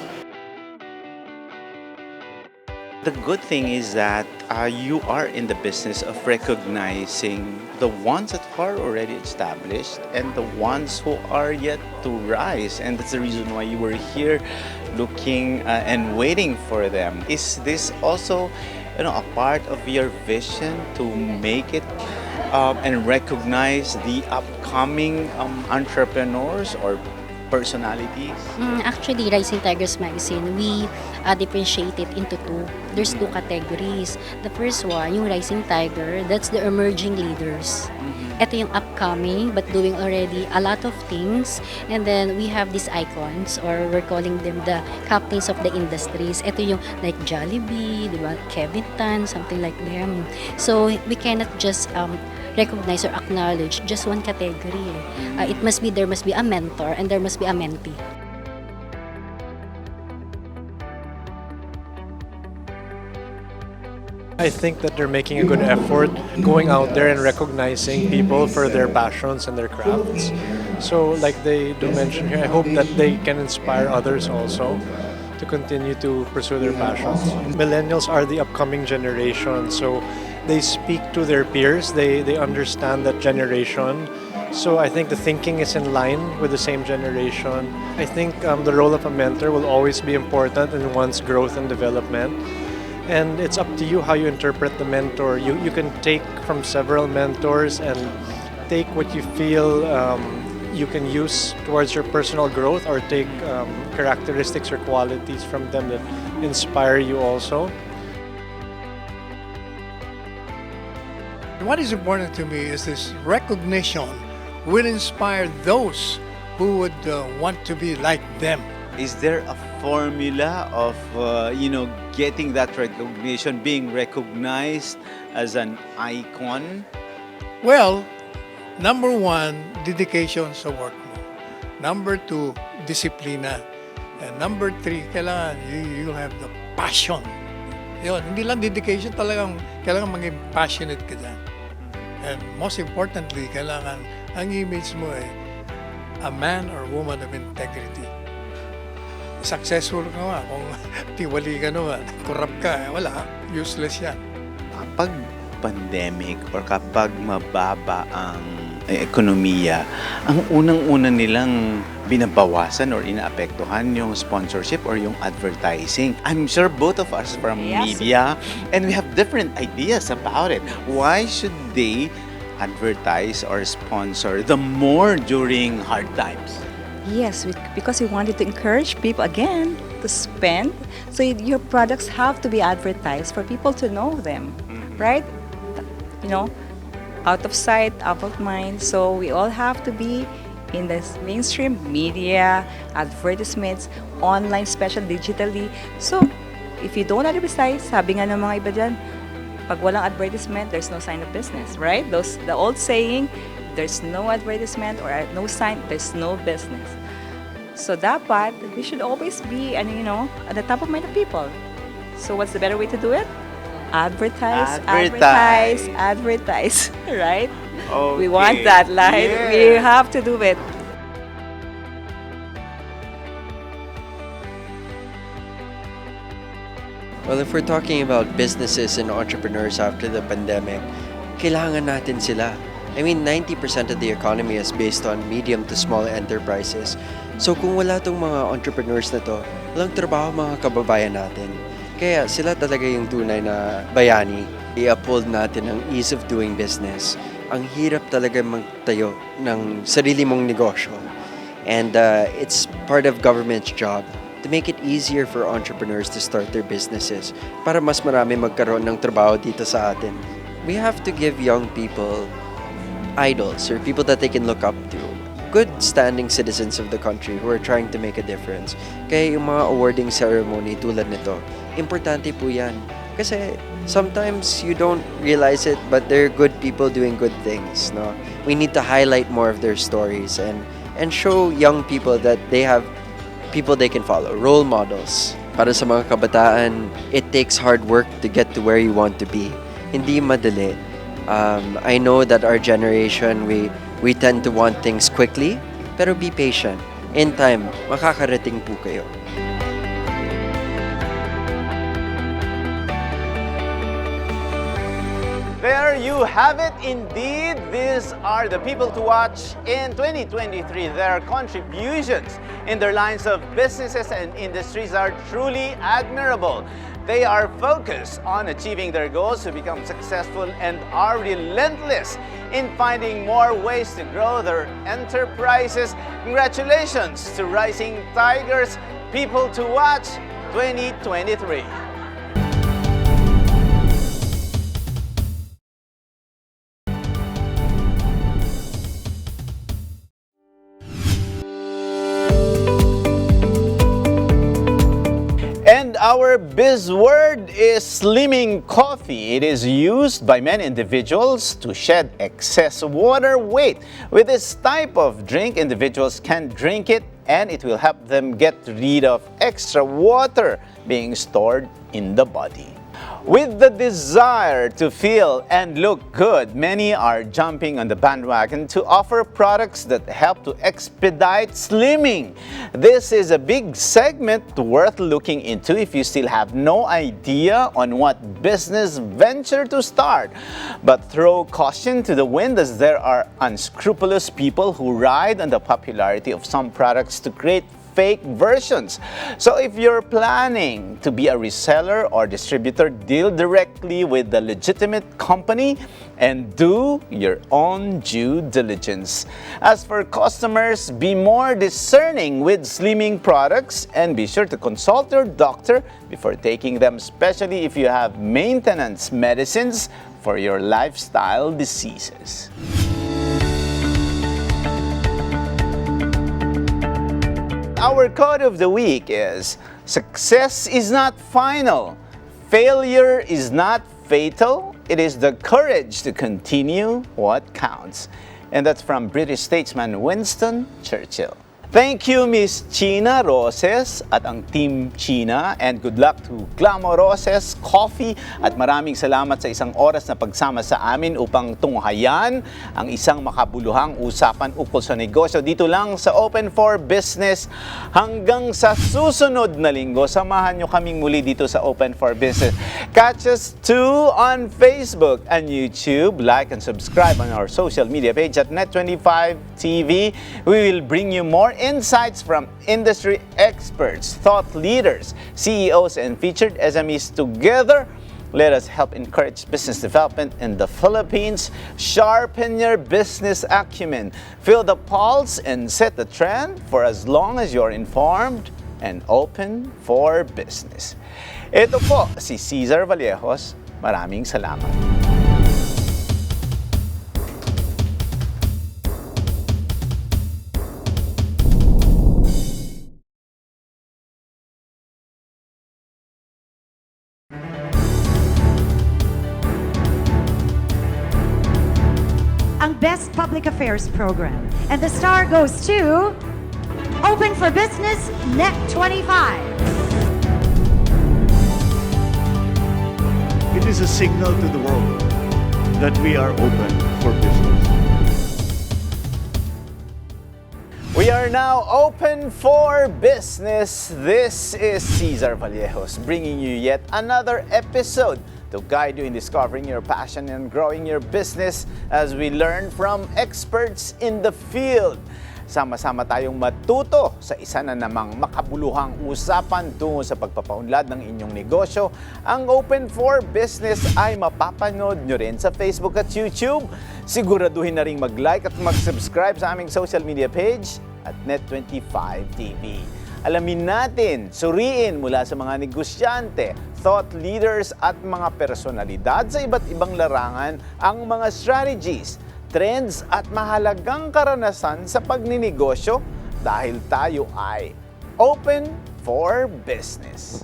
The good thing is that you are in the business of recognizing the ones that are already established and the ones who are yet to rise. And that's the reason why you were here looking and waiting for them. Is this also a part of your vision to make it and recognize the upcoming entrepreneurs or personalities? Actually, Rising Tigers Magazine, we differentiate it into two. There's two categories. The first one, yung Rising Tiger, that's the emerging leaders. ito yung upcoming but doing already a lot of things. And then we have these icons, or we're calling them the captains of the industries. Ito yung like Jollibee, di ba? Kevin Tan, something like them. So we cannot just recognize or acknowledge just one category. There must be a mentor and there must be a mentee. I think that they're making a good effort going out there and recognizing people for their passions and their crafts. So like they do mention here, I hope that they can inspire others also to continue to pursue their passions. Millennials are the upcoming generation, so they speak to their peers, they understand that generation. So I think the thinking is in line with the same generation. I think the role of a mentor will always be important in one's growth and development. And it's up to you how you interpret the mentor. You can take from several mentors and take what you feel you can use towards your personal growth, or take characteristics or qualities from them that inspire you also. What is important to me is this recognition will inspire those who would want to be like them. Is there a formula of, getting that recognition, being recognized as an icon? Well, number one, dedication sa work mo. Number two, disiplina. And number three, kailangan you have the passion. Yun, hindi lang dedication, kailangan maging passionate ka dyan. And most importantly, kailangan ang image mo ay a man or woman of integrity. Successful ka nga, kung tiwali ka naman, corrupt ka, wala, useless yan. Kapag pandemic or kapag mababa ang ekonomiya, ang unang-una nilang binabawasan or inaapektuhan yung sponsorship or yung advertising. I'm sure both of us from media, and we have different ideas about it. Why should they advertise or sponsor the more during hard times? Yes, because we wanted to encourage people again to spend. So your products have to be advertised for people to know them, right? Out of sight, out of mind. So we all have to be in the mainstream media, advertisements, online, special, digitally. So if you don't advertise, sabi nga ng mga iba dyan, pag walang advertisement, there's no sign of business, right? The old saying, there's no advertisement or no sign, there's no business. So dapat, we should always be, at the top of mind of people. So what's the better way to do it? Advertise, right? Okay. We want that, right? Yeah. We have to do it. Well, if we're talking about businesses and entrepreneurs after the pandemic, kailangan natin sila. I mean, 90% of the economy is based on medium to small enterprises. So kung wala tong mga entrepreneurs na to, walang trabaho mga kababayan natin. Kaya sila talaga yung tunay na bayani. I-uphold natin ang ease of doing business. Ang hirap talaga magtayo ng sarili mong negosyo. And it's part of government's job to make it easier for entrepreneurs to start their businesses para mas marami magkaroon ng trabaho dito sa atin. We have to give young people idols or people that they can look up to. Good standing citizens of the country who are trying to make a difference. Kaya yung mga awarding ceremony tulad nito, importante po yan. Kasi sometimes you don't realize it, but they're good people doing good things. No? We need to highlight more of their stories and show young people that they have people they can follow, role models. Para sa mga kabataan, it takes hard work to get to where you want to be. Hindi madali. I know that our generation, we tend to want things quickly, pero be patient. In time, makakarating po kayo. There you have it. Indeed, these are the people to watch in 2023. Their contributions in their lines of businesses and industries are truly admirable. They are focused on achieving their goals to become successful and are relentless in finding more ways to grow their enterprises. Congratulations to Rising Tigers, People to Watch 2023. Our buzzword is slimming coffee. It is used by many individuals to shed excess water weight. With this type of drink, individuals can drink it and it will help them get rid of extra water being stored in the body. With the desire to feel and look good, many are jumping on the bandwagon to offer products that help to expedite slimming. This is a big segment worth looking into if you still have no idea on what business venture to start. But throw caution to the wind, as there are unscrupulous people who ride on the popularity of some products to create fake versions. So if you're planning to be a reseller or distributor, deal directly with the legitimate company and do your own due diligence. As for customers, be more discerning with slimming products and be sure to consult your doctor before taking them, especially if you have maintenance medicines for your lifestyle diseases. Our quote of the week is, success is not final, failure is not fatal, it is the courage to continue what counts. And that's from British statesman Winston Churchill. Thank you, Miss China Roses at ang Team China, and good luck to Glamoroces Coffee, at maraming salamat sa isang oras na pagsama sa amin upang tunghayan ang isang makabuluhang usapan ukol sa negosyo dito lang sa Open for Business. Hanggang sa susunod na linggo, samahan nyo kaming muli dito sa Open for Business. Catch us too on Facebook and YouTube. Like and subscribe on our social media page at Net25 TV. We will bring you more insights from industry experts, thought leaders, CEOs, and featured SMEs. Together, let us help encourage business development in the Philippines. Sharpen your business acumen, feel the pulse, and set the trend for as long as you're informed and open for business. Ito po si Cesar Vallejos. Maraming salamat. Ang Best Public Affairs Program. And the star goes to Open for Business Net 25. It is a signal to the world that we are open for business. We are now open for business. This is Cesar Vallejos bringing you yet another episode to guide you in discovering your passion and growing your business as we learn from experts in the field. Sama-sama tayong matuto sa isa na namang makabuluhang usapan tungo sa pagpapaunlad ng inyong negosyo. Ang Open for Business ay mapapanood nyo rin sa Facebook at YouTube. Siguraduhin na rin mag-like at mag-subscribe sa aming social media page at Net25 TV. Alamin natin, suriin mula sa mga negosyante, thought leaders at mga personalidad sa iba't ibang larangan ang mga strategies, trends at mahalagang karanasan sa pagninegosyo dahil tayo ay open for business.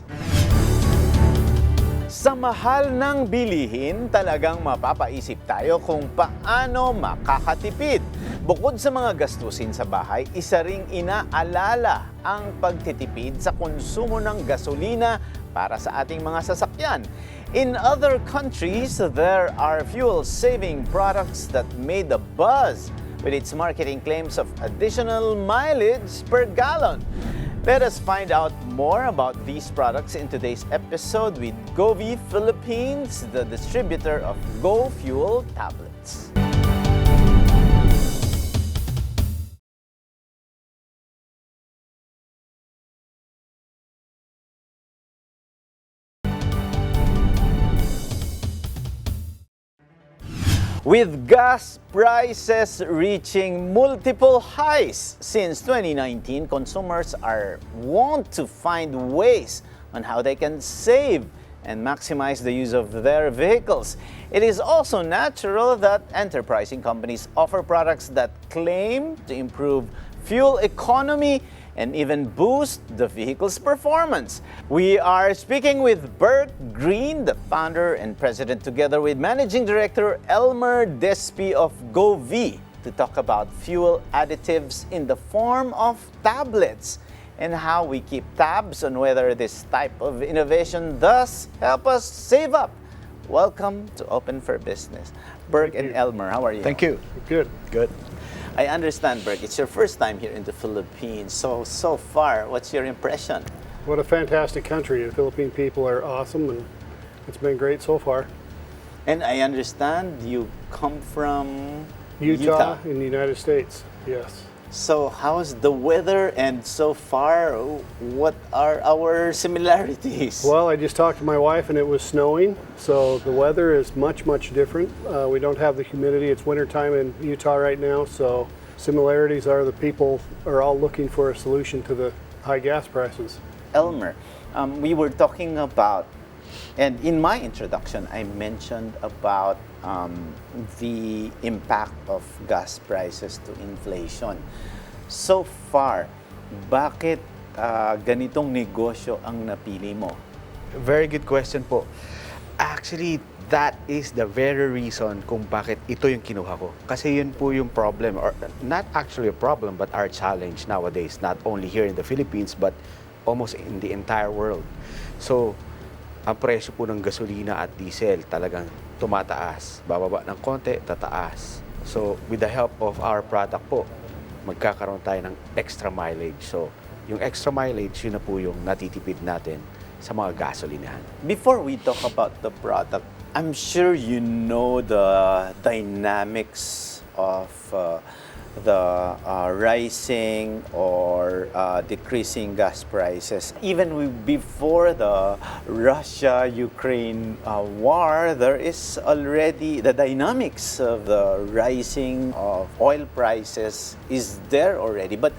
Sa mahal ng bilihin, talagang mapapaisip tayo kung paano makakatipid. Bukod sa mga gastusin sa bahay, isa ring inaalala ang pagtitipid sa konsumo ng gasolina para sa ating mga sasakyan. In other countries, there are fuel-saving products that made a buzz with its marketing claims of additional mileage per gallon. Let us find out more about these products in today's episode with Govvi Philippines, the distributor of Go Fuel tablets. With gas prices reaching multiple highs since 2019, consumers are want to find ways on how they can save and maximize the use of their vehicles. It is also natural that enterprising companies offer products that claim to improve fuel economy and even boost the vehicle's performance. We are speaking with Bert Green, the founder and president, together with Managing Director Elmer Despi of Govvi, to talk about fuel additives in the form of tablets and how we keep tabs on whether this type of innovation does help us save up. Welcome to Open for Business. Bert and Elmer, how are you? Thank you. Good. Good. I understand, Bert, it's your first time here in the Philippines. So far, what's your impression? What a fantastic country. The Philippine people are awesome, and it's been great so far. And I understand you come from Utah in the United States, yes. So how's the weather, and so far, what are our similarities? Well, I just talked to my wife and it was snowing, so the weather is much different. We don't have the humidity. It's wintertime in Utah right now, so similarities are the people are all looking for a solution to the high gas prices. Elmer, we were talking about, and in my introduction, I mentioned about the impact of gas prices to inflation. So far, bakit ganitong negosyo ang napili mo? Very good question po. Actually, that is the very reason kung bakit ito yung kinuha ko. Kasi yun po yung problem, or not actually a problem, but our challenge nowadays, not only here in the Philippines, but almost in the entire world. So, ang presyo po ng gasolina at diesel talagang tumataas. Bababa ng konti, tataas. So, with the help of our product po, magkakaroon tayo ng extra mileage. So, yung extra mileage, yun na po yung natitipid natin sa mga gasolinahan. Before we talk about the product, I'm sure you know the dynamics of the rising or decreasing gas prices. Even before the Russia-Ukraine war, there is already the dynamics of the rising of oil prices is there already. But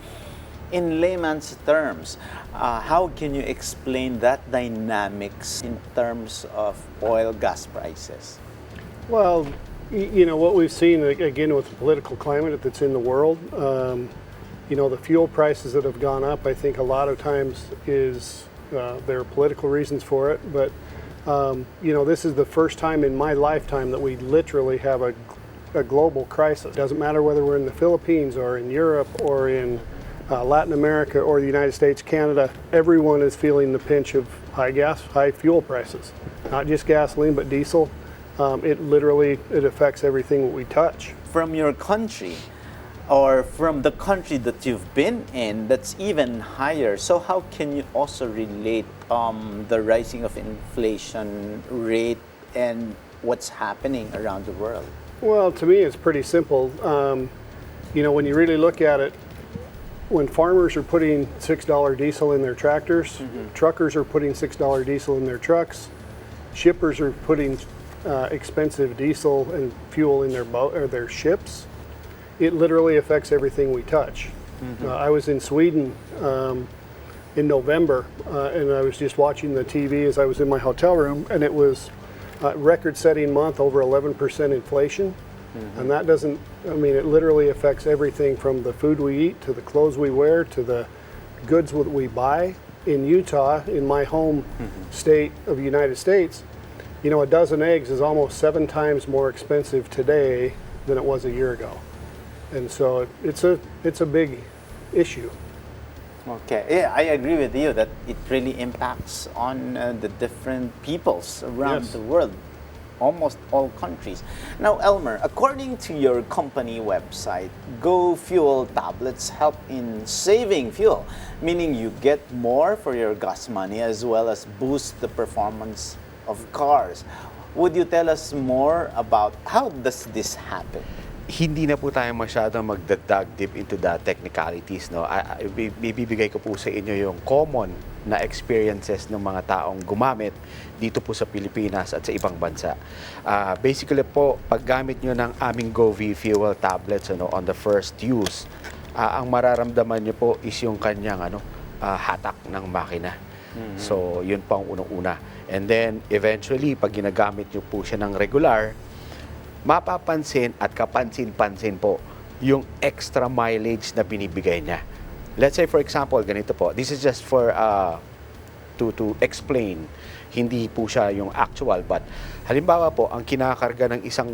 in layman's terms, how can you explain that dynamics in terms of oil gas prices? Well, you know, what we've seen, again, with the political climate that's in the world, you know, the fuel prices that have gone up, I think a lot of times is, there are political reasons for it, but, you know, this is the first time in my lifetime that we literally have a global crisis. It doesn't matter whether we're in the Philippines or in Europe or in Latin America or the United States, Canada, everyone is feeling the pinch of high fuel prices. Not just gasoline, but diesel. It affects everything that we touch. From your country, or from the country that you've been in, that's even higher. So how can you also relate the rising of inflation rate and what's happening around the world? Well, to me, it's pretty simple. You know, when you really look at it, when farmers are putting $6 diesel in their tractors, truckers are putting $6 diesel in their trucks, shippers are putting expensive diesel and fuel in their boat or their ships, it literally affects everything we touch. I was in Sweden in November, and I was just watching the TV as I was in my hotel room, and it was a record-setting month, over 11% inflation. And that doesn't, I mean, it literally affects everything from the food we eat to the clothes we wear to the goods that we buy. In Utah, in my home state of the United States, you know, a dozen eggs is almost 7 times more expensive today than it was a year ago. And so it's a big issue. Okay, yeah, I agree with you that it really impacts on the different peoples around the world, almost all countries. Now, Elmer, according to your company website, Go Fuel tablets help in saving fuel, meaning you get more for your gas money as well as boost the performance of cars. Would you tell us more about how does this happen? Hindi na po tayo masyadong magdadag deep into the technicalities, no? Bibigay ko po sa inyo yung common na experiences ng mga taong gumamit dito po sa Pilipinas at sa ibang bansa. Basically po, paggamit nyo ng aming Govvi Fuel tablets on the first use, ang mararamdaman nyo po is yung kanyang hatak ng makina. So, yun po ang unang-una. And then, eventually, pag ginagamit nyo po siya ng regular, mapapansin at kapansin-pansin po yung extra mileage na binibigay niya. Let's say for example, ganito po. This is just for to explain. Hindi po siya yung actual, but halimbawa po, ang kinakarga ng isang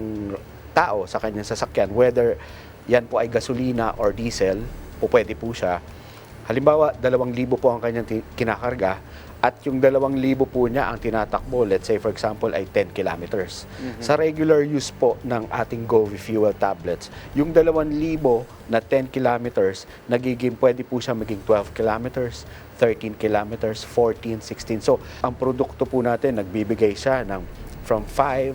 tao sa kanyang sasakyan, whether yan po ay gasolina or diesel, o pwede po siya. Halimbawa, 2,000 po ang kanyang kinakarga, at yung 2,000 po niya ang tinatakbo, let's say for example, ay 10 kilometers. Sa regular use po ng ating Govvi fuel tablets, yung 2,000 na 10 kilometers, pwede po siya maging 12 kilometers, 13 kilometers, 14, 16. So, ang produkto po natin, nagbibigay siya ng from 5,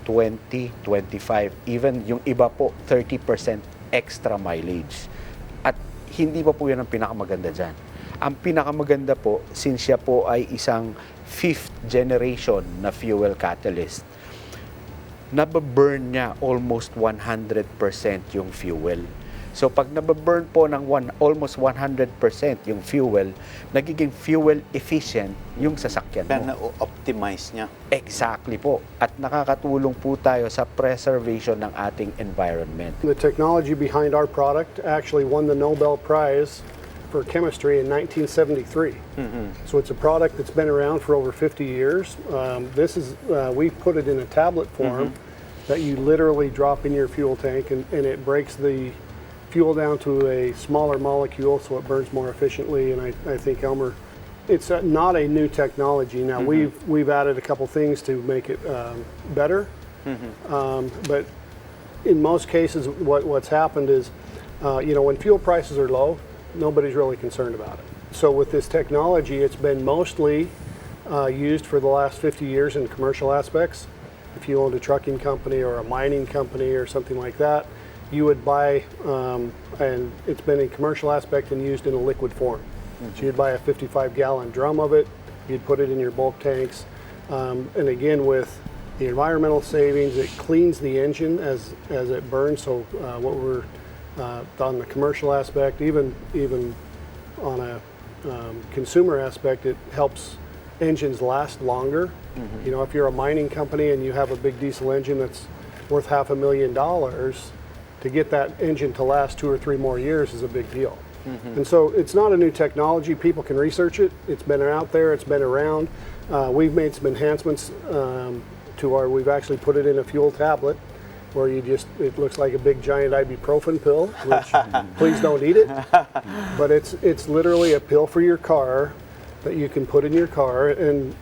20, 25, even yung iba po, 30% extra mileage. At hindi pa po yan ang pinakamaganda dyan. Ang pinakamaganda po, since siya po ay isang 5th generation na fuel catalyst, nababurn niya almost 100% yung fuel. So pag nababurn po ng almost 100% yung fuel, nagiging fuel efficient yung sasakyan mo. Na-optimize niya. Exactly po. At nakakatulong po tayo sa preservation ng ating environment. The technology behind our product actually won the Nobel Prize for chemistry in 1973. So it's a product that's been around for over 50 years. We put it in a tablet form that you literally drop in your fuel tank, and it breaks the fuel down to a smaller molecule so it burns more efficiently. And I think, Elmer, it's not a new technology. Now we've added a couple things to make it better, but in most cases what's happened is when fuel prices are low, nobody's really concerned about it. So with this technology, it's been mostly used for the last 50 years in commercial aspects. If you owned a trucking company or a mining company or something like that, you would buy, and it's been in commercial aspect and used in a liquid form. So you'd buy a 55-gallon drum of it, you'd put it in your bulk tanks, and again with the environmental savings, it cleans the engine as it burns. So what we're on the commercial aspect, even on a consumer aspect, it helps engines last longer. If you're a mining company and you have a big diesel engine that's worth $500,000, to get that engine to last 2 or 3 more years is a big deal. And so it's not a new technology. People can research it. It's been out there. It's been around. We've made some enhancements we've actually put it in a fuel tablet where it looks like a big giant ibuprofen pill, which please don't eat it. But it's literally a pill for your car that you can put in your car. And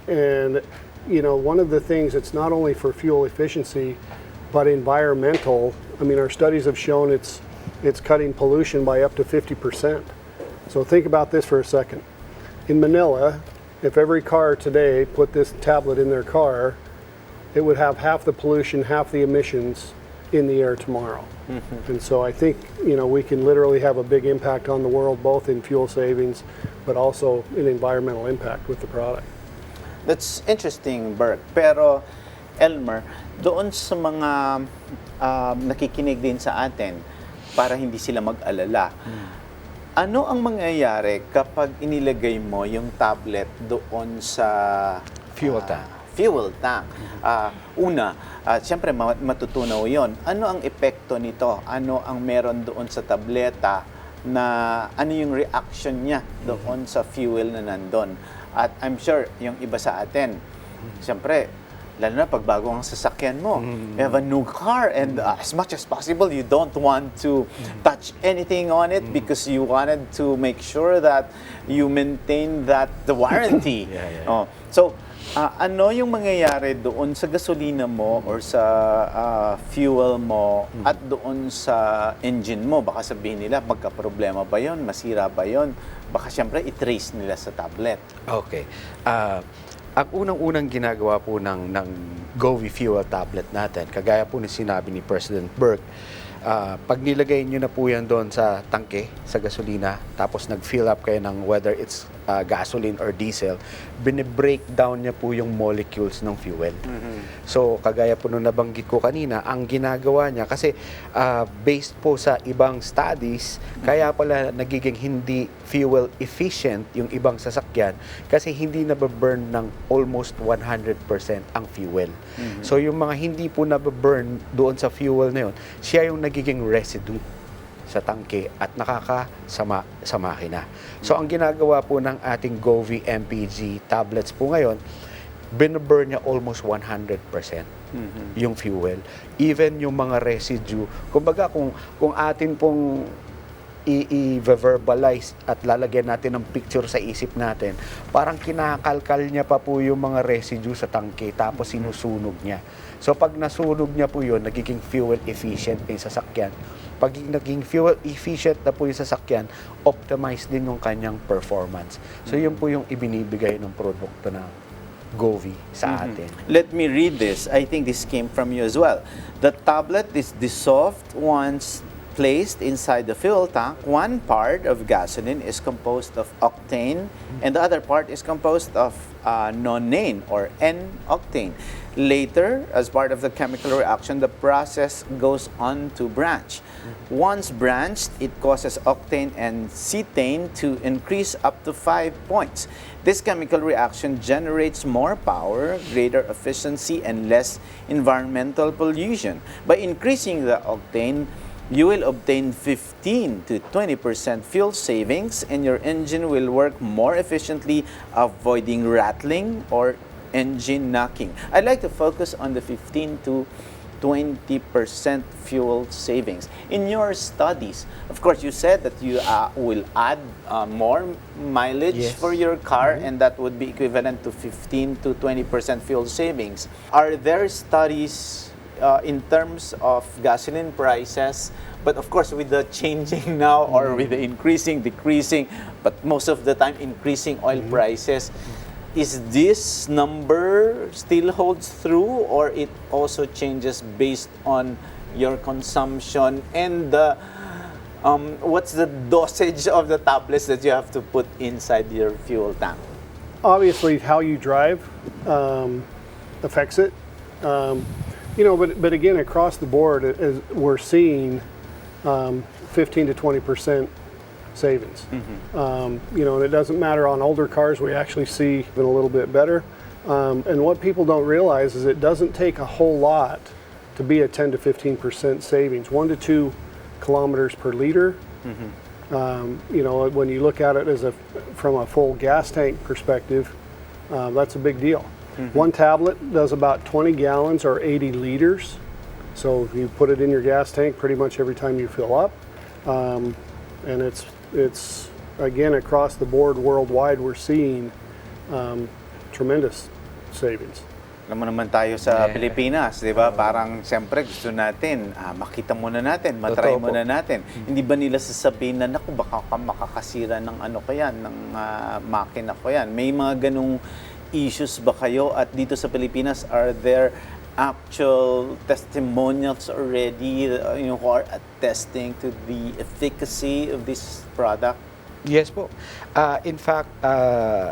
one of the things, it's not only for fuel efficiency, but environmental. I mean, our studies have shown it's cutting pollution by up to 50%. So think about this for a second. In Manila, if every car today put this tablet in their car, it would have half the pollution, half the emissions in the air tomorrow. And so I think, we can literally have a big impact on the world, both in fuel savings, but also in environmental impact with the product. That's interesting, Burke. Pero, Elmer, doon sa mga nakikinig din sa atin, para hindi sila mag-alala, ano ang mangyayari kapag inilagay mo yung tablet doon sa fuel tank? Una, siyempre matutunaw yon. Ano ang epekto nito? Ano ang meron doon sa tableta na ano yung reaction niya doon sa fuel na nandun? At I'm sure yung iba sa atin, siyempre, lalo na pag bago ang sasakyan mo, you have a new car, and as much as possible, you don't want to touch anything on it because you wanted to make sure that you maintain the warranty. So, ano yung mangyayari doon sa gasolina mo or sa fuel mo at doon sa engine mo? Baka sabihin nila, magka-problema ba yun? Masira ba yun? Baka siyempre i-trace nila sa tablet. Okay. Ang unang-unang ginagawa po ng Govvi fuel tablet natin, kagaya po ni sinabi ni President Burke, pag nilagay nyo na po yan doon sa tangke, sa gasolina, tapos nag-fill up kayo ng whether it's gasoline or diesel, binibreak down niya po yung molecules ng fuel. So, kagaya po nung nabanggit ko kanina, ang ginagawa niya, kasi based po sa ibang studies, kaya pala nagiging hindi fuel efficient yung ibang sasakyan kasi hindi nababurn ng almost 100% ang fuel. So, yung mga hindi po nababurn doon sa fuel na yun, siya yung nagiging residue. sa tangke at nakakasama sa makina. So ang ginagawa po ng ating Govvi MPG tablets po ngayon, binaburn niya almost 100% yung fuel. Even yung mga residue, kumbaga kung atin pong i-verbalize at lalagyan natin ng picture sa isip natin, parang kinakalkal niya pa po yung mga residue sa tangke tapos sinusunog niya. So pag nasunog niya po yun, nagiging fuel efficient yung sasakyan. Pag naging fuel efficient na po yung sasakyan, optimize din yung kanyang performance. So yun po yung ibinibigay ng produkto na Govvi sa atin. Let me read this. I think this came from you as well. The tablet is dissolved once placed inside the fuel tank. One part of gasoline is composed of octane and the other part is composed of nonane or N-octane. Later, as part of the chemical reaction, the process goes on to branch. Once branched, it causes octane and cetane to increase up to 5 points. This chemical reaction generates more power, greater efficiency, and less environmental pollution. By increasing the octane, you will obtain 15 to 20% fuel savings and your engine will work more efficiently, avoiding rattling or engine knocking. I'd like to focus on the 15 to 20% fuel savings. In your studies, of course, you said that you will add more mileage for your car and that would be equivalent to 15 to 20% fuel savings. Are there studies in terms of gasoline prices, but of course with the changing now or with the increasing, decreasing, but most of the time increasing oil prices, is this number still holds through or it also changes based on your consumption and the what's the dosage of the tablets that you have to put inside your fuel tank? Obviously, how you drive affects it. But again, across the board, as we're seeing 15 to 20% savings. And it doesn't matter on older cars, we actually see even a little bit better. And what people don't realize is it doesn't take a whole lot to be a 10 to 15% savings, 1 to 2 kilometers per liter. When you look at it from a full gas tank perspective, that's a big deal. One tablet does about 20 gallons or 80 liters. So if you put it in your gas tank pretty much every time you fill up. And it's again, across the board worldwide, we're seeing tremendous savings. Alam mo naman tayo sa Pilipinas, di ba? Parang siyempre gusto natin, makita muna natin, matry muna natin. Hindi ba nila sasabihin na, naku, baka makakasira ng ano ko yan, ng makina ko yan. May mga ganong issues ba kayo? At dito sa Pilipinas, are there actual testimonials already who are attesting to the efficacy of this product? Yes po. In fact,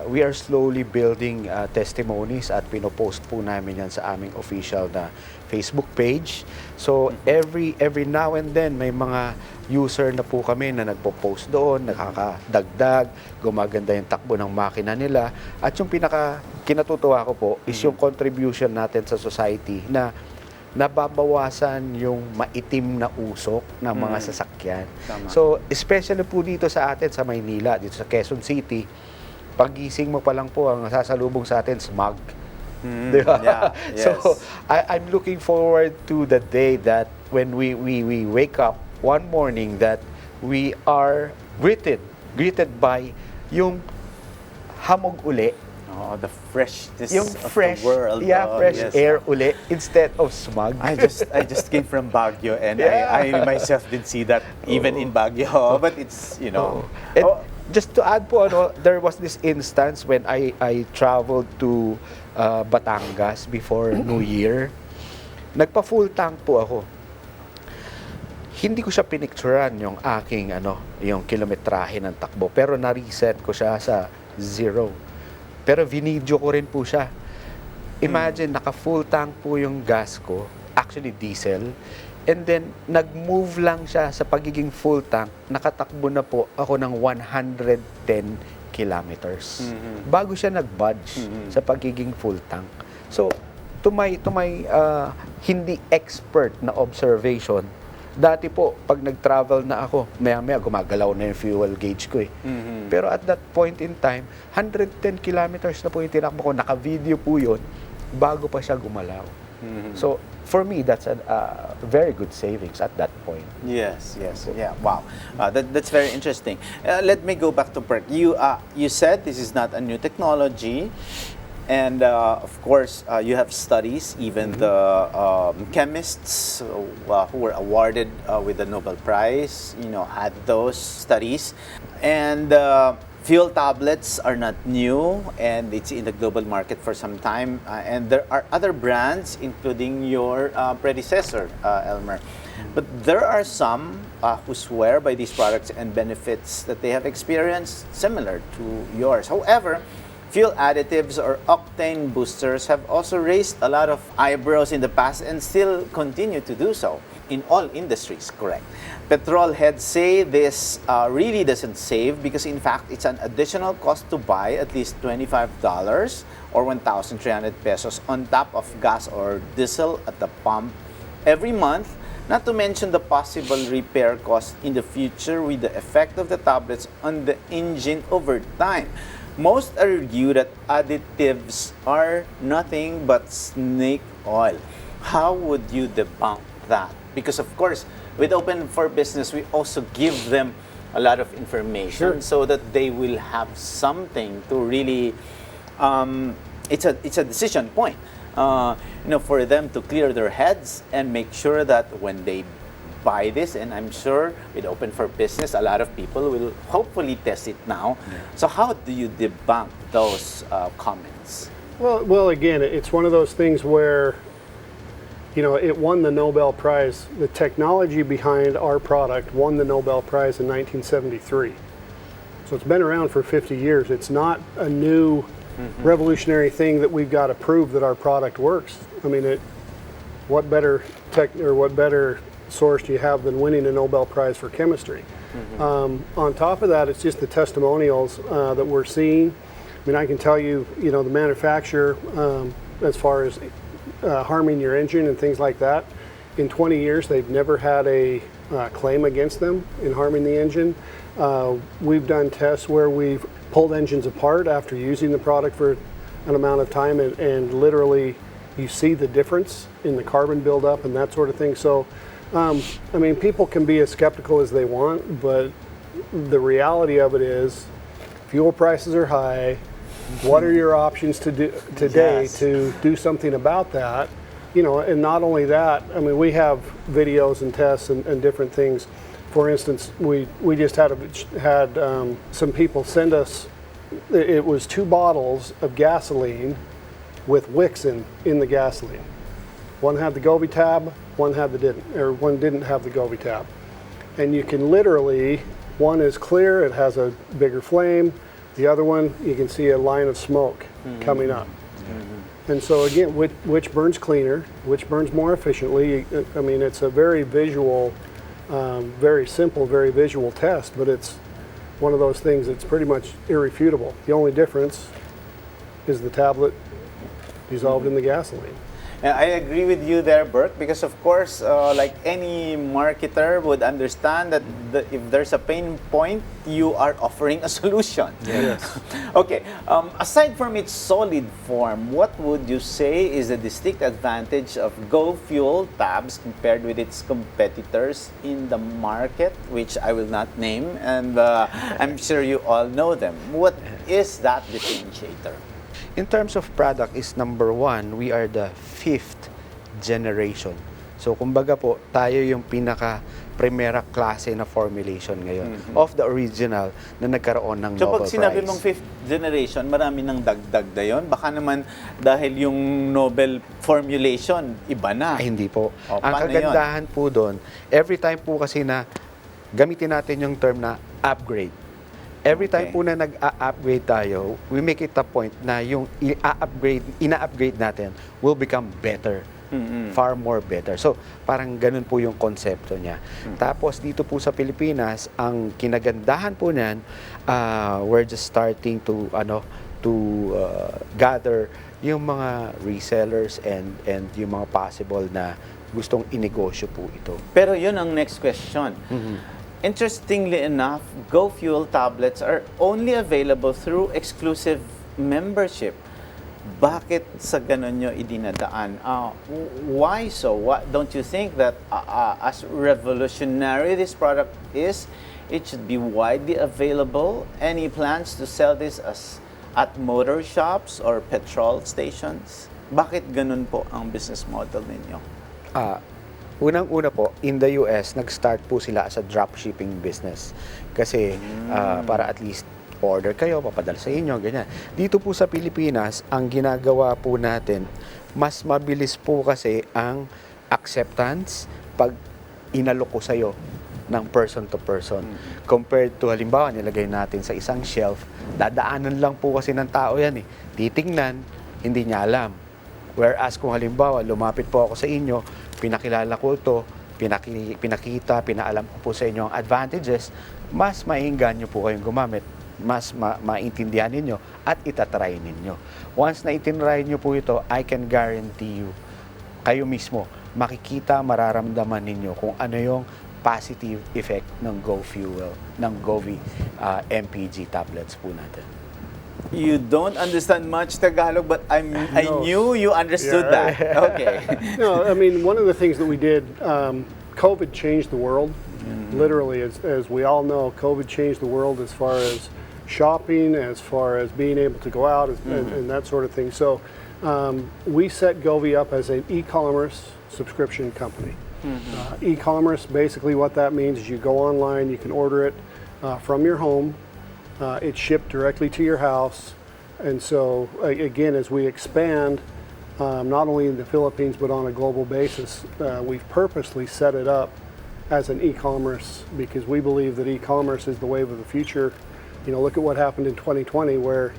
we are slowly building testimonies at pinopost po namin yan sa aming official na Facebook page. So every now and then may mga user na po kami na nagpo-post doon, nakakadagdag, gumaganda yung takbo ng makina nila. At yung kinatutuwa ko po is yung contribution natin sa society na nababawasan yung maitim na usok ng mga sasakyan. Tama. So, especially po dito sa atin sa Maynila, dito sa Quezon City, pagising mo pa lang po ang sasalubong sa atin, smog. Diba? Yeah, yes. So, I'm looking forward to the day that when we wake up one morning that we are greeted by yung hamog uli. Oh, the freshness yung of fresh, the world. fresh air uli instead of smog. I just came from Baguio and I myself didn't see that even in Baguio, but it's, And just to add po, there was this instance when I traveled to Batangas before New Year. Nagpa-full tank po ako. Hindi ko siya pinicturean yung aking yung kilometrahe ng takbo, pero na-reset ko siya sa 0. Pero vinidyo ko rin po siya. Imagine, naka-full tank po yung gas ko, actually diesel, and then nag-move lang siya sa pagiging full tank, nakatakbo na po ako ng 110 kilometers. Bago siya nag-budge sa pagiging full tank. So, to my hindi expert na observation, Dati po, pag nag-travel na ako, maya-maya gumagalaw na yung fuel gauge ko eh. Pero at that point in time, 110 kilometers na po yung tinakbo ko. Naka-video po yun bago pa siya gumalaw. So, for me, that's a very good savings at that point. Yes, yes, yeah. Wow, that's very interesting. Let me go back to Perk. You said this is not a new technology, and of course, you have studies. Even the chemists who were awarded with the Nobel Prize, had those studies, and. Fuel tablets are not new, and it's in the global market for some time. And there are other brands, including your predecessor, Elmer. But there are some who swear by these products and benefits that they have experienced similar to yours. However, fuel additives or octane boosters have also raised a lot of eyebrows in the past and still continue to do so in all industries, correct? Petrol heads say this really doesn't save because in fact it's an additional cost to buy at least $25 or 1,300 pesos on top of gas or diesel at the pump every month, not to mention the possible repair cost in the future with the effect of the tablets on the engine over time. Most argue that additives are nothing but snake oil. How would you debunk that? Because of course, with Open for Business, we also give them a lot of information so that they will have something to really, it's a decision point, for them to clear their heads and make sure that when they buy this, and I'm sure with Open for Business, a lot of people will hopefully test it now. So how do you debunk those comments? Well, again, it's one of those things where it won the Nobel Prize. The technology behind our product won the Nobel Prize in 1973. So it's been around for 50 years. It's not a new revolutionary thing that we've got to prove that our product works. I mean, what better source do you have than winning a Nobel Prize for chemistry? On top of that, it's just the testimonials that we're seeing. I mean, I can tell you, the manufacturer, as far as harming your engine and things like that. In 20 years, they've never had a claim against them in harming the engine. We've done tests where we've pulled engines apart after using the product for an amount of time, and literally you see the difference in the carbon buildup and that sort of thing. So, I mean, people can be as skeptical as they want, but the reality of it is fuel prices are high. What are your options to do today to do something about that? And not only that, I mean, we have videos and tests and different things. For instance, we just had some people send us, it was 2 bottles of gasoline with wicks in the gasoline. One had the Govvi tab, one didn't have the Govvi tab. And you can literally, one is clear, it has a bigger flame. The other one, you can see a line of smoke coming up. And so again, which burns cleaner, which burns more efficiently? I mean, it's a very visual, very simple, very visual test, but it's one of those things that's pretty much irrefutable. The only difference is the tablet dissolved in the gasoline. I agree with you there, Burke, because of course, like any marketer would understand that if there's a pain point, you are offering a solution. Yes. Okay, aside from its solid form, what would you say is the distinct advantage of Go Fuel tabs compared with its competitors in the market, which I will not name, and I'm sure you all know them. What is that differentiator? In terms of product is number 1, we are the 5th generation. So kumbaga po, tayo yung pinaka-primera klase na formulation ngayon of the original na nagkaroon ng So Nobel pag sinabi Prize. mong 5th generation, marami nang dagdag na yun. Baka naman dahil yung Nobel formulation, iba na. Ay, hindi po. O, Ang paano kagandahan po doon, every time po kasi na gamitin natin yung term na upgrade. Every time po na nag-upgrade tayo, we make it a point na yung ina-upgrade natin will become better. Far more better. So, parang ganun po yung konsepto niya. Tapos, dito po sa Pilipinas, ang kinagandahan po niyan, we're just starting to gather yung mga resellers and yung mga possible na gustong inegosyo po ito. Pero yun ang next question. Interestingly enough, Go Fuel tablets are only available through exclusive membership. Bakit sa ganun nyo idinadaan? Why so? Don't you think that as revolutionary this product is, it should be widely available? Any plans to sell this at motor shops or petrol stations? Bakit ganun po ang business model ninyo? Unang-una po, in the US, nag-start po sila as a dropshipping business. Kasi para at least order kayo, papadala sa inyo, ganyan. Dito po sa Pilipinas, ang ginagawa po natin, mas mabilis po kasi ang acceptance pag inalok ko sa'yo ng person to person. Compared to halimbawa, nilagay natin sa isang shelf, dadaanan lang po kasi ng tao yan eh. Titingnan, hindi niya alam. Whereas kung halimbawa, lumapit po ako sa inyo, pinakilala ko ito, pinakita, pinaalam ko po sa inyo ang advantages, mas mainggan nyo po kayong gumamit, mas maintindihan ninyo at itatry ninyo. Once na itinry nyo po ito, I can guarantee you, kayo mismo, makikita, mararamdaman ninyo kung ano yung positive effect ng Go Fuel, ng Govvi MPG tablets po natin. You don't understand much Tagalog, but I knew you understood that. Okay. No, I mean, one of the things that we did, COVID changed the world. Literally, as we all know, COVID changed the world as far as shopping, as far as being able to go out, and that sort of thing. So we set Govvi up as an e-commerce subscription company. E-commerce, basically what that means is you go online, you can order it from your home. It's shipped directly to your house. And so, again, as we expand, not only in the Philippines, but on a global basis, we've purposely set it up as an e-commerce because we believe that e-commerce is the wave of the future. You know, look at what happened in 2020 where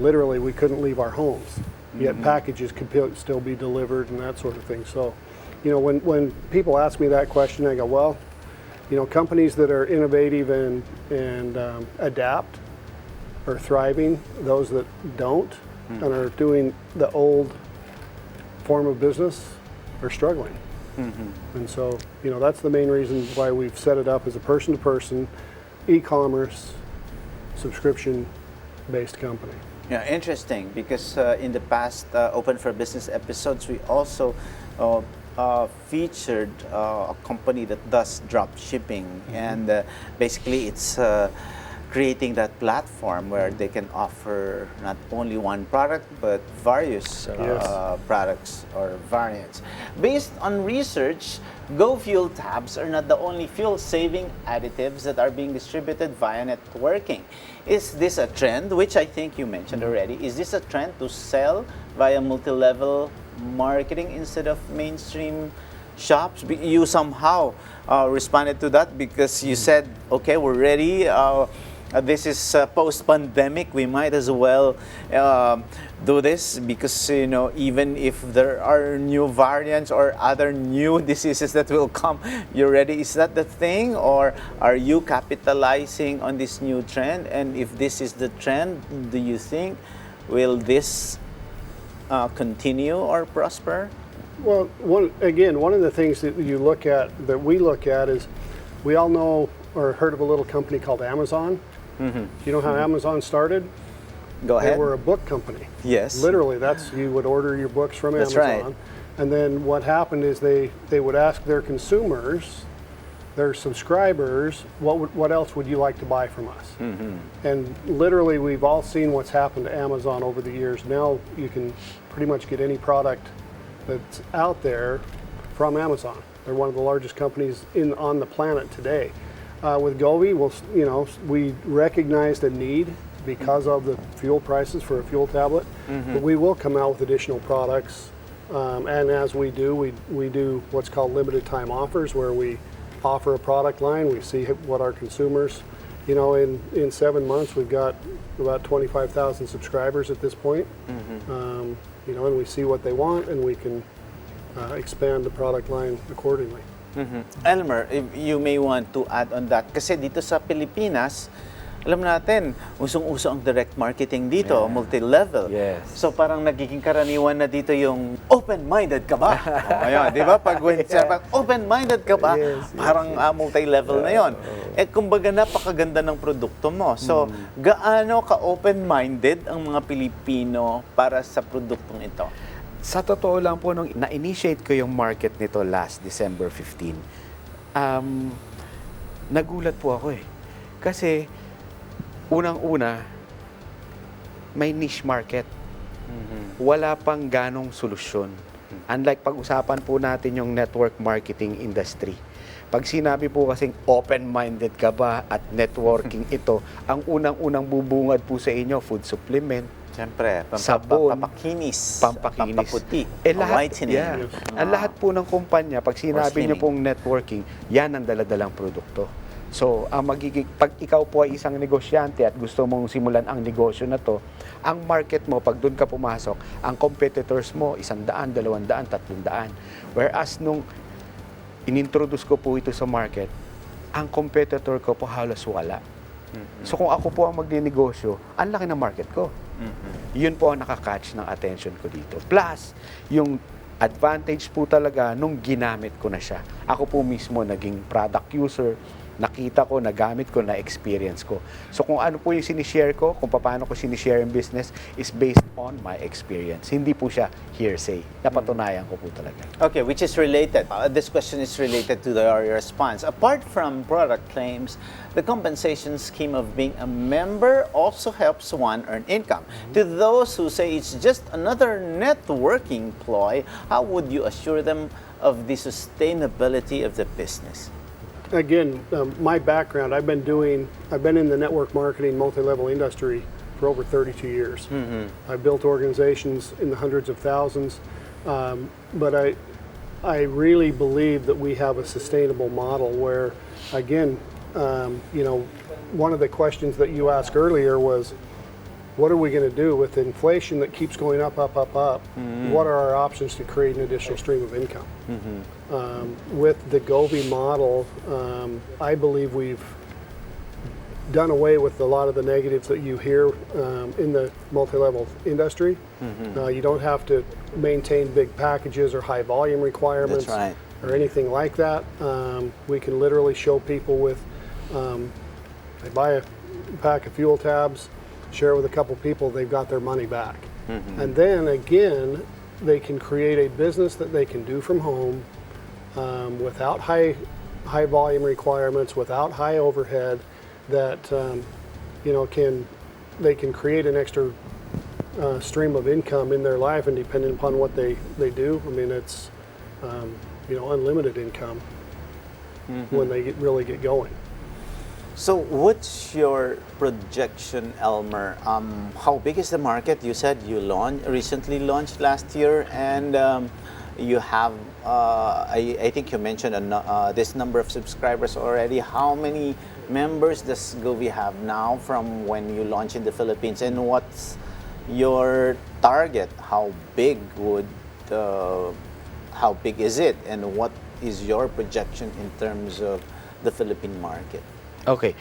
literally we couldn't leave our homes, yet packages could still be delivered and that sort of thing. So, you know, when people ask me that question, I go, well, you know, companies that are innovative and adapt are thriving. Those that don't and are doing the old form of business are struggling. And so, you know, that's the main reason why we've set it up as a person-to-person, e-commerce, subscription-based company. Yeah, interesting because in the past Open for Business episodes, we also featured a company that does drop shipping, and basically it's creating that platform where they can offer not only one product but various products or variants. Based on research, Go Fuel tabs are not the only fuel-saving additives that are being distributed via networking. Is this a trend, which I think you mentioned already, is this a trend to sell via multi-level marketing instead of mainstream shops? You somehow responded to that because you said, okay, we're ready. This is post-pandemic. We might as well do this because, you know, even if there are new variants or other new diseases that will come, you're ready. Is that the thing, or are you capitalizing on this new trend? And if this is the trend, do you think will this continue or prosper? Well, one of the things that we look at is we all know or heard of a little company called Amazon. Do you know how Amazon started? Go ahead. They were a book company. Yes. Literally, you would order your books from That's Amazon. right. And then what happened is they would ask their consumers, their subscribers, what else would you like to buy from us? And literally, we've all seen what's happened to Amazon over the years. Now you can pretty much get any product that's out there from Amazon. They're one of the largest companies on the planet today. With Govvi, we recognized a need because of the fuel prices for a fuel tablet, but we will come out with additional products. And as we do, we do what's called limited time offers, where we offer a product line. We see what our consumers, in 7 months, we've got about 25,000 subscribers at this point. And we see what they want, and we can expand the product line accordingly. Elmer, if you may want to add on that, kasi dito sa Pilipinas, alam natin, usong-uso ang direct marketing dito, multi-level. Yes. So parang nagiging karaniwan na dito yung open-minded ka ba? O, ayun, di ba? Pag open-minded ka ba, parang multi-level na yon. Kumbaga napakaganda ng produkto mo. So, gaano ka open-minded ang mga Pilipino para sa produktong ito? Sa totoo lang po, nung na-initiate ko yung market nito last December 15, nagulat po ako Kasi, unang-una, may niche market. Wala pang ganong solusyon. Unlike pag-usapan po natin yung network marketing industry. Pag sinabi po kasing open-minded ka ba at networking ito, ang unang-unang bubungad po sa inyo, food supplement, siyempre, sabon, pampakinis, pampaputi. whitening. Ang lahat po ng kumpanya, pag sinabi niyo pong networking, yan ang daladalang produkto. So, ang pag ikaw po ay isang negosyante at gusto mong simulan ang negosyo na to, ang market mo, pag doon ka pumasok, ang competitors mo, 100, 200, 300. Whereas nung inintroduce ko po ito sa market, ang competitor ko po halos wala. So kung ako po ang magninegosyo, ang laki ng market ko. Yun po ang nakakatch ng attention ko dito. Plus, yung advantage po talaga nung ginamit ko na siya. Ako po mismo naging product user, nakita ko, nagamit ko, na-experience ko. So kung ano po yung sinishare ko, kung paano ko sinishare yung business, is based on my experience. Hindi po siya hearsay. Napatunayan ko po talaga. Okay, which is related. This question is related to your response. Apart from product claims, the compensation scheme of being a member also helps one earn income. To those who say it's just another networking ploy, how would you assure them of the sustainability of the business? Again, my background, I've been in the network marketing multi-level industry for over 32 years. I've built organizations in the hundreds of thousands, but I really believe that we have a sustainable model where, again, one of the questions that you asked earlier was, what are we going to do with inflation that keeps going up? What are our options to create an additional stream of income? With the Govvi model, I believe we've done away with a lot of the negatives that you hear in the multi-level industry. You don't have to maintain big packages or high volume requirements. That's right. Or anything like that. We can literally show people with, they buy a pack of fuel tabs, share it with a couple people, they've got their money back. And then again, they can create a business that they can do from home without high volume requirements, without high overhead, that they can create an extra stream of income in their life, and depending upon what they do, I mean, it's unlimited income when they really get going. So what's your projection, Elmer? How big is the market? You said you recently launched last year, and you have, I think you mentioned this number of subscribers already. How many members does Govvi have now from when you launched in the Philippines? And what's your target? How big is it? And what is your projection in terms of the Philippine market? Okay.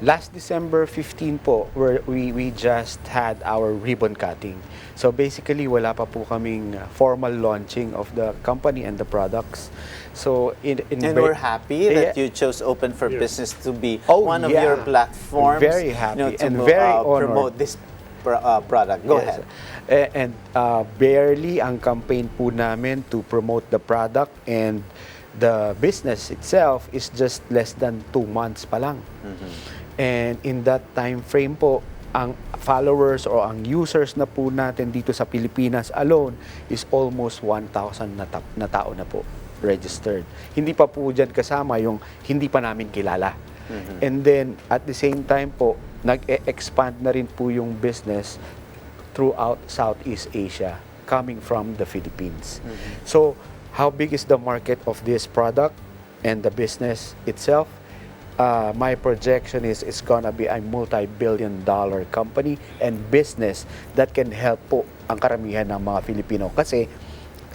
Last December 15 po, we just had our ribbon cutting. So basically, wala pa po kaming formal launching of the company and the products. So and we're happy that you chose Open for Business to be one of your platforms. Very happy to and very honored. Promote this product. Go ahead. And barely ang campaign po namin to promote the product, and the business itself is just less than 2 months pa lang. And in that time frame po, ang followers o ang users na po natin dito sa Pilipinas alone is almost 1,000 na tao na po registered. Hindi pa po dyan kasama yung hindi pa namin kilala. And then at the same time po, nag-expand na rin po yung business throughout Southeast Asia coming from the Philippines. So how big is the market of this product and the business itself? My projection is it's gonna be a multi-billion-dollar company and business that can help po ang karamihan ng mga Filipino. Kasi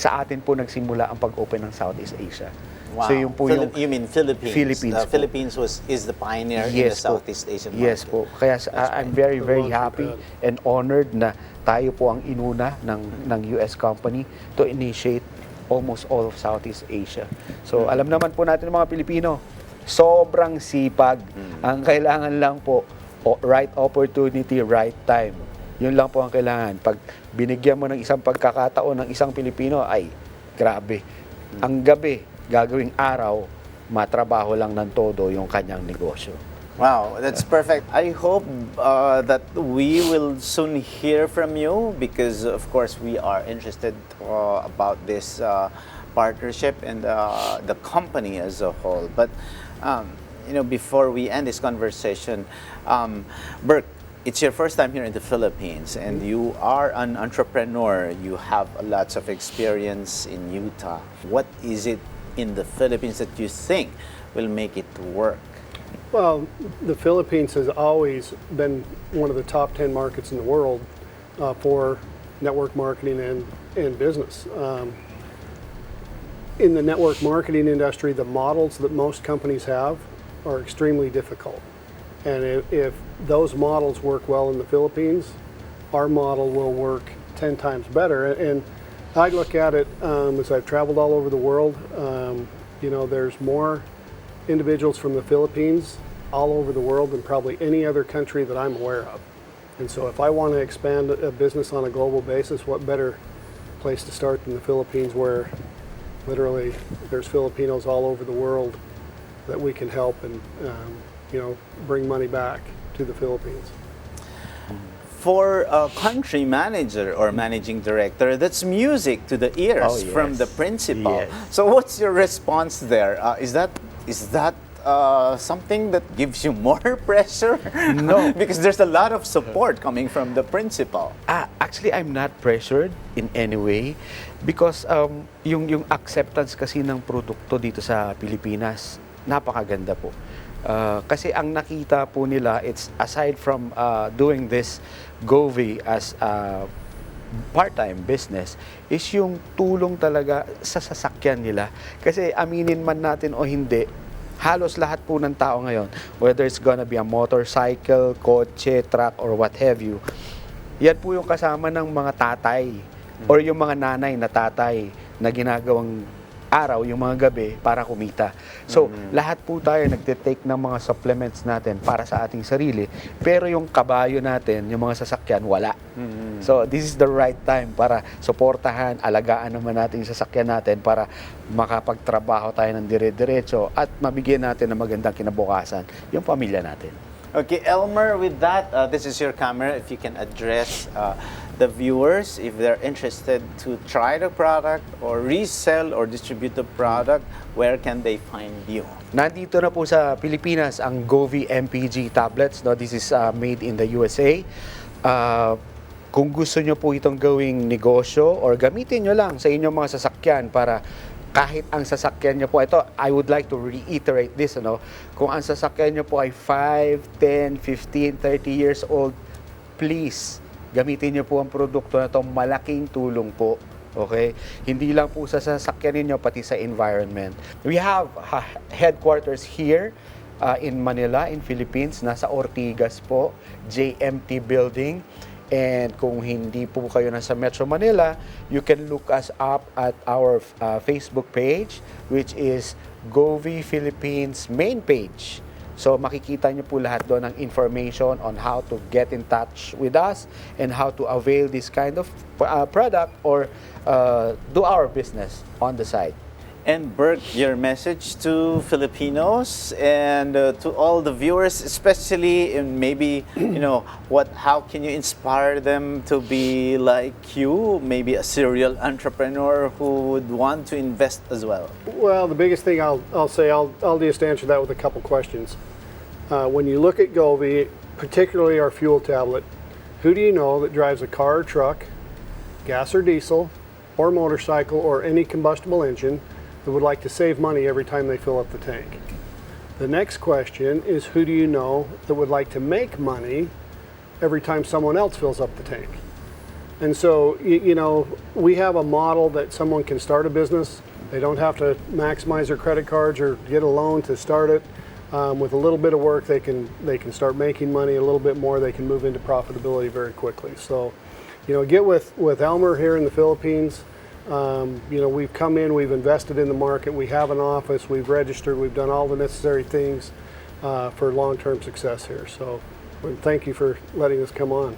sa atin po nagsimula ang pag-open ng Southeast Asia. Wow. So yun po yung You mean Philippines? Philippines po. Philippines is the pioneer in the po. Southeast Asian market. Yes po. Kaya I'm very, very happy and honored na tayo po ang inuna ng US company to initiate almost all of Southeast Asia. So alam naman po natin ng mga Pilipino, sobrang sipag. Ang kailangan lang po, right opportunity, right time. Yun lang po ang kailangan. Pag binigyan mo ng isang pagkakataon ng isang Pilipino, ay grabe. Ang gabi, gagawing araw, matrabaho lang ng todo yung kanyang negosyo. Wow, that's perfect. I hope that we will soon hear from you because, of course, we are interested about this partnership and the company as a whole. But, before we end this conversation, Burke, it's your first time here in the Philippines and you are an entrepreneur. You have lots of experience in Utah. What is it in the Philippines that you think will make it work? Well, the Philippines has always been one of the top 10 markets in the world for network marketing and business. In the network marketing industry, the models that most companies have are extremely difficult. And if those models work well in the Philippines, our model will work 10 times better. And I look at it as I've traveled all over the world. There's more individuals from the Philippines all over the world than probably any other country that I'm aware of. And so if I want to expand a business on a global basis, what better place to start than the Philippines, where literally there's Filipinos all over the world that we can help and bring money back to the Philippines. For a country manager or managing director, that's music to the ears from the principal. Yes. So what's your response there? Is that something that gives you more pressure? No. Because there's a lot of support coming from the principal. Actually, I'm not pressured in any way because yung acceptance kasi ng produkto dito sa Pilipinas, napakaganda po. Kasi ang nakita po nila, it's aside from doing this Govvi as a part-time business, is yung tulong talaga sa sasakyan nila. Kasi aminin man natin o hindi, halos lahat po ng tao ngayon, whether it's gonna be a motorcycle, kotse, truck, or what have you, yan po yung kasama ng mga tatay or yung mga nanay na tatay na ginagawang araw, yung mga gabi para kumita. So, lahat po tayo nagtitake ng mga supplements natin para sa ating sarili, pero yung kabayo natin, yung mga sasakyan, wala. So, this is the right time para suportahan, alagaan naman natin yung sasakyan natin para makapagtrabaho tayo ng dire-diretso at mabigyan natin ng magandang kinabukasan yung pamilya natin. Okay, Elmer, with that, this is your camera. If you can address the viewers, if they're interested to try the product or resell or distribute the product, where can they find you? Nandito na po sa Pilipinas ang Govvi MPG tablets. No? This is made in the USA. Kung gusto nyo po itong gawing negosyo or gamitin nyo lang sa inyong mga sasakyan para kahit ang sasakyan nyo po, ito, I would like to reiterate this, kung ang sasakyan nyo po ay 5, 10, 15, 30 years old, please, gamitin nyo po ang produkto na ito, malaking tulong po. Okay? Hindi lang po sa sasakyan ninyo, pati sa environment. We have headquarters here in Manila, in Philippines, nasa Ortigas po, JMT Building. And kung hindi po kayo nasa Metro Manila, you can look us up at our Facebook page, which is Govvi Philippines main page. So makikita nyo po lahat doon ng information on how to get in touch with us and how to avail this kind of product or do our business on the side. And Burke, your message to Filipinos and to all the viewers, especially in maybe, how can you inspire them to be like you, maybe a serial entrepreneur who would want to invest as well? Well, the biggest thing I'll say, I'll just answer that with a couple questions. When you look at Govvi, particularly our fuel tablet, who do you know that drives a car or truck, gas or diesel, or motorcycle, or any combustible engine that would like to save money every time they fill up the tank? The next question is, who do you know that would like to make money every time someone else fills up the tank? And so, you know, we have a model that someone can start a business. They don't have to maximize their credit cards or get a loan to start it. With a little bit of work, they can start making money. A little bit more, they can move into profitability very quickly. So, you know, get with Elmer here in the Philippines. You know, we've come in, we've invested in the market, we have an office, we've registered, we've done all the necessary things for long-term success here. So, thank you for letting us come on.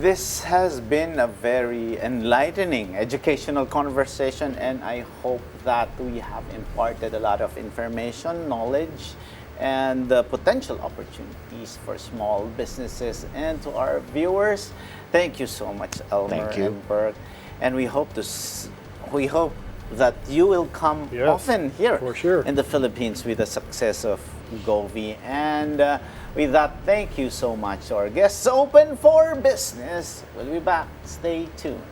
This has been a very enlightening, educational conversation, and I hope that we have imparted a lot of information, knowledge, and potential opportunities for small businesses. And to our viewers, thank you so much, Elmer Thank you. and Burke. And we hope that you will come often here for sure. in the Philippines with the success of Govvi. And with that, thank you so much to our guests. Open for Business. We'll be back. Stay tuned.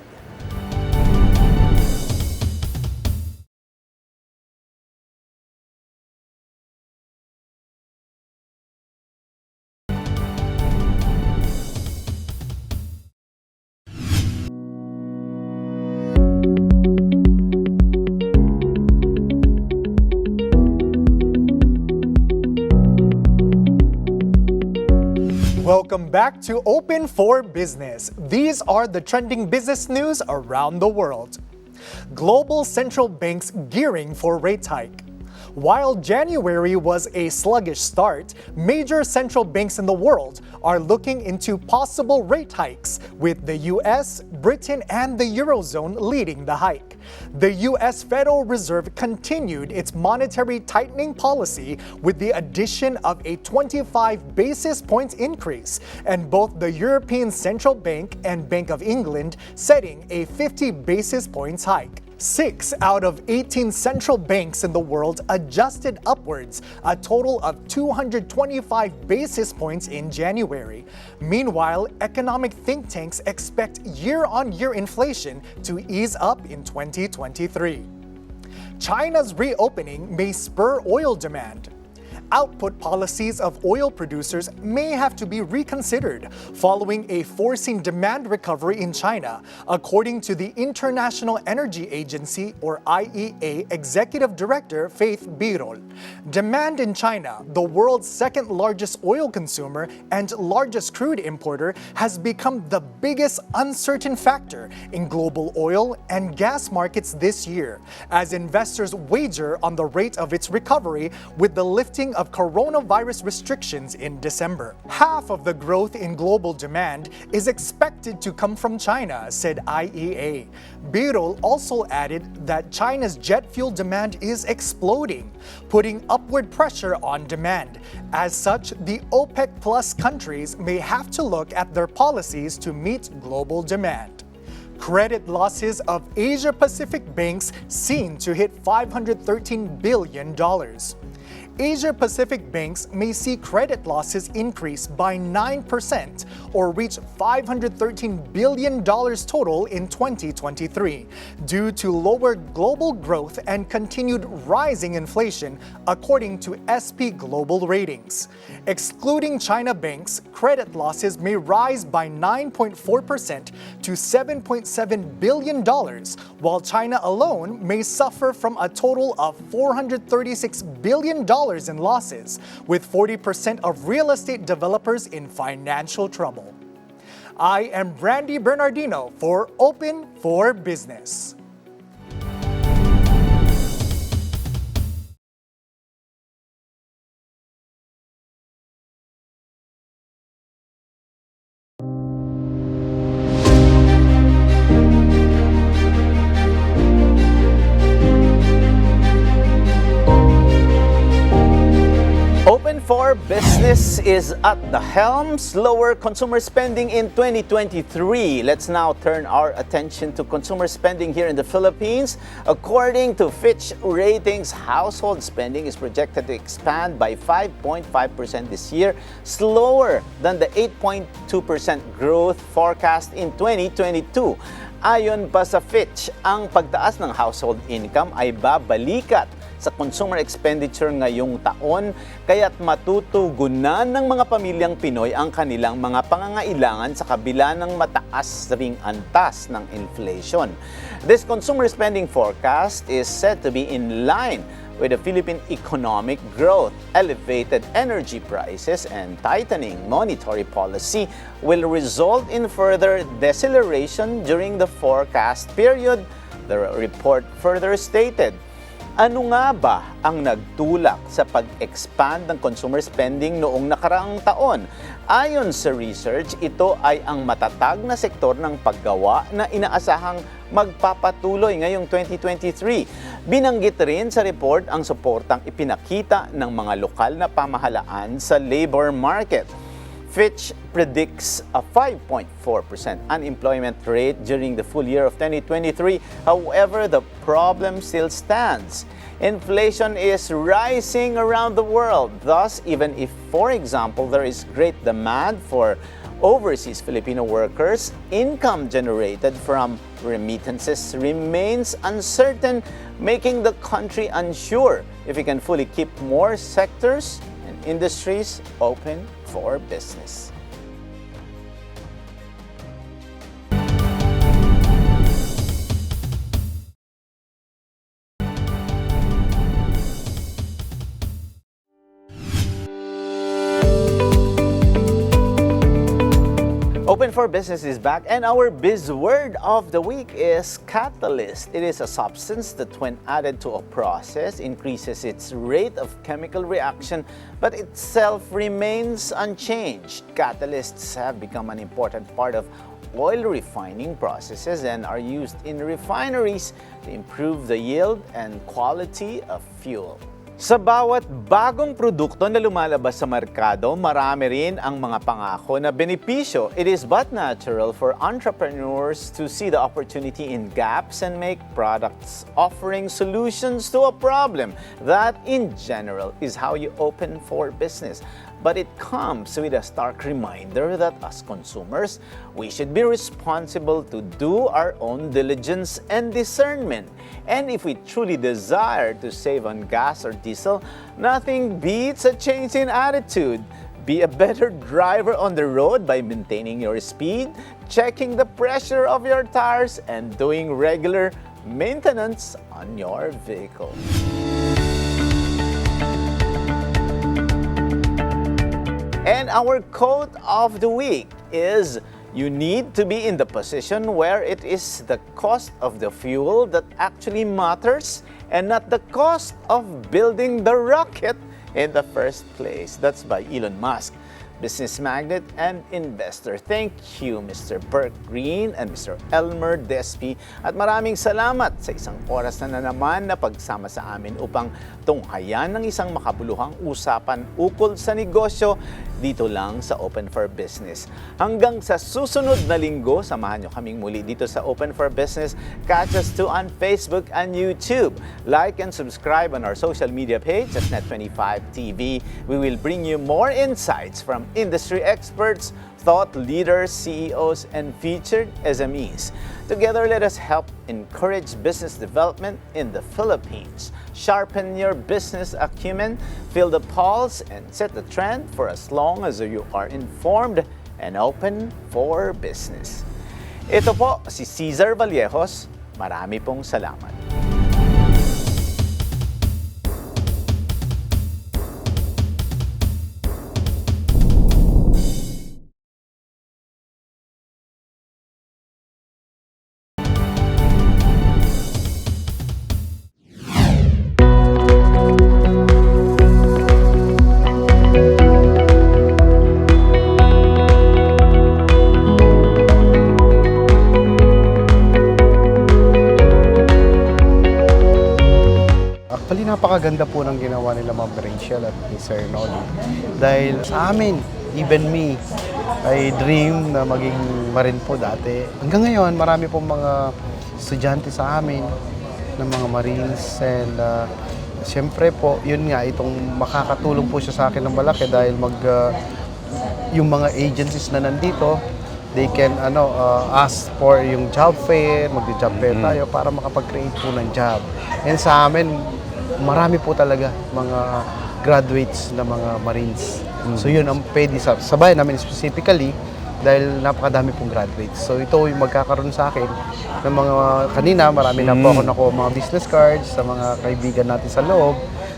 Welcome back to Open for Business. These are the trending business news around the world. Global central banks gearing for rate hike. While January was a sluggish start, major central banks in the world are looking into possible rate hikes, with the US, Britain, and the Eurozone leading the hike. The US Federal Reserve continued its monetary tightening policy with the addition of a 25 basis points increase, and both the European Central Bank and Bank of England setting a 50 basis points hike. 6 out of 18 central banks in the world adjusted upwards, a total of 225 basis points in January. Meanwhile, economic think tanks expect year-on-year inflation to ease up in 2023. China's reopening may spur oil demand. Output policies of oil producers may have to be reconsidered following a forcing demand recovery in China, according to the International Energy Agency, or IEA, Executive Director Faith Birol. Demand in China, the world's second largest oil consumer and largest crude importer, has become the biggest uncertain factor in global oil and gas markets this year, as investors wager on the rate of its recovery with the lifting of coronavirus restrictions in December. Half of the growth in global demand is expected to come from China, said IEA. Birol also added that China's jet fuel demand is exploding, putting upward pressure on demand. As such, the OPEC Plus countries may have to look at their policies to meet global demand. Credit losses of Asia-Pacific banks seen to hit $513 billion. Asia-Pacific banks may see credit losses increase by 9% or reach $513 billion total in 2023 due to lower global growth and continued rising inflation, according to SP Global Ratings. Excluding China banks, credit losses may rise by 9.4% to $7.7 billion, while China alone may suffer from a total of $436 billion in losses, with 40% of real estate developers in financial trouble. I am Brandy Bernardino for Open for Business. Open for Business is at the helm. Slower consumer spending in 2023. Let's now turn our attention to consumer spending here in the Philippines. According to Fitch Ratings, household spending is projected to expand by 5.5% this year, slower than the 8.2% growth forecast in 2022. Ayon pa sa Fitch, ang pagtaas ng household income ay babalikat sa consumer expenditure ngayong taon, kaya't matutugunan ng mga pamilyang Pinoy ang kanilang mga pangangailangan sa kabila ng mataas ring antas ng inflation. This consumer spending forecast is said to be in line with the Philippine economic growth. Elevated energy prices and tightening monetary policy will result in further deceleration during the forecast period, the report further stated. Ano nga ba ang nagtulak sa pag-expand ng consumer spending noong nakaraang taon? Ayon sa research, ito ay ang matatag na sektor ng paggawa na inaasahang magpapatuloy ngayong 2023. Binanggit rin sa report ang suportang ipinakita ng mga lokal na pamahalaan sa labor market. Fitch predicts a 5.4% unemployment rate during the full year of 2023. However, the problem still stands. Inflation is rising around the world. Thus, even if, for example, there is great demand for overseas Filipino workers, income generated from remittances remains uncertain, making the country unsure if it can fully keep more sectors and industries open for business. Open for Business is back, and our biz word of the week is catalyst. It is a substance that, when added to a process, increases its rate of chemical reaction, but itself remains unchanged. Catalysts have become an important part of oil refining processes and are used in refineries to improve the yield and quality of fuel. Sa bawat bagong produkto na lumalabas sa merkado, marami rin ang mga pangako na benepisyo. It is but natural for entrepreneurs to see the opportunity in gaps and make products offering solutions to a problem. That, in general, is how you open for business. But it comes with a stark reminder that as consumers, we should be responsible to do our own diligence and discernment. And if we truly desire to save on gas or diesel, nothing beats a change in attitude. Be a better driver on the road by maintaining your speed, checking the pressure of your tires, and doing regular maintenance on your vehicle. And our quote of the week is, you need to be in the position where it is the cost of the fuel that actually matters and not the cost of building the rocket in the first place. That's by Elon Musk, business magnate and investor. Thank you, Mr. Burke Green and Mr. Elmer Despi. At maraming salamat sa isang oras na naman na pagsama sa amin upang tunghayan ng isang makabuluhang usapan ukol sa negosyo dito lang sa Open for Business. Hanggang sa susunod na linggo, samahan nyo kaming muli dito sa Open for Business. Catch us too on Facebook and YouTube. Like and subscribe on our social media page at Net25 TV. We will bring you more insights from industry experts, thought leaders, CEOs, and featured SMEs. Together, let us help encourage business development in the Philippines. Sharpen your business acumen, feel the pulse, and set the trend for as long as you are informed and open for business. Ito po si Cesar Vallejos. Marami pong salamat. Actually, napakaganda po ng ginawa nila Ma'am Rachel at ni Sir Noli. Dahil sa amin, even me, I dream na maging marin po dati. Hanggang ngayon, marami pong mga estudyante sa amin ng mga Marines. And siyempre po, yun nga, itong makakatulong po siya sa akin ng malaki dahil yung mga agencies na nandito, they can ask for yung job fair, mag-job fair tayo para makapag-create po ng job. And sa amin, marami po talaga mga graduates na mga Marines. So yun ang pwede sa bayan namin specifically dahil napakadami pong graduates. So ito yung magkakaroon sa akin ng mga kanina, marami na po ako nakuha mga business cards sa mga kaibigan natin sa loob.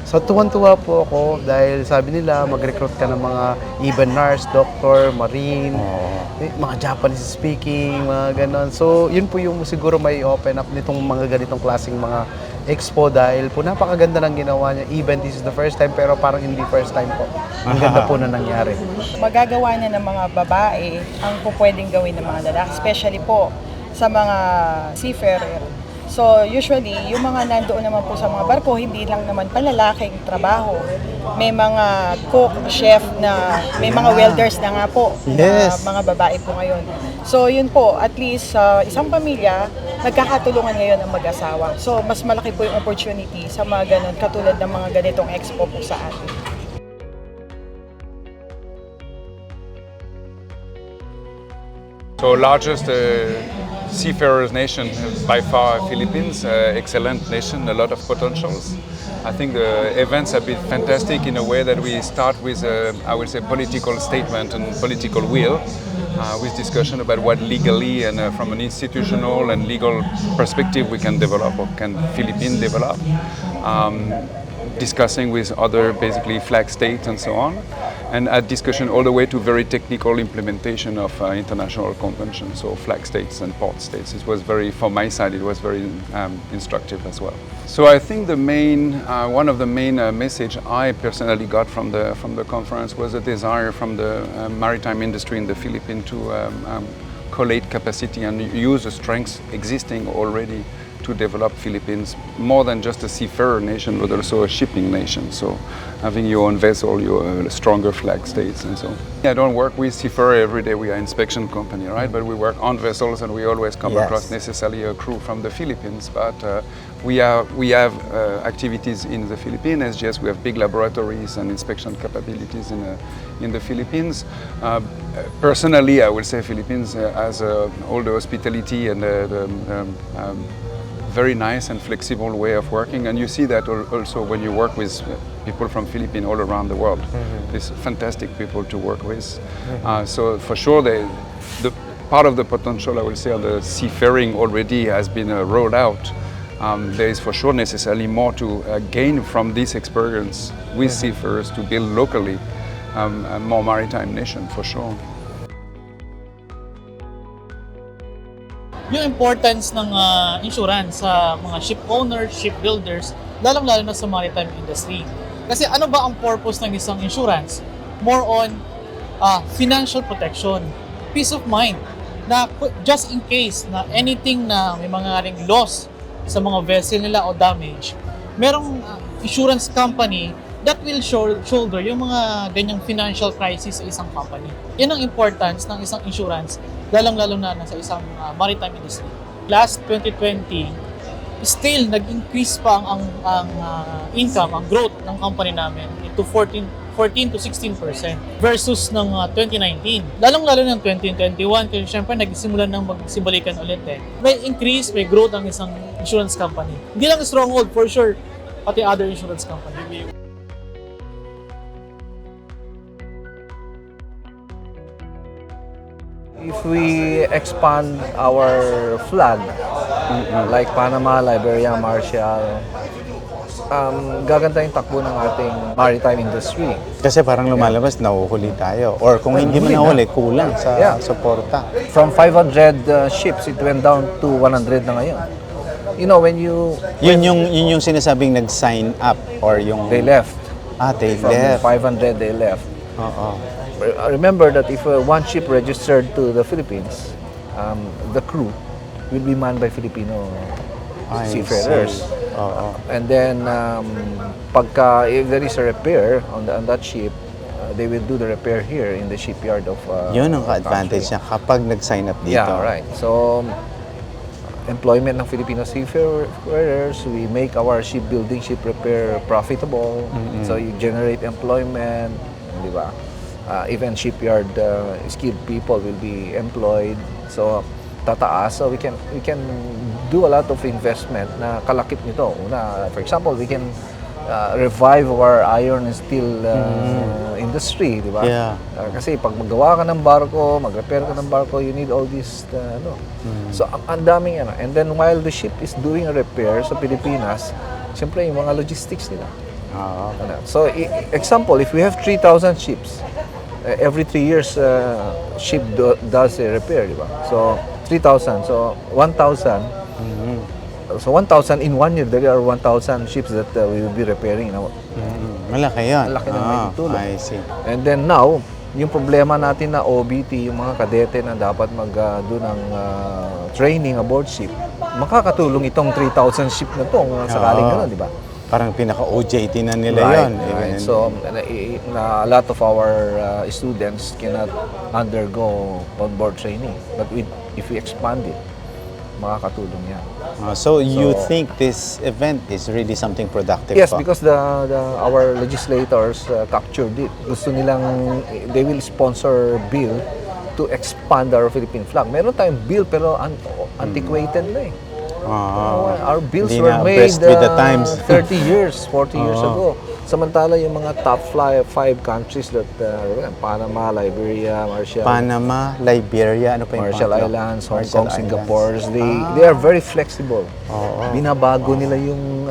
So tuwan-tuwa po ako dahil sabi nila mag-recruit ka ng mga even nurse, doctor, marine, mga Japanese speaking, mga ganon. So yun po yung siguro may open up nitong mga ganitong klaseng mga expo dahil po napakaganda ng ginawa niya. Even this is the first time pero parang hindi first time po. Ang ganda po na nangyari. Magagawa na ng mga babae ang po pwedeng gawin ng mga lalaki, especially po sa mga seafarer. So usually, yung mga nandoon naman po sa mga barko, hindi lang naman palalaking trabaho. May mga cook, chef na, may mga welders na nga po, na mga babae po ngayon. So yun po, at least sa isang pamilya, nagkakatulungan ngayon ang mag-asawa. So mas malaki po yung opportunity sa mga ganun, katulad ng mga ganitong expo po sa atin. So largest seafarers nation by far Philippines, excellent nation, a lot of potentials. I think the events have been fantastic in a way that we start with I would say political statement and political will with discussion about what legally and from an institutional and legal perspective we can develop or can Philippines develop. Discussing with other basically flag states and so on, and a discussion all the way to very technical implementation of international conventions, so flag states and port states. It was very, from my side, it was very instructive as well. So I think the main, one of the main message I personally got from the conference was a desire from the maritime industry in the Philippines to collate capacity and use the strengths existing already to develop Philippines more than just a seafarer nation, but also a shipping nation. So having your own vessel, your stronger flag states and so on. I don't work with seafarer every day. We are an inspection company, right? But we work on vessels and we always come across necessarily a crew from the Philippines. But we have activities in the Philippines. SGS, we have big laboratories and inspection capabilities in the Philippines. Personally, I would say Philippines has all the hospitality and very nice and flexible way of working, and you see that also when you work with people from Philippines all around the world. These fantastic people to work with. So for sure, the part of the potential, I will say, of the seafaring already has been rolled out. There is for sure necessarily more to gain from this experience with seafarers to build locally a more maritime nation, for sure. Yung importance ng insurance sa mga ship owners, ship builders, lalong-lalo na sa maritime industry. Kasi ano ba ang purpose ng isang insurance? More on financial protection, peace of mind, na just in case na anything na may mga ring loss sa mga vessel nila o damage, merong insurance company that will shoulder yung mga ganyang financial crisis sa isang company. Yan ang importance ng isang insurance, lalong-lalo na sa isang maritime industry. Last 2020, still nag-increase pa ang income, ang growth ng company namin into 14 to 16% versus ng 2019. Lalong-lalo ng 2021 kasi syempre nagsimula nang magsimbalikan ulit May increase, may growth ang isang insurance company. Hindi lang Stronghold for sure, pati other insurance company. If we expand our flag, like Panama, Liberia, Marshall, gaganda yung takbo ng ating maritime industry. Kasi parang lumalabas, nahuhuli tayo. Or kung hindi man nahuli, kulang sa suporta. From 500 ships, it went down to 100 na ngayon. You know, when you... Yun yung sinasabing nag-sign up or yung... They left. They From left. 500, they left. Remember that if one ship registered to the Philippines, the crew will be manned by Filipino seafarers. And then, if there is a repair on that ship, they will do the repair here in the shipyard of yun ang advantage niya kapag nag-sign up dito. Yeah, right. So, employment ng Filipino seafarers, we make our shipbuilding, ship repair profitable. So, you generate employment, di ba? Even shipyard skilled people will be employed. So, tataas. So, we can do a lot of investment na kalakip nito. Una, for example, we can revive our iron and steel industry, di ba? Yeah. Kasi pag magawa ka ng barko, mag-repair ka ng barko, you need all these, So, ang daming ano. And then while the ship is doing a repair sa Pilipinas, siyempre yung mga logistics nila. So, example, if we have 3,000 ships, every 3 years, ship does a repair, di ba? So, 3,000. So, 1,000. So 1,000 in 1 year, there are 1,000 ships that we will be repairing. Malaki yan. Malaki na may tutulong. I see. And then now, yung problema natin na OBT, yung mga kadete na dapat do ng training aboard ship, makakatulong itong 3,000 ship na to kung sakaling gano'n, di ba? Parang pinaka-OJT na nila yun. Right. So, a lot of our students cannot undergo onboard training. But if we expand it, makakatulong yan. So you think this event is really something productive? Yes, because our legislators captured it. Gusto nilang, they will sponsor bill to expand our Philippine flag. Meron tayong bill pero antiquated na eh. Our bills were made 30 years, 40 years ago. Samantala yung mga top 5 countries that Panama, Liberia, Marshall ano pa yung Marshall Islands, Hong Kong, Singapore, they are very flexible. Binabago nila yung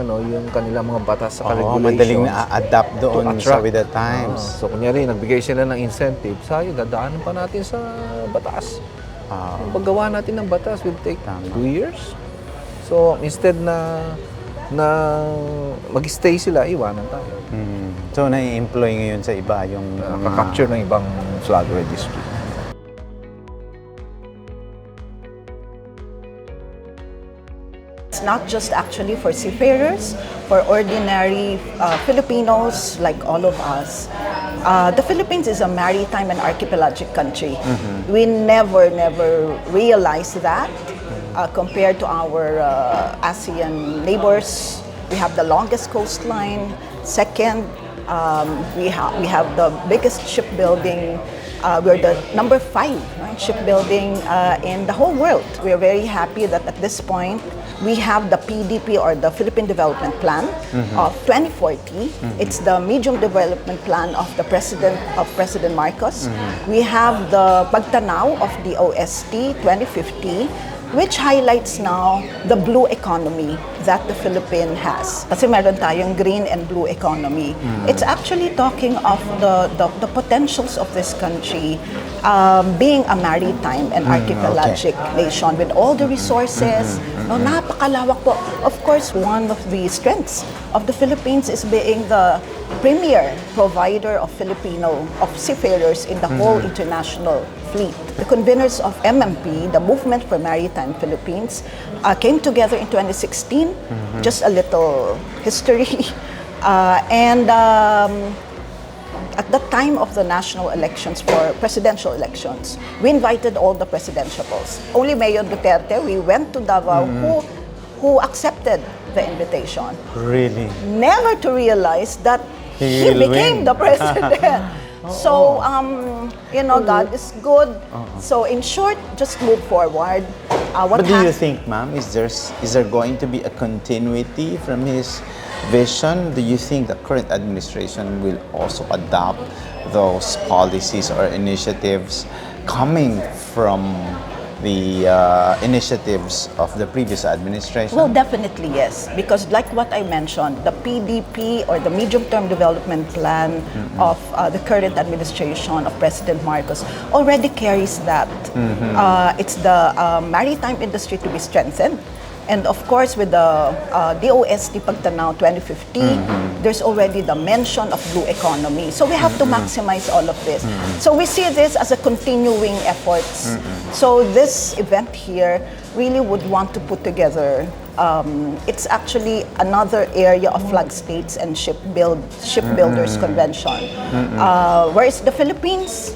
kanilang mga batas sa regulations. Madaling na-adapt doon with the times. So kunyari nagbigay sila ng incentive, sayo dadaanan pa natin sa batas. Paggawa natin ng batas will take 2 years. So instead na mag-stay sila, iwanan tayo. So, nai-employ ngayon sa iba yung capture ng ibang flag registry. It's not just actually for seafarers, for ordinary Filipinos like all of us. The Philippines is a maritime and archipelagic country. We never realized that. Compared to our ASEAN neighbors, we have the longest coastline. Second, we have the biggest shipbuilding. We're the number 5 shipbuilding in the whole world. We're very happy that at this point we have the PDP or the Philippine Development Plan of 2040. It's the medium development plan of President Marcos. We have the Pagtanaw of the OST 2050. Which highlights now the blue economy that the Philippines has. Kasi meron tayong green and blue economy. It's actually talking of the potentials of this country being a maritime and archipelagic nation with all the resources. Napakalawak po. Of course, one of the strengths of the Philippines is being the premier provider of seafarers in the whole international fleet. The conveners of MMP, the Movement for Maritime Philippines, came together in 2016. Just a little history. At the time of the national elections for presidential elections, we invited all the presidentiables. Only Mayor Duterte, we went to Davao, who accepted the invitation. Really? Never to realize that he became the president. So, God is good. So, in short, just move forward. But do you think, ma'am, is there going to be a continuity from his vision? Do you think the current administration will also adopt those policies or initiatives coming from the initiatives of the previous administration? Well, definitely yes, because like what I mentioned, the PDP or the medium-term development plan of the current administration of President Marcos already carries that. It's the maritime industry to be strengthened. And of course, with the DOST Pagtanaw 2050, there's already the mention of blue economy. So we have to maximize all of this. So we see this as a continuing efforts. So this event here really would want to put together, it's actually another area of flag states and shipbuilders convention. Where is the Philippines?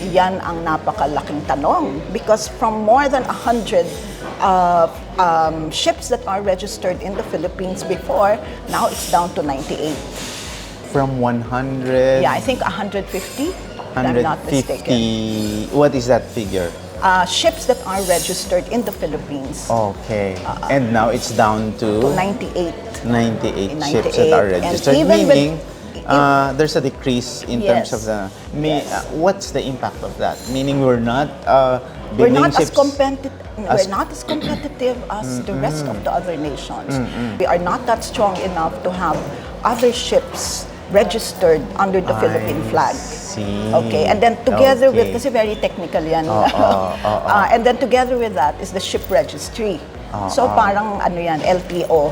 Yan ang napakalaking tanong. Because from more than 100 ships that are registered in the Philippines before, now it's down to 98. From 100? Yeah, I think 150, if I'm not mistaken. What is that figure? ships that are registered in the Philippines. Okay. And now it's down to 98. 98 ships that are registered, meaning there's a decrease in terms of the. What's the impact of that? Meaning we're not building ships. We're not as competitive as the rest of the other nations. We are not that strong enough to have other ships registered under the Philippine flag. Okay, and then together with, kasi very technical yan. And then together with that is the ship registry. So parang ano yan, LTO.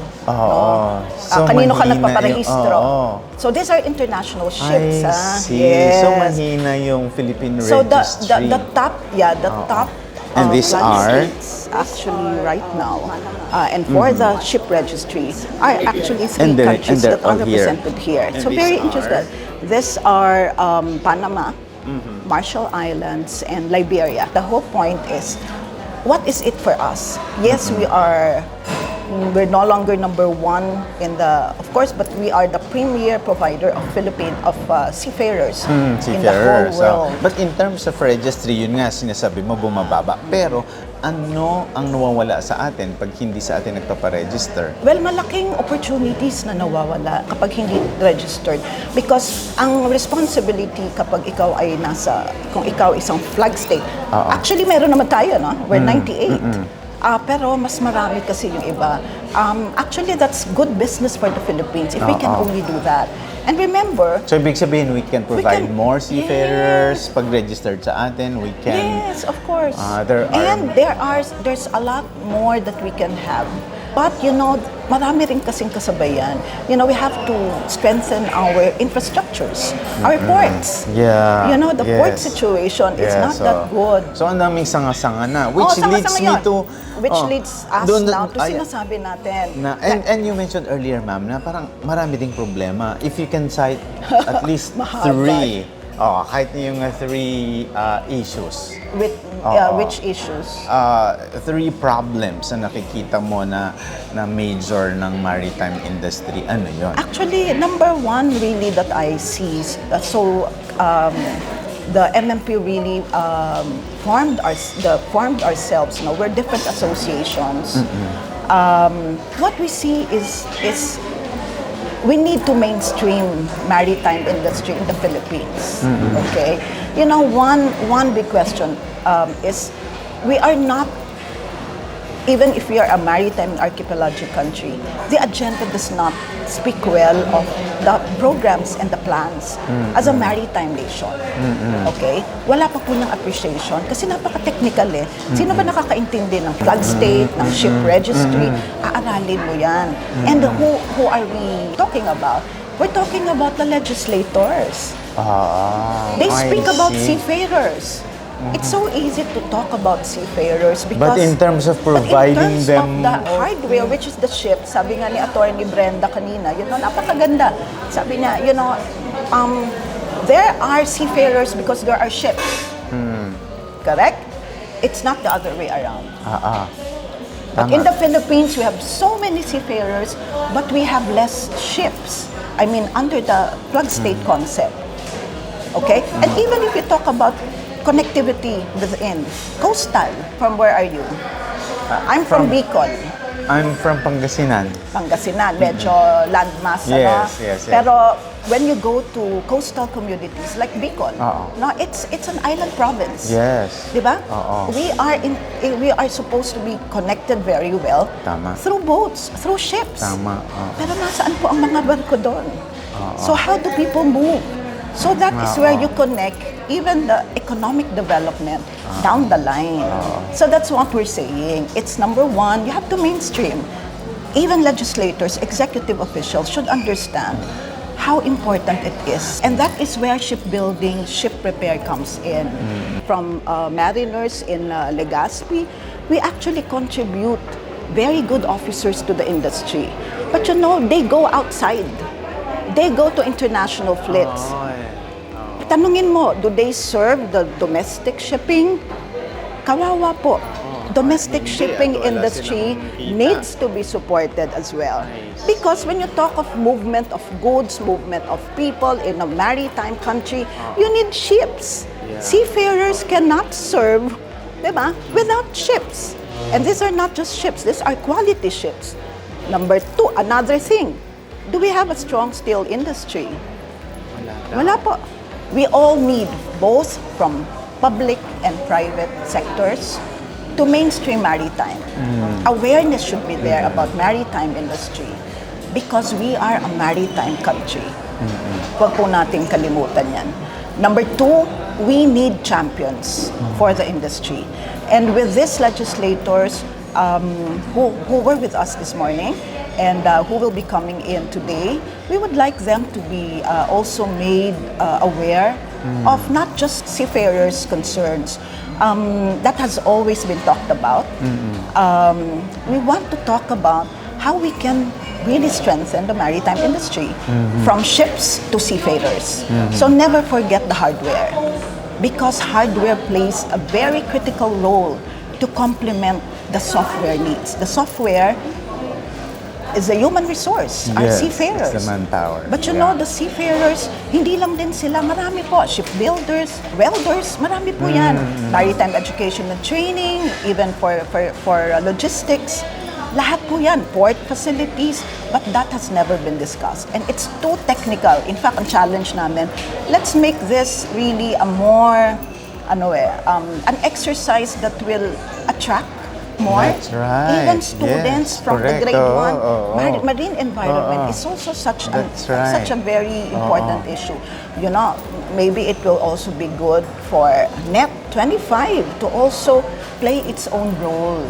So kanino ka mahina nagpaparehistro? So these are international ships. I see. Yes. So mahina yung Philippine so registry. the top, the top and these are actually right now, and for the ship registry are actually three countries that are represented here. And so very interesting. These are Panama, Marshall Islands, and Liberia. The whole point is, what is it for us? Yes, we're no longer number one in the, of course, but we are the premier provider of seafarers in the whole world. But in terms of registry, yun nga sinasabi mo bumababa. Pero ano ang nawawala sa atin pag hindi sa atin nagpaparegister? Well, malaking opportunities na nawawala kapag hindi registered. Because ang responsibility kapag ikaw ay kung ikaw isang flag state, actually meron naman tayo, no? We're 98. Pero mas marami kasi yung iba. Actually, that's good business for the Philippines if we can only do that. And remember... So, ibig sabihin, we can provide more seafarers pag registered sa atin. We can... Yes, of course. There's a lot more that we can have. But, marami rin kasing kasabayan. We have to strengthen our infrastructures, our ports. Yeah. The port situation is not that good. So, ang daming sanga-sanga na. Which leads me to... Which leads us now to sinasabi natin. And you mentioned earlier, ma'am, na parang marami ding problema. If you can cite at least three, kahit yung three issues. Which issues? Three problems na nakikita mo na major ng maritime industry. Ano yun? Actually, number one really that I see, the MMP really formed ourselves. We're different associations. What we see is we need to mainstream maritime industry in the Philippines. Okay, one big question is we are not. Even if we are a maritime archipelagic country, the agenda does not speak well of the programs and the plans as a maritime nation. Okay? Wala pa po ng appreciation kasi napaka-technical eh. Sino ba nakakaintindi ng flag state, ng ship registry? Aaralin mo yan. And who are we talking about? We're talking about the legislators. They speak about seafarers. It's so easy to talk about seafarers because... But in terms of providing them... In terms of the hardware, which is the ship, sabi nga ni Attorney Brenda kanina, napakaganda. Sabi niya, there are seafarers because there are ships. Correct? It's not the other way around. But in the Philippines, we have so many seafarers, but we have less ships. I mean, under the flag state concept. Okay? And even if you talk about connectivity within. Coastal, from where are you? I'm from Bicol. I'm from Pangasinan. Pangasinan, medyo landmass. Yes. Pero when you go to coastal communities like Bicol, no, it's an island province. Yes. Diba? We are supposed to be connected very well through boats, through ships. Pero nasaan po ang mga barko doon? So how do people move? So that is where you connect even the economic development down the line. So that's what we're saying. It's number one, you have to mainstream. Even legislators, executive officials should understand how important it is. And that is where shipbuilding, ship repair comes in. From mariners in Legazpi, we actually contribute very good officers to the industry. But they go outside. They go to international fleets. Tanungin mo, do they serve the domestic shipping? Kawawa po. Domestic shipping industry needs to be supported as well. Because when you talk of movement of goods, movement of people in a maritime country, you need ships. Seafarers cannot serve diba? Without ships. And these are not just ships, these are quality ships. Number two, another thing, do we have a strong steel industry? Wala po. We all need both from public and private sectors to mainstream maritime. Awareness should be there about maritime industry because we are a maritime country. Huwag po nating kalimutan yan. Number two, we need champions for the industry. And with these legislators who were with us this morning and who will be coming in today, we would like them to be also made aware of not just seafarers' concerns. That has always been talked about. We want to talk about how we can really strengthen the maritime industry from ships to seafarers. So never forget the hardware because hardware plays a very critical role to complement the software needs. The software is a human resource, our seafarers. It's the manpower. But you know, the seafarers, hindi lang din sila, marami po, shipbuilders, welders, marami po yan. Maritime education and training, even for logistics. Lahat po yan, port facilities, but that has never been discussed. And it's too technical. In fact, ang challenge namin, let's make this really a more, an exercise that will attract more. That's right. Even students from the grade 1. Marine environment is also such a very important issue. You know, maybe it will also be good for Net 25 to also play its own role.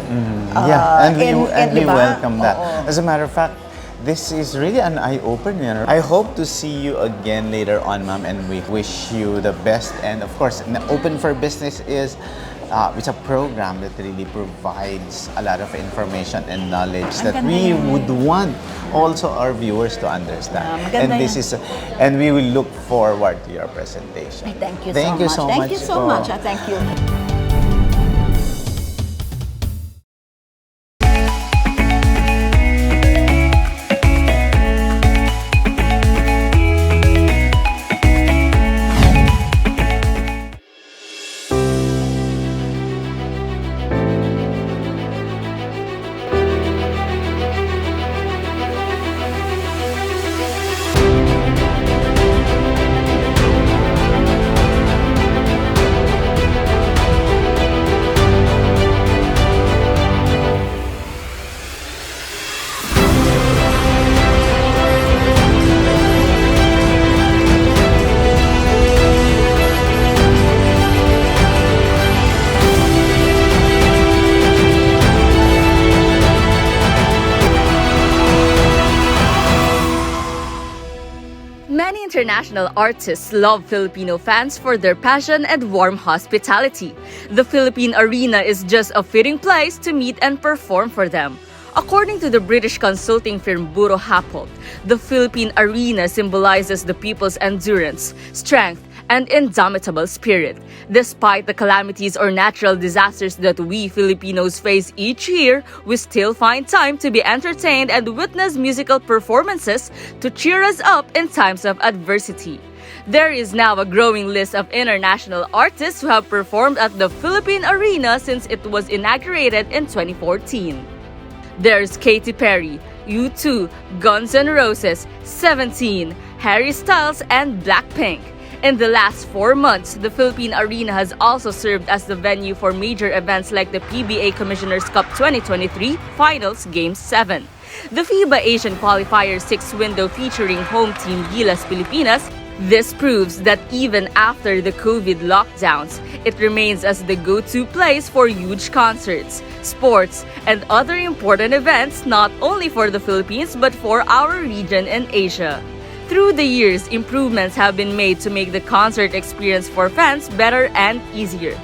And we welcome that. As a matter of fact, this is really an eye-opener. I hope to see you again later on, ma'am, and we wish you the best. And of course, Open for Business is it's a program that really provides a lot of information and knowledge that we would want also our viewers to understand. And we will look forward to your presentation. Thank you so much. Thank you so much. Thank you. International artists love Filipino fans for their passion and warm hospitality. The Philippine Arena is just a fitting place to meet and perform for them. According to the British consulting firm Buro Happold, the Philippine Arena symbolizes the people's endurance, strength, and indomitable spirit. Despite the calamities or natural disasters that we Filipinos face each year, we still find time to be entertained and witness musical performances to cheer us up in times of adversity. There is now a growing list of international artists who have performed at the Philippine Arena since it was inaugurated in 2014. There's Katy Perry, U2, Guns N' Roses, 17, Harry Styles, and Blackpink. In the last 4 months, the Philippine Arena has also served as the venue for major events like the PBA Commissioner's Cup 2023 Finals Game 7, the FIBA Asian Qualifier 6 window featuring home team Gilas Pilipinas. This proves that even after the COVID lockdowns, it remains as the go-to place for huge concerts, sports, and other important events not only for the Philippines but for our region and Asia. Through the years, improvements have been made to make the concert experience for fans better and easier.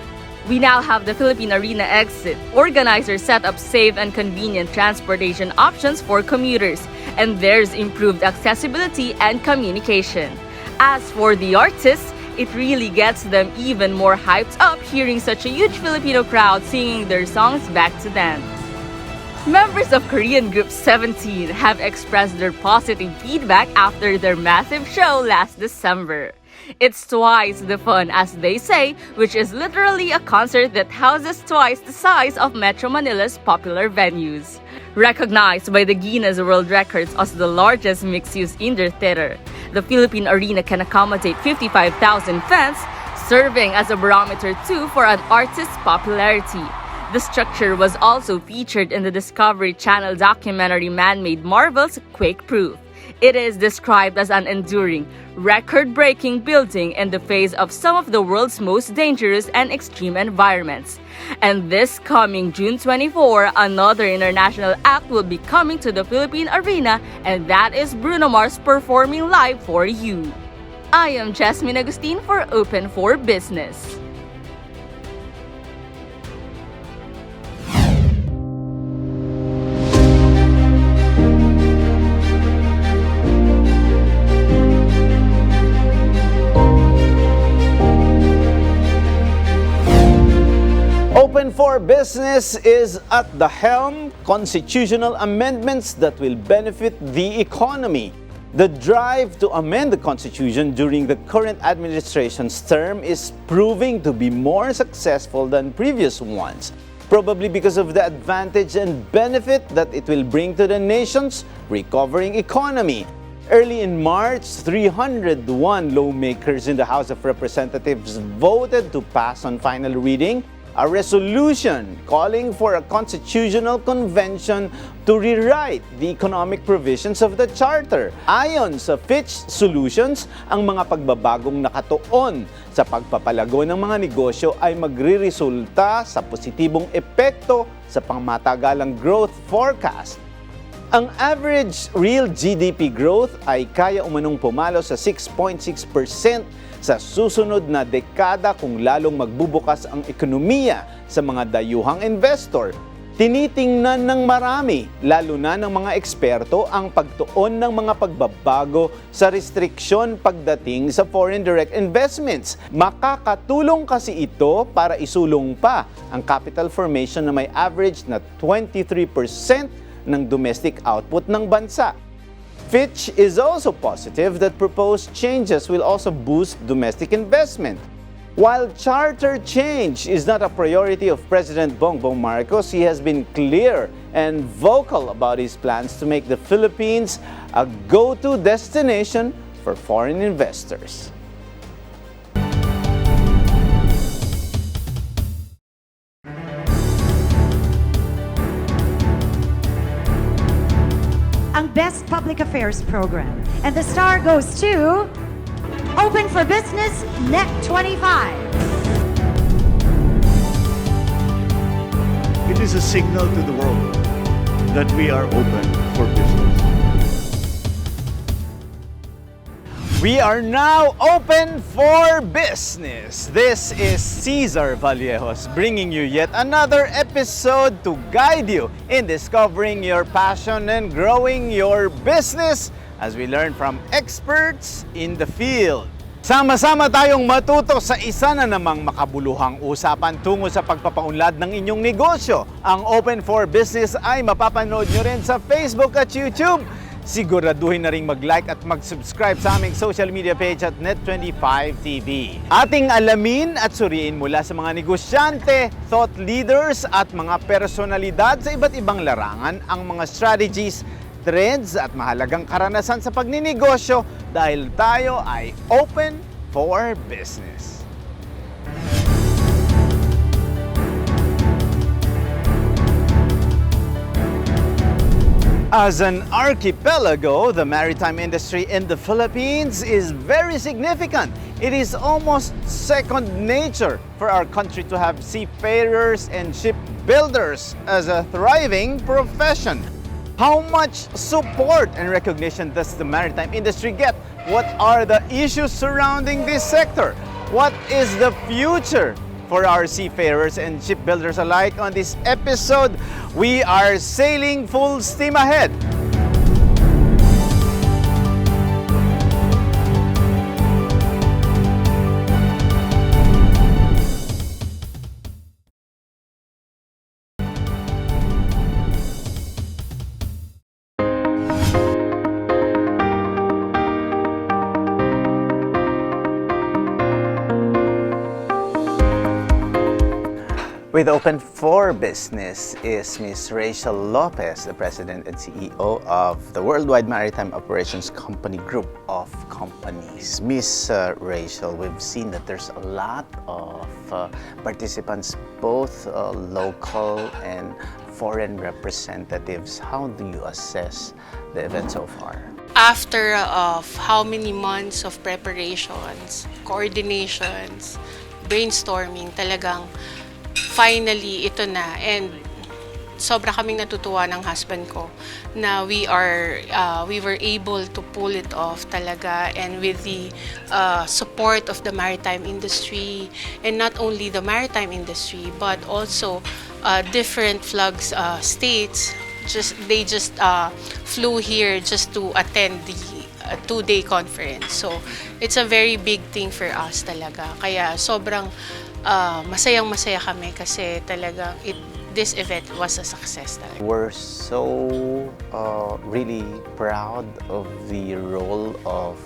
We now have the Philippine Arena exit. Organizers set up safe and convenient transportation options for commuters, and there's improved accessibility and communication. As for the artists, it really gets them even more hyped up hearing such a huge Filipino crowd singing their songs back to them. Members of Korean group 17 have expressed their positive feedback after their massive show last December. It's twice the fun, as they say, which is literally a concert that houses twice the size of Metro Manila's popular venues. Recognized by the Guinness World Records as the largest mixed-use indoor theater, the Philippine Arena can accommodate 55,000 fans, serving as a barometer too for an artist's popularity. The structure was also featured in the Discovery Channel documentary Man-Made Marvels Quake Proof. It is described as an enduring, record-breaking building in the face of some of the world's most dangerous and extreme environments. And this coming June 24, another international act will be coming to the Philippine Arena, and that is Bruno Mars performing live for you. I am Jasmine Agustin for Open for Business. Open for Business is at the helm, constitutional amendments that will benefit the economy. The drive to amend the Constitution during the current administration's term is proving to be more successful than previous ones, probably because of the advantage and benefit that it will bring to the nation's recovering economy. Early in March, 301 lawmakers in the House of Representatives voted to pass on final reading a resolution calling for a constitutional convention to rewrite the economic provisions of the Charter. Ayon sa Fitch Solutions, ang mga pagbabagong nakatuon sa pagpapalago ng mga negosyo ay magriresulta sa positibong epekto sa pangmatagalang growth forecast. Ang average real GDP growth ay kaya umanong pumalo sa 6.6% sa susunod na dekada kung lalong magbubukas ang ekonomiya sa mga dayuhang investor. Tinitingnan ng marami, lalo na ng mga eksperto, ang pagtuon ng mga pagbabago sa restriksyon pagdating sa foreign direct investments. Makakatulong kasi ito para isulong pa ang capital formation na may average na 23% ng domestic output ng bansa. Fitch is also positive that proposed changes will also boost domestic investment. While charter change is not a priority of President Bongbong Marcos, he has been clear and vocal about his plans to make the Philippines a go-to destination for foreign investors. Ang Best Public Affairs Program. And the star goes to Open for Business Net 25. It is a signal to the world that we are open for business. We are now open for business. This is Cesar Vallejos bringing you yet another episode to guide you in discovering your passion and growing your business as we learn from experts in the field. Sama-sama tayong matuto sa isa na namang makabuluhang usapan tungo sa pagpapaunlad ng inyong negosyo. Ang Open for Business ay mapapanood nyo rin sa Facebook at YouTube. Siguraduhin na ring mag-like at mag-subscribe sa aming social media page at Net25TV. Ating alamin at suriin mula sa mga negosyante, thought leaders at mga personalidad sa iba't ibang larangan ang mga strategies, trends at mahalagang karanasan sa pagninegosyo dahil tayo ay open for business. As an archipelago, the maritime industry in the Philippines is very significant. It is almost second nature for our country to have seafarers and shipbuilders as a thriving profession. How much support and recognition does the maritime industry get? What are the issues surrounding this sector? What is the future for our seafarers and shipbuilders alike? On this episode, we are sailing full steam ahead. With Open for Business is Ms. Rachel Lopez, the President and CEO of the Worldwide Maritime Operations Company Group of Companies. Ms. Rachel, we've seen that there's a lot of participants, both local and foreign representatives. How do you assess the event so far? After of how many months of preparations, coordinations, brainstorming, talagang finally ito na, and sobra kaming natutuwa ng husband ko na we were able to pull it off talaga, and with the support of the maritime industry, and not only the maritime industry but also different flags states. They just flew here just to attend the 2-day conference. So it's a very big thing for us talaga. Kaya sobrang masayang-masaya kami kasi talagang this event was a success talaga. We're so really proud of the role of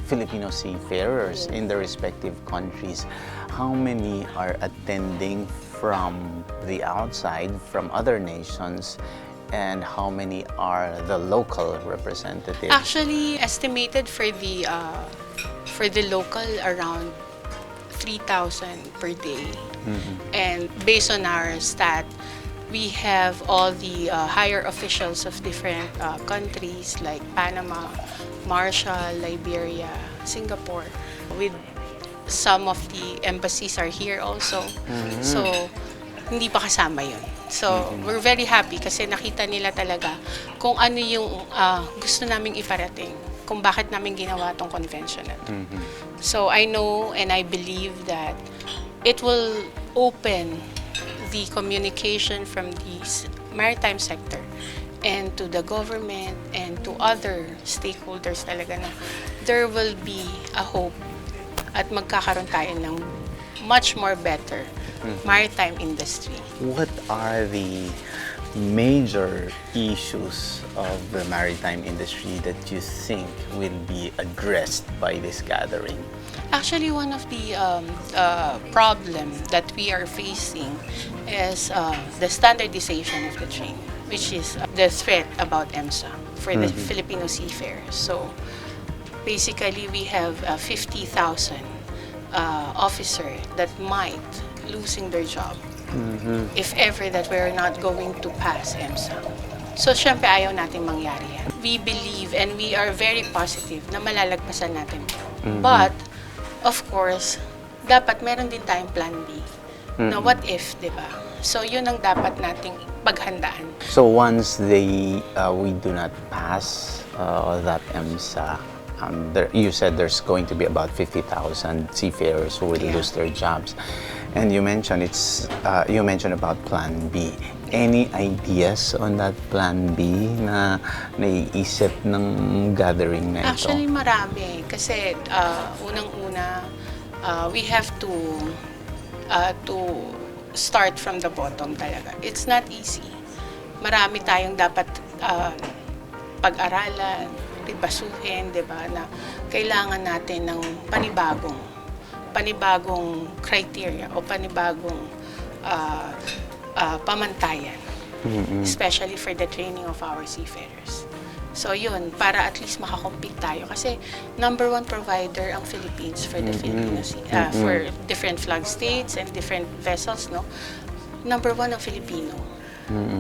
Filipino seafarers in the respective countries. How many are attending from the outside, from other nations? And how many are the local representatives? Actually, estimated for the local around 3,000 per day. And based on our stat, we have all the higher officials of different countries like Panama, Marshall, Liberia, Singapore. With some of the embassies are here also. So hindi pa kasama yun. So we're very happy kasi nakita nila talaga kung ano yung gusto naming iparating, kung bakit namin ginawa tong convention na to. So I know and I believe that it will open the communication from the maritime sector and to the government and to other stakeholders talaga na there will be a hope at magkakaroon tayo ng much more better maritime industry. What are the major issues of the maritime industry that you think will be addressed by this gathering? Actually, one of the problem that we are facing is the standardization of the train, which is the threat about EMSA for the Filipino seafarers. So basically, we have 50,000 officers that might losing their job if ever that we're not going to pass EMSA. So, syempre, ayaw natin mangyari yan. We believe and we are very positive na malalagpasan natin. But, of course, dapat meron din tayong plan B. Na what if, di ba? So, yun ang dapat nating paghandaan. So, once we do not pass that EMSA, you said there's going to be about 50,000 seafarers who will lose their jobs. And you mentioned you mentioned about Plan B. Any ideas on that Plan B na naiisip ng gathering na ito? Actually, marami. Kasi unang-una, we have to start from the bottom talaga. It's not easy. Marami tayong dapat pag-aralan, basuhin, di ba, na kailangan natin ng panibagong criteria o panibagong pamantayan, especially for the training of our seafarers. So yun, para at least makakompete tayo. Kasi number 1 provider ang Philippines for the Filipino for different flag states and different vessels, no? Number 1 ang Filipino.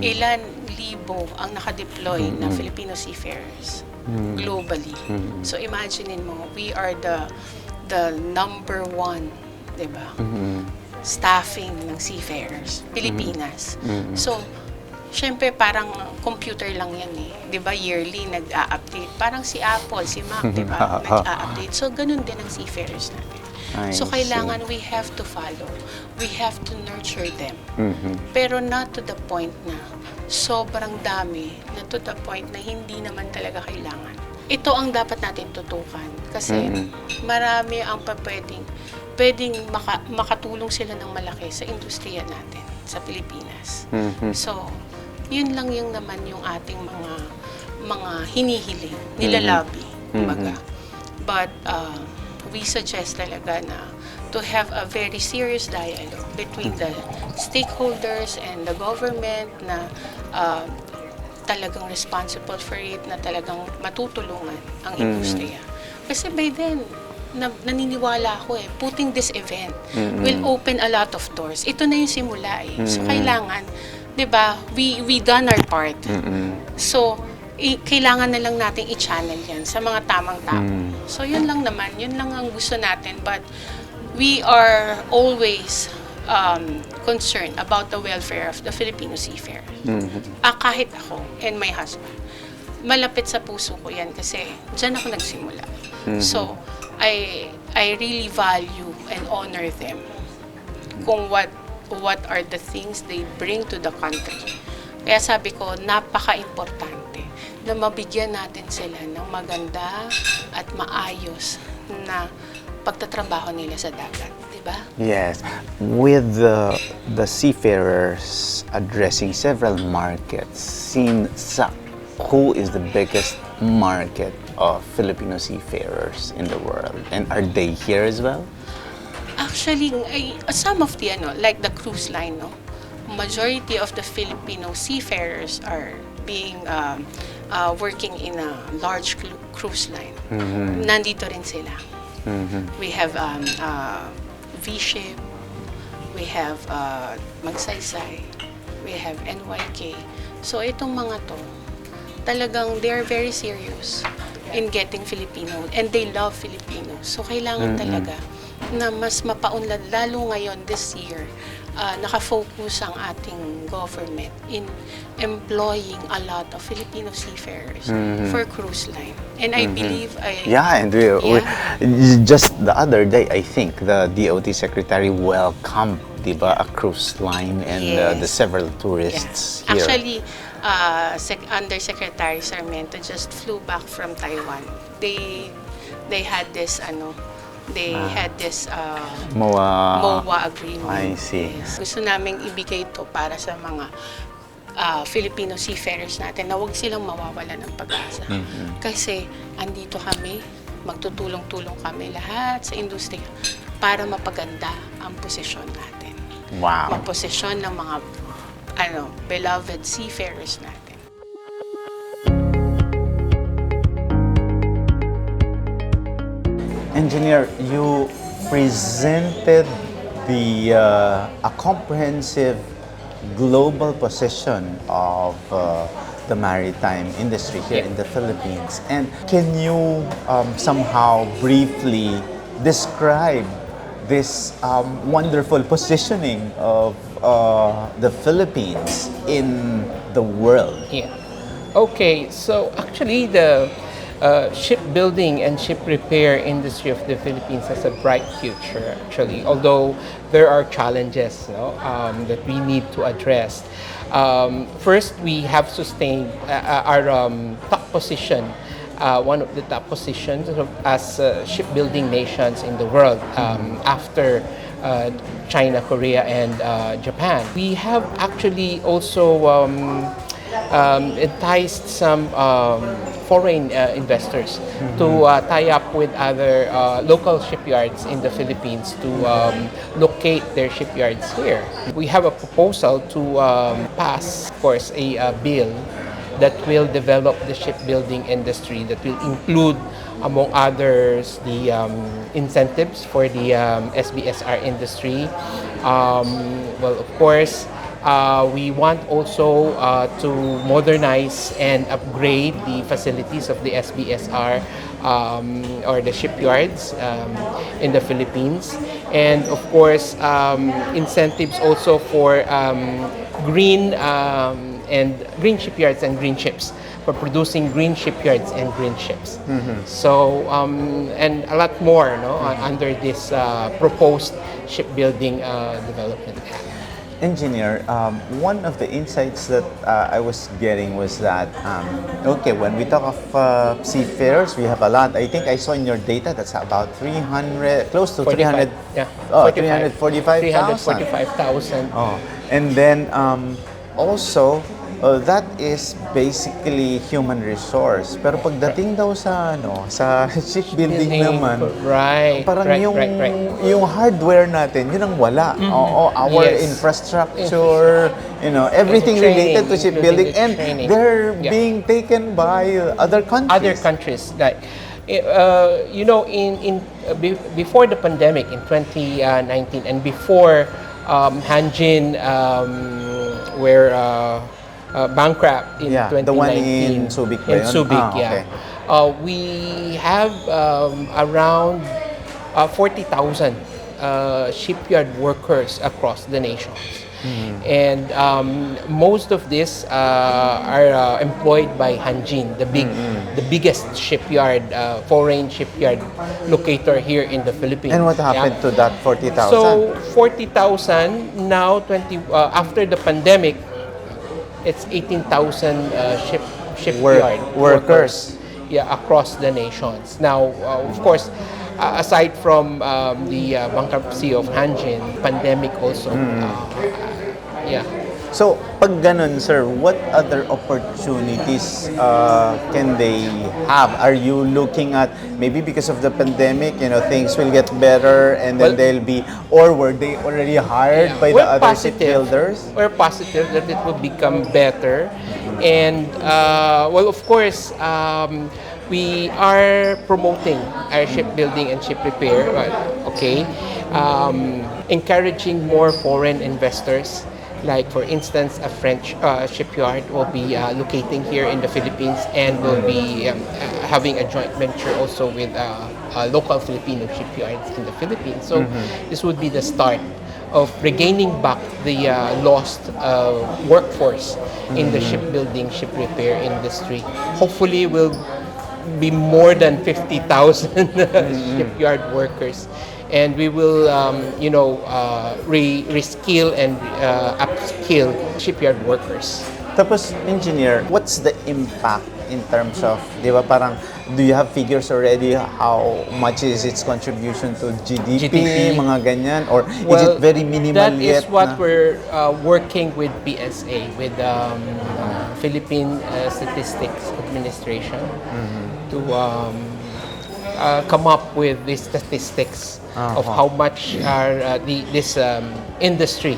Ilan libo ang nakadeploy na Filipino seafarers globally. So imaginein mo, we are the number 1, di ba? Staffing ng seafarers, Pilipinas. So, syempre parang computer lang yan eh. Di ba, yearly nag-a-update. Parang si Apple, si Mac, di ba, nag-a-update. So, ganun din ang seafarers natin. So, kailangan we have to follow. We have to nurture them. Pero not to the point na sobrang dami, na to the point na hindi naman talaga kailangan. Ito ang dapat natin tutukan. Kasi marami ang pwedeng makatulong sila ng malaki sa industriya natin sa Pilipinas. So, yun lang yung naman yung ating mga hinihiling, nilalabi, kumbaga. But we suggest talaga na to have a very serious dialogue between the stakeholders and the government na talagang responsible for it, na talagang matutulungan ang industriya. Kasi by then, naniniwala ako putting this event will open a lot of doors. Ito na yung simula So, kailangan, di ba, we done our part. So, kailangan na lang natin i-channel yan sa mga tamang tao. So, yun lang naman. Yun lang ang gusto natin. But, we are always concerned about the welfare of the Filipino seafarers. Kahit ako and my husband. Malapit sa puso ko yan kasi dyan ako nagsimula. So, I really value and honor them kung what are the things they bring to the country. Kaya sabi ko, napaka-importante na mabigyan natin sila ng maganda at maayos na pagtatrabaho nila sa dagat, di ba? Yes. With the seafarers addressing several markets, who is the biggest market of Filipino seafarers in the world? And are they here as well? Actually, some of the, like the cruise line, majority of the Filipino seafarers are being working in a large cruise line. Nandito rin sila. We have V-Ship, we have Magsaysay, we have NYK. So itong mga to, talagang they're very serious in getting Filipino and they love Filipinos. So kailangan talaga na mas mapaunlad, lalo ngayon this year, nakafocus ang ating government in employing a lot of Filipino seafarers for cruise line. And I believe and just the other day, I think the DOT Secretary welcomed a cruise line and the several tourists here. Actually, Undersecretary Sarmiento just flew back from Taiwan. They had this MOA agreement. I see. Gusto naming ibigay ito para sa mga Filipino seafarers natin na huwag silang mawawala ng pag-asa. Kasi andito kami, magtutulong-tulong kami lahat sa industriya para mapaganda ang posisyon natin. Wow. Maposisyon ng mga beloved seafarers natin. Engineer, you presented a comprehensive global position of the maritime industry here in the Philippines. And can you somehow briefly describe this wonderful positioning of the Philippines in the world? Yeah. Okay, so actually the shipbuilding and ship repair industry of the Philippines has a bright future, actually, although there are challenges that we need to address. First, we have sustained our top position, one of the top positions as shipbuilding nations in the world after China, Korea, and Japan. We have actually also enticed some foreign investors to tie up with other local shipyards in the Philippines to locate their shipyards here. We have a proposal to pass, of course, a bill that will develop the shipbuilding industry, that will include, among others, the incentives for the SBSR industry. Well, of course, we want also to modernize and upgrade the facilities of the SBSR or the shipyards in the Philippines. And of course, incentives also for green shipyards and green ships, for producing green shipyards and green ships. So, and a lot more under this proposed shipbuilding development act. Engineer, one of the insights that I was getting was that, okay, when we talk of seafarers, we have a lot. I think I saw in your data that's about 300, close to 300, 345,000. Oh, and then also that is basically human resource. Pero pagdating daw sa sa shipbuilding naman, parang yung hardware natin, yun ang wala. Oo, our infrastructure, everything related to shipbuilding, and they're being taken by other countries. Other countries, like before the pandemic in 2019 and before Hanjin were bankrupt in 2019. The one in Subic. We have around 40,000 shipyard workers across the nations. And most of this are employed by Hanjin, the biggest shipyard, foreign shipyard locator here in the Philippines. And what happened to that 40,000? So 40,000 now. After the pandemic, it's 18,000 shipyard workers. Across the nations. Now, of course, aside from the bankruptcy of Hanjin, pandemic also. So, pag ganun, sir, what other opportunities can they have? Are you looking at, maybe because of the pandemic, things will get better and then they'll be, or were they already hired by the other shipbuilders? We're positive that it will become better. And, of course, we are promoting our shipbuilding and ship repair, encouraging more foreign investors. Like, for instance, a French shipyard will be locating here in the Philippines and will be having a joint venture also with local Filipino shipyards in the Philippines. So this would be the start of regaining back the lost workforce in the shipbuilding, ship repair industry. Hopefully, we'll be more than 50,000 shipyard workers. And we will, reskill and upskill shipyard workers. Tapos, engineer, what's the impact in terms of, di ba parang, do you have figures already how much is its contribution to GDP, mga ganyan? Or is it very minimal yet? That is what we're working with PSA, with Philippine Statistics Administration, to come up with the statistics of how much this industry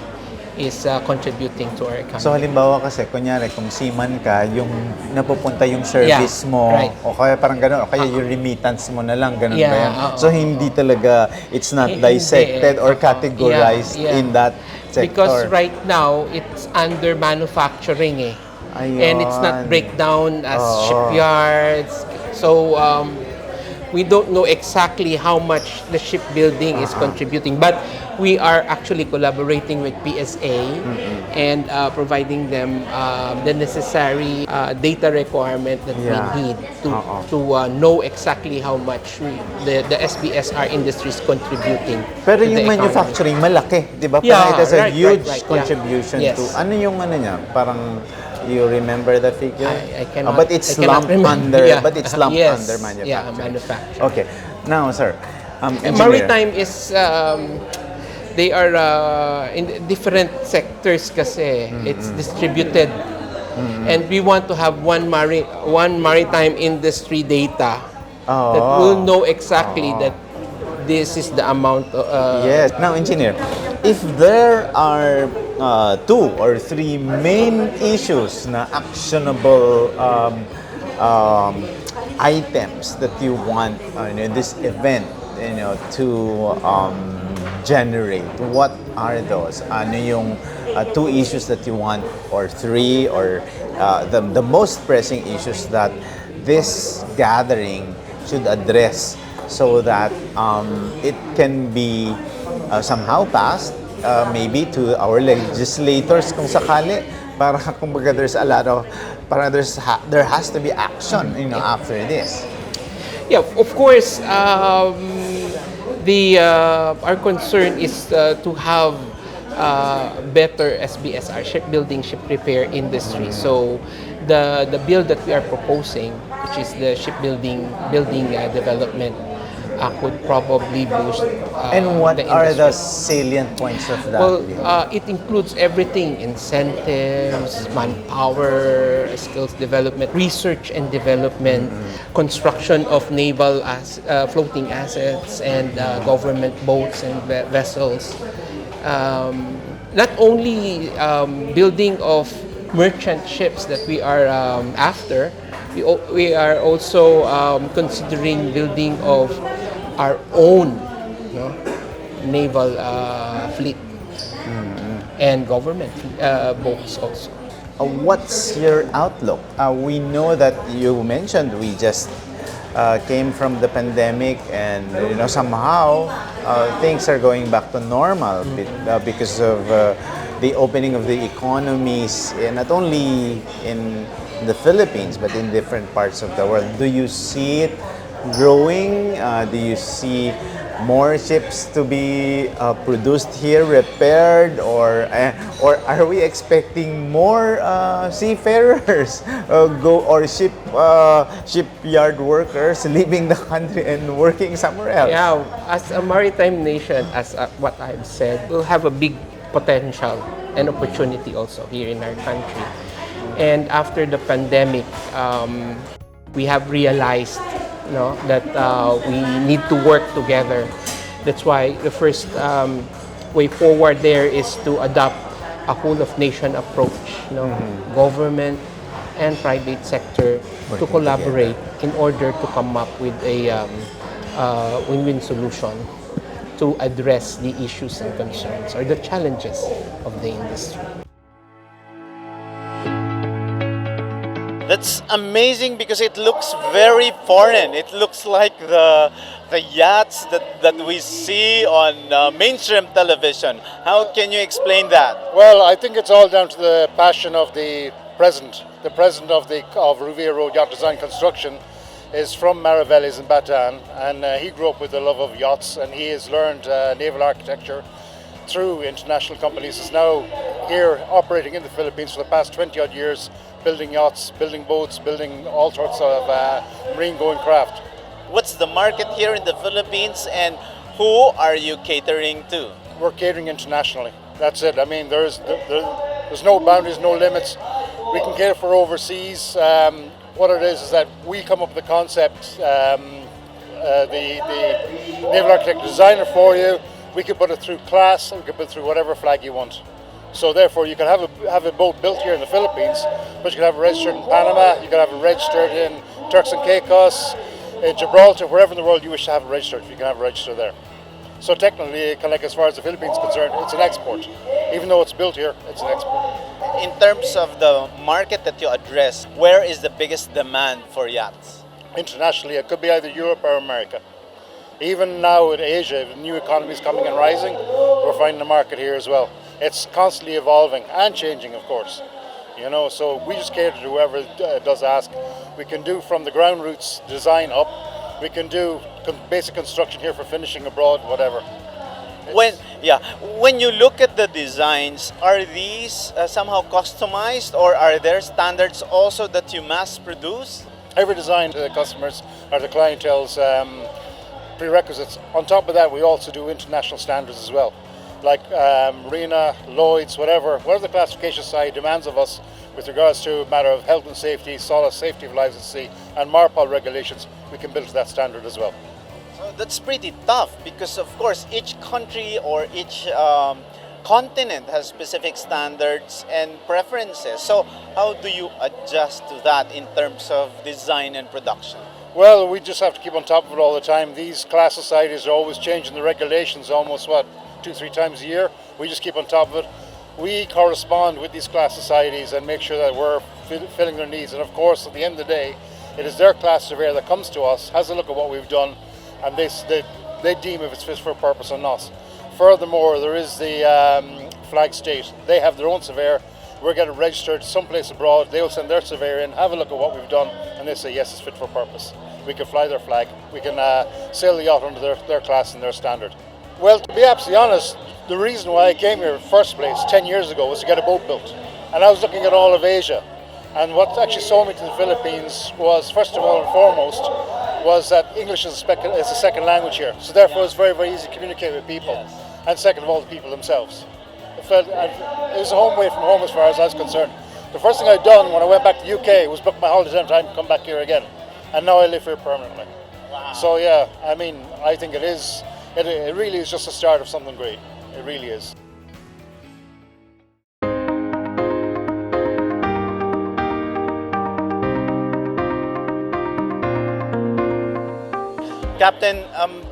is contributing to our economy. So halimbawa kasi, kunyari, kung seaman ka, yung napupunta yung service mo, o kaya parang gano'n, o kaya yung remittance mo na lang, gano'n ba yan? So hindi talaga, it's not dissected or categorized in that sector. Because right now, it's under manufacturing and it's not breakdown as shipyards. So we don't know exactly how much the shipbuilding is contributing, but we are actually collaborating with PSA and providing them the necessary data requirement that we need to know exactly how much the SBSR industry is contributing. Pero yung manufacturing malaki, di ba? Parang it has a huge contribution to, ano yung ano niya? Parang, you remember the figure? I cannot. But it's lumped under. But it's lumped under manufacturing. Yeah, manufacturing. Okay. Now, sir, Maritime is they are in different sectors kasi it's distributed, and we want to have one maritime industry data that will know exactly that this is the amount. Yes. Now, engineer, if there are 2 or 3 main issues na actionable items that you want in this event, to generate, what are those? Ano yung 2 issues that you want, or 3, or the most pressing issues that this gathering should address, so that it can be somehow passed, maybe to our legislators kung sakali, para kumbaga there's a lot of, para there has to be action, after this. Yeah, of course, our concern is to have better SBSR, shipbuilding, ship repair industry. So the bill that we are proposing, which is the shipbuilding building development could probably boost And what the are the industry. salient points of that? Well, it includes everything: incentives, manpower, skills development, research and development, construction of naval floating assets, and government boats and vessels. Not only building of merchant ships that we are after, we are also considering building of our own naval fleet and government boats also. What's your outlook? We know that you mentioned we just came from the pandemic, and somehow things are going back to normal because of the opening of the economies, not only in the Philippines but in different parts of the world. Do you see it growing? Do you see more ships to be produced here, repaired, or are we expecting more seafarers shipyard workers leaving the country and working somewhere else? Yeah, as a maritime nation, as what I've said, we'll have a big potential and opportunity also here in our country. And after the pandemic, we have realized that we need to work together. That's why the first way forward there is to adopt a whole of nation approach. Government and private sector to collaborate in order to come up with a win-win solution to address the issues and concerns or the challenges of the industry. That's amazing because it looks very foreign. It looks like the yachts that we see on mainstream television. How can you explain that? Well, I think it's all down to the passion of the president. The president of Revere Road Yacht Design Construction is from Mariveles in Bataan, and he grew up with the love of yachts, and he has learned naval architecture through international companies. Is now here operating in the Philippines for the past 20 odd years, building yachts, building boats, building all sorts of marine-going craft. What's the market here in the Philippines, and who are you catering to? We're catering internationally. That's it. I mean, there's no boundaries, no limits. We can cater for overseas. What it is that we come up with the concept, the naval architect designer for you. We can put it through class, we can put it through whatever flag you want. So therefore, you can have a boat built here in the Philippines, but you can have it registered in Panama, you can have it registered in Turks and Caicos, in Gibraltar, wherever in the world you wish to have it registered, you can have it registered there. So technically, like as far as the Philippines is concerned, it's an export. Even though it's built here, it's an export. In terms of the market that you address, where is the biggest demand for yachts? Internationally, it could be either Europe or America. Even now in Asia, the new economies coming and rising, we're finding a market here as well. It's constantly evolving and changing, of course. So we just cater to whoever does ask. We can do from the ground roots design up. We can do basic construction here for finishing abroad, whatever. When you look at the designs, are these somehow customized, or are there standards also that you mass produce? Every design to the customers or the clientele's prerequisites. On top of that, we also do international standards as well, like Marina, Lloyd's, whatever the classification society demands of us with regards to a matter of health and safety, solid safety of lives at sea, and MARPOL regulations. We can build to that standard as well. So that's pretty tough because, of course, each country or each continent has specific standards and preferences. So how do you adjust to that in terms of design and production? Well, we just have to keep on top of it all the time. These class societies are always changing the regulations almost, 2-3 times a year. We just keep on top of it. We correspond with these class societies and make sure that we're filling their needs. And of course, at the end of the day, it is their class surveyor that comes to us, has a look at what we've done, and they deem if it's fit for purpose or not. Furthermore, there is the flag state. They have their own surveyor. We're getting registered someplace abroad. They will send their surveyor in, have a look at what we've done, and they say, yes, it's fit for purpose. We can fly their flag. We can sail the yacht under their class and their standard. Well, to be absolutely honest, the reason why I came here in the first place 10 years ago was to get a boat built. And I was looking at all of Asia. And what actually sold me to the Philippines was, first of all and foremost, was that English is a second language here. So therefore it's very, very easy to communicate with people. And second of all, the people themselves. It was a home away from home as far as I was concerned. The first thing I'd done when I went back to the UK was book my holidays and time to come back here again. And now I live here permanently. Wow. So yeah, I mean, I think it really is just the start of something great. It really is. Captain,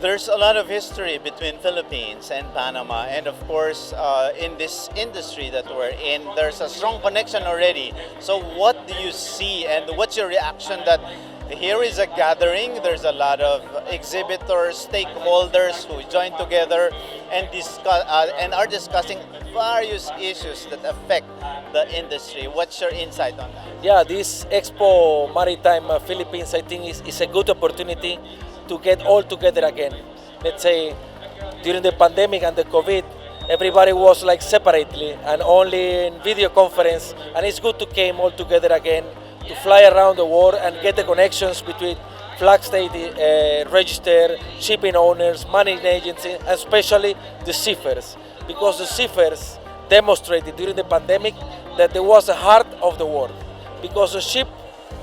there's a lot of history between Philippines and Panama, and of course, in this industry that we're in, there's a strong connection already. So what do you see, and what's your reaction that here is a gathering, there's a lot of exhibitors, stakeholders who join together and discuss and are discussing various issues that affect the industry. What's your insight on that? Yeah, this Expo Maritime Philippines, I think, is a good opportunity to get all together again. Let's say during the pandemic and the COVID, everybody was like separately and only in video conference, and it's good to came all together again to fly around the world and get the connections between flag state registered shipping owners, managing agencies, and especially the seafarers, because the seafarers demonstrated during the pandemic that there was a heart of the world, because the ship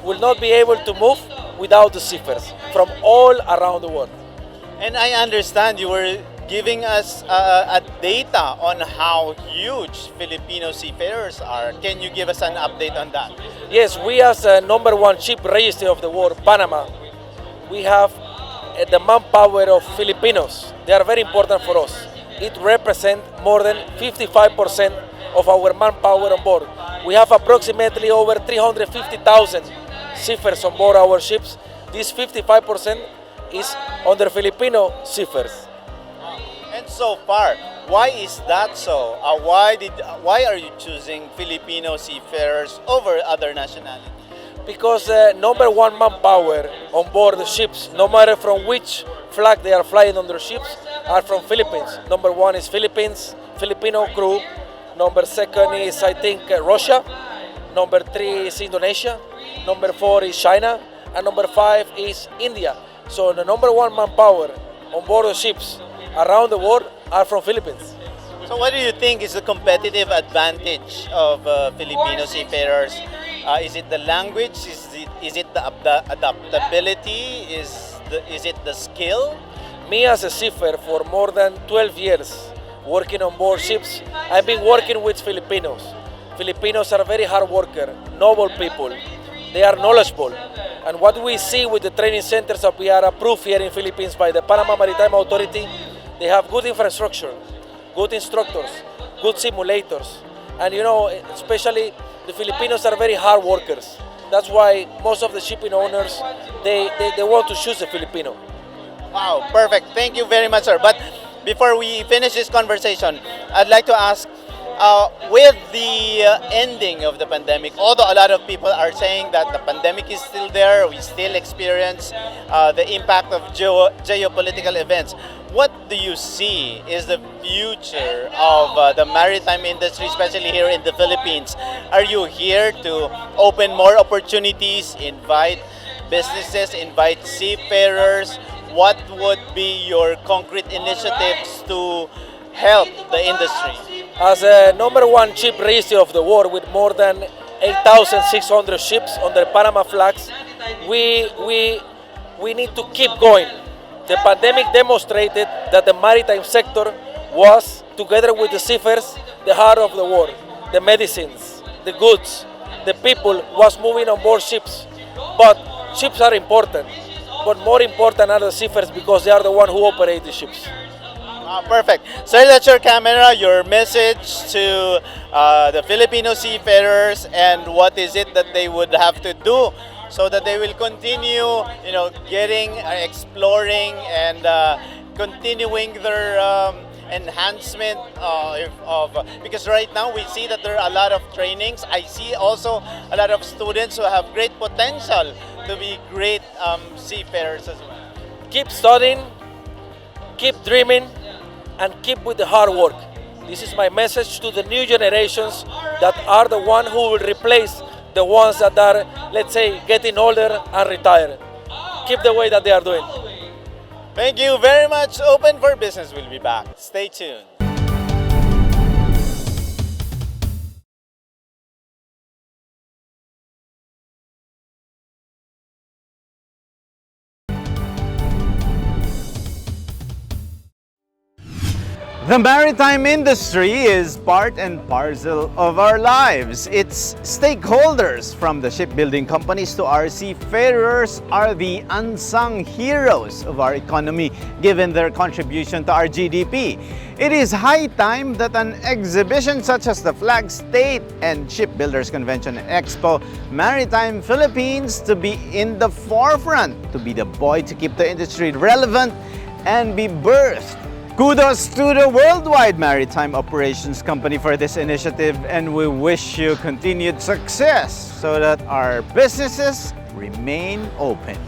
will not be able to move without the seafarers from all around the world. And I understand you were giving us a data on how huge Filipino seafarers are. Can you give us an update on that? Yes, we as number one ship registry of the world, Panama, we have the manpower of Filipinos. They are very important for us. It represents more than 55% of our manpower on board. We have approximately over 350,000 seafarers on board our ships. This 55% is under Filipino seafarers. And so far, why is that so? Why are you choosing Filipino seafarers over other nationalities? Because number one manpower on board the ships, no matter from which flag they are flying on their ships, are from Philippines. Number one is Philippines, Filipino crew. Number second is, I think, Russia. Number three is Indonesia. Number four is China. And number five is India. So the number one manpower on board the ships around the world are from Philippines. So what do you think is the competitive advantage of Filipino seafarers? Is it the language? Is it the adaptability? Is it the skill? Me as a seafarer for more than 12 years working on board ships, I've been working with Filipinos. Filipinos are very hard worker, noble people. They are knowledgeable. And what we see with the training centers that we are approved here in Philippines by the Panama Maritime Authority, they have good infrastructure, good instructors, good simulators. And you know, especially the Filipinos are very hard workers. That's why most of the shipping owners, they want to choose a Filipino. Wow, perfect. Thank you very much, sir. But before we finish this conversation, I'd like to ask, with the ending of the pandemic, although a lot of people are saying that the pandemic is still there, we still experience the impact of geopolitical events. What do you see is the future of the maritime industry, especially here in the Philippines? Are you here to open more opportunities, invite businesses, invite seafarers? What would be your concrete initiatives to help the industry? As a number one ship registry of the world with more than 8,600 ships under Panama flags, we need to keep going. The pandemic demonstrated that the maritime sector was, together with the seafarers, the heart of the world. The medicines, the goods, the people was moving on board ships. But ships are important, but more important are the seafarers because they are the ones who operate the ships. Perfect. Sir, that's your camera, your message to the Filipino seafarers, and what is it that they would have to do so that they will continue, getting, exploring, and continuing their enhancement because right now we see that there are a lot of trainings. I see also a lot of students who have great potential to be great seafarers as well. Keep studying, keep dreaming, and keep with the hard work. This is my message to the new generations that are the one who will replace the ones that are, let's say, getting older and retired. keep the way that they are doing. Thank you very much. Open for Business will be back. Stay tuned. The maritime industry is part and parcel of our lives. Its stakeholders, from the shipbuilding companies to our seafarers, are the unsung heroes of our economy, given their contribution to our GDP. It is high time that an exhibition such as the Flag State and Shipbuilders Convention and Expo Maritime Philippines to be in the forefront, to be the buoy to keep the industry relevant and be birthed. Kudos to the Worldwide Maritime Operations Company for this initiative, and we wish you continued success so that our businesses remain open.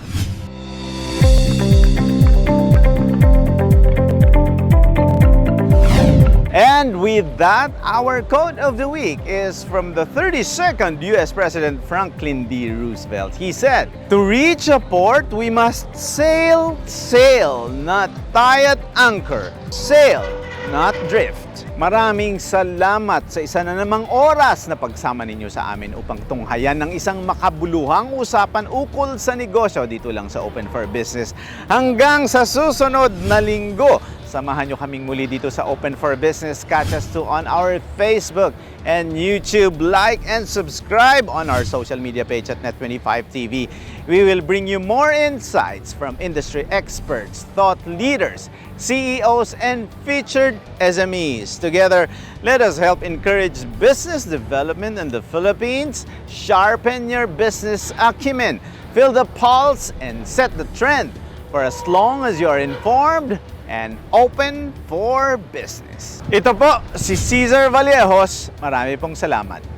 And with that, our quote of the week is from the 32nd U.S. President Franklin D. Roosevelt. He said, "To reach a port, we must sail, sail, not tie at anchor. Sail, not drift." Maraming salamat sa isa na namang oras na pagsama ninyo sa amin upang tunghayan ng isang makabuluhang usapan ukol sa negosyo dito lang sa Open for Business. Hanggang sa susunod na linggo, samahan nyo kaming muli dito sa Open for Business. Catch us too on our Facebook and YouTube. Like and subscribe on our social media page at Net25TV. We will bring you more insights from industry experts, thought leaders, CEOs, and featured SMEs. Together, let us help encourage business development in the Philippines, sharpen your business acumen, feel the pulse, and set the trend for as long as you are informed and open for business. Ito po si Cesar Vallejos. Marami pong salamat.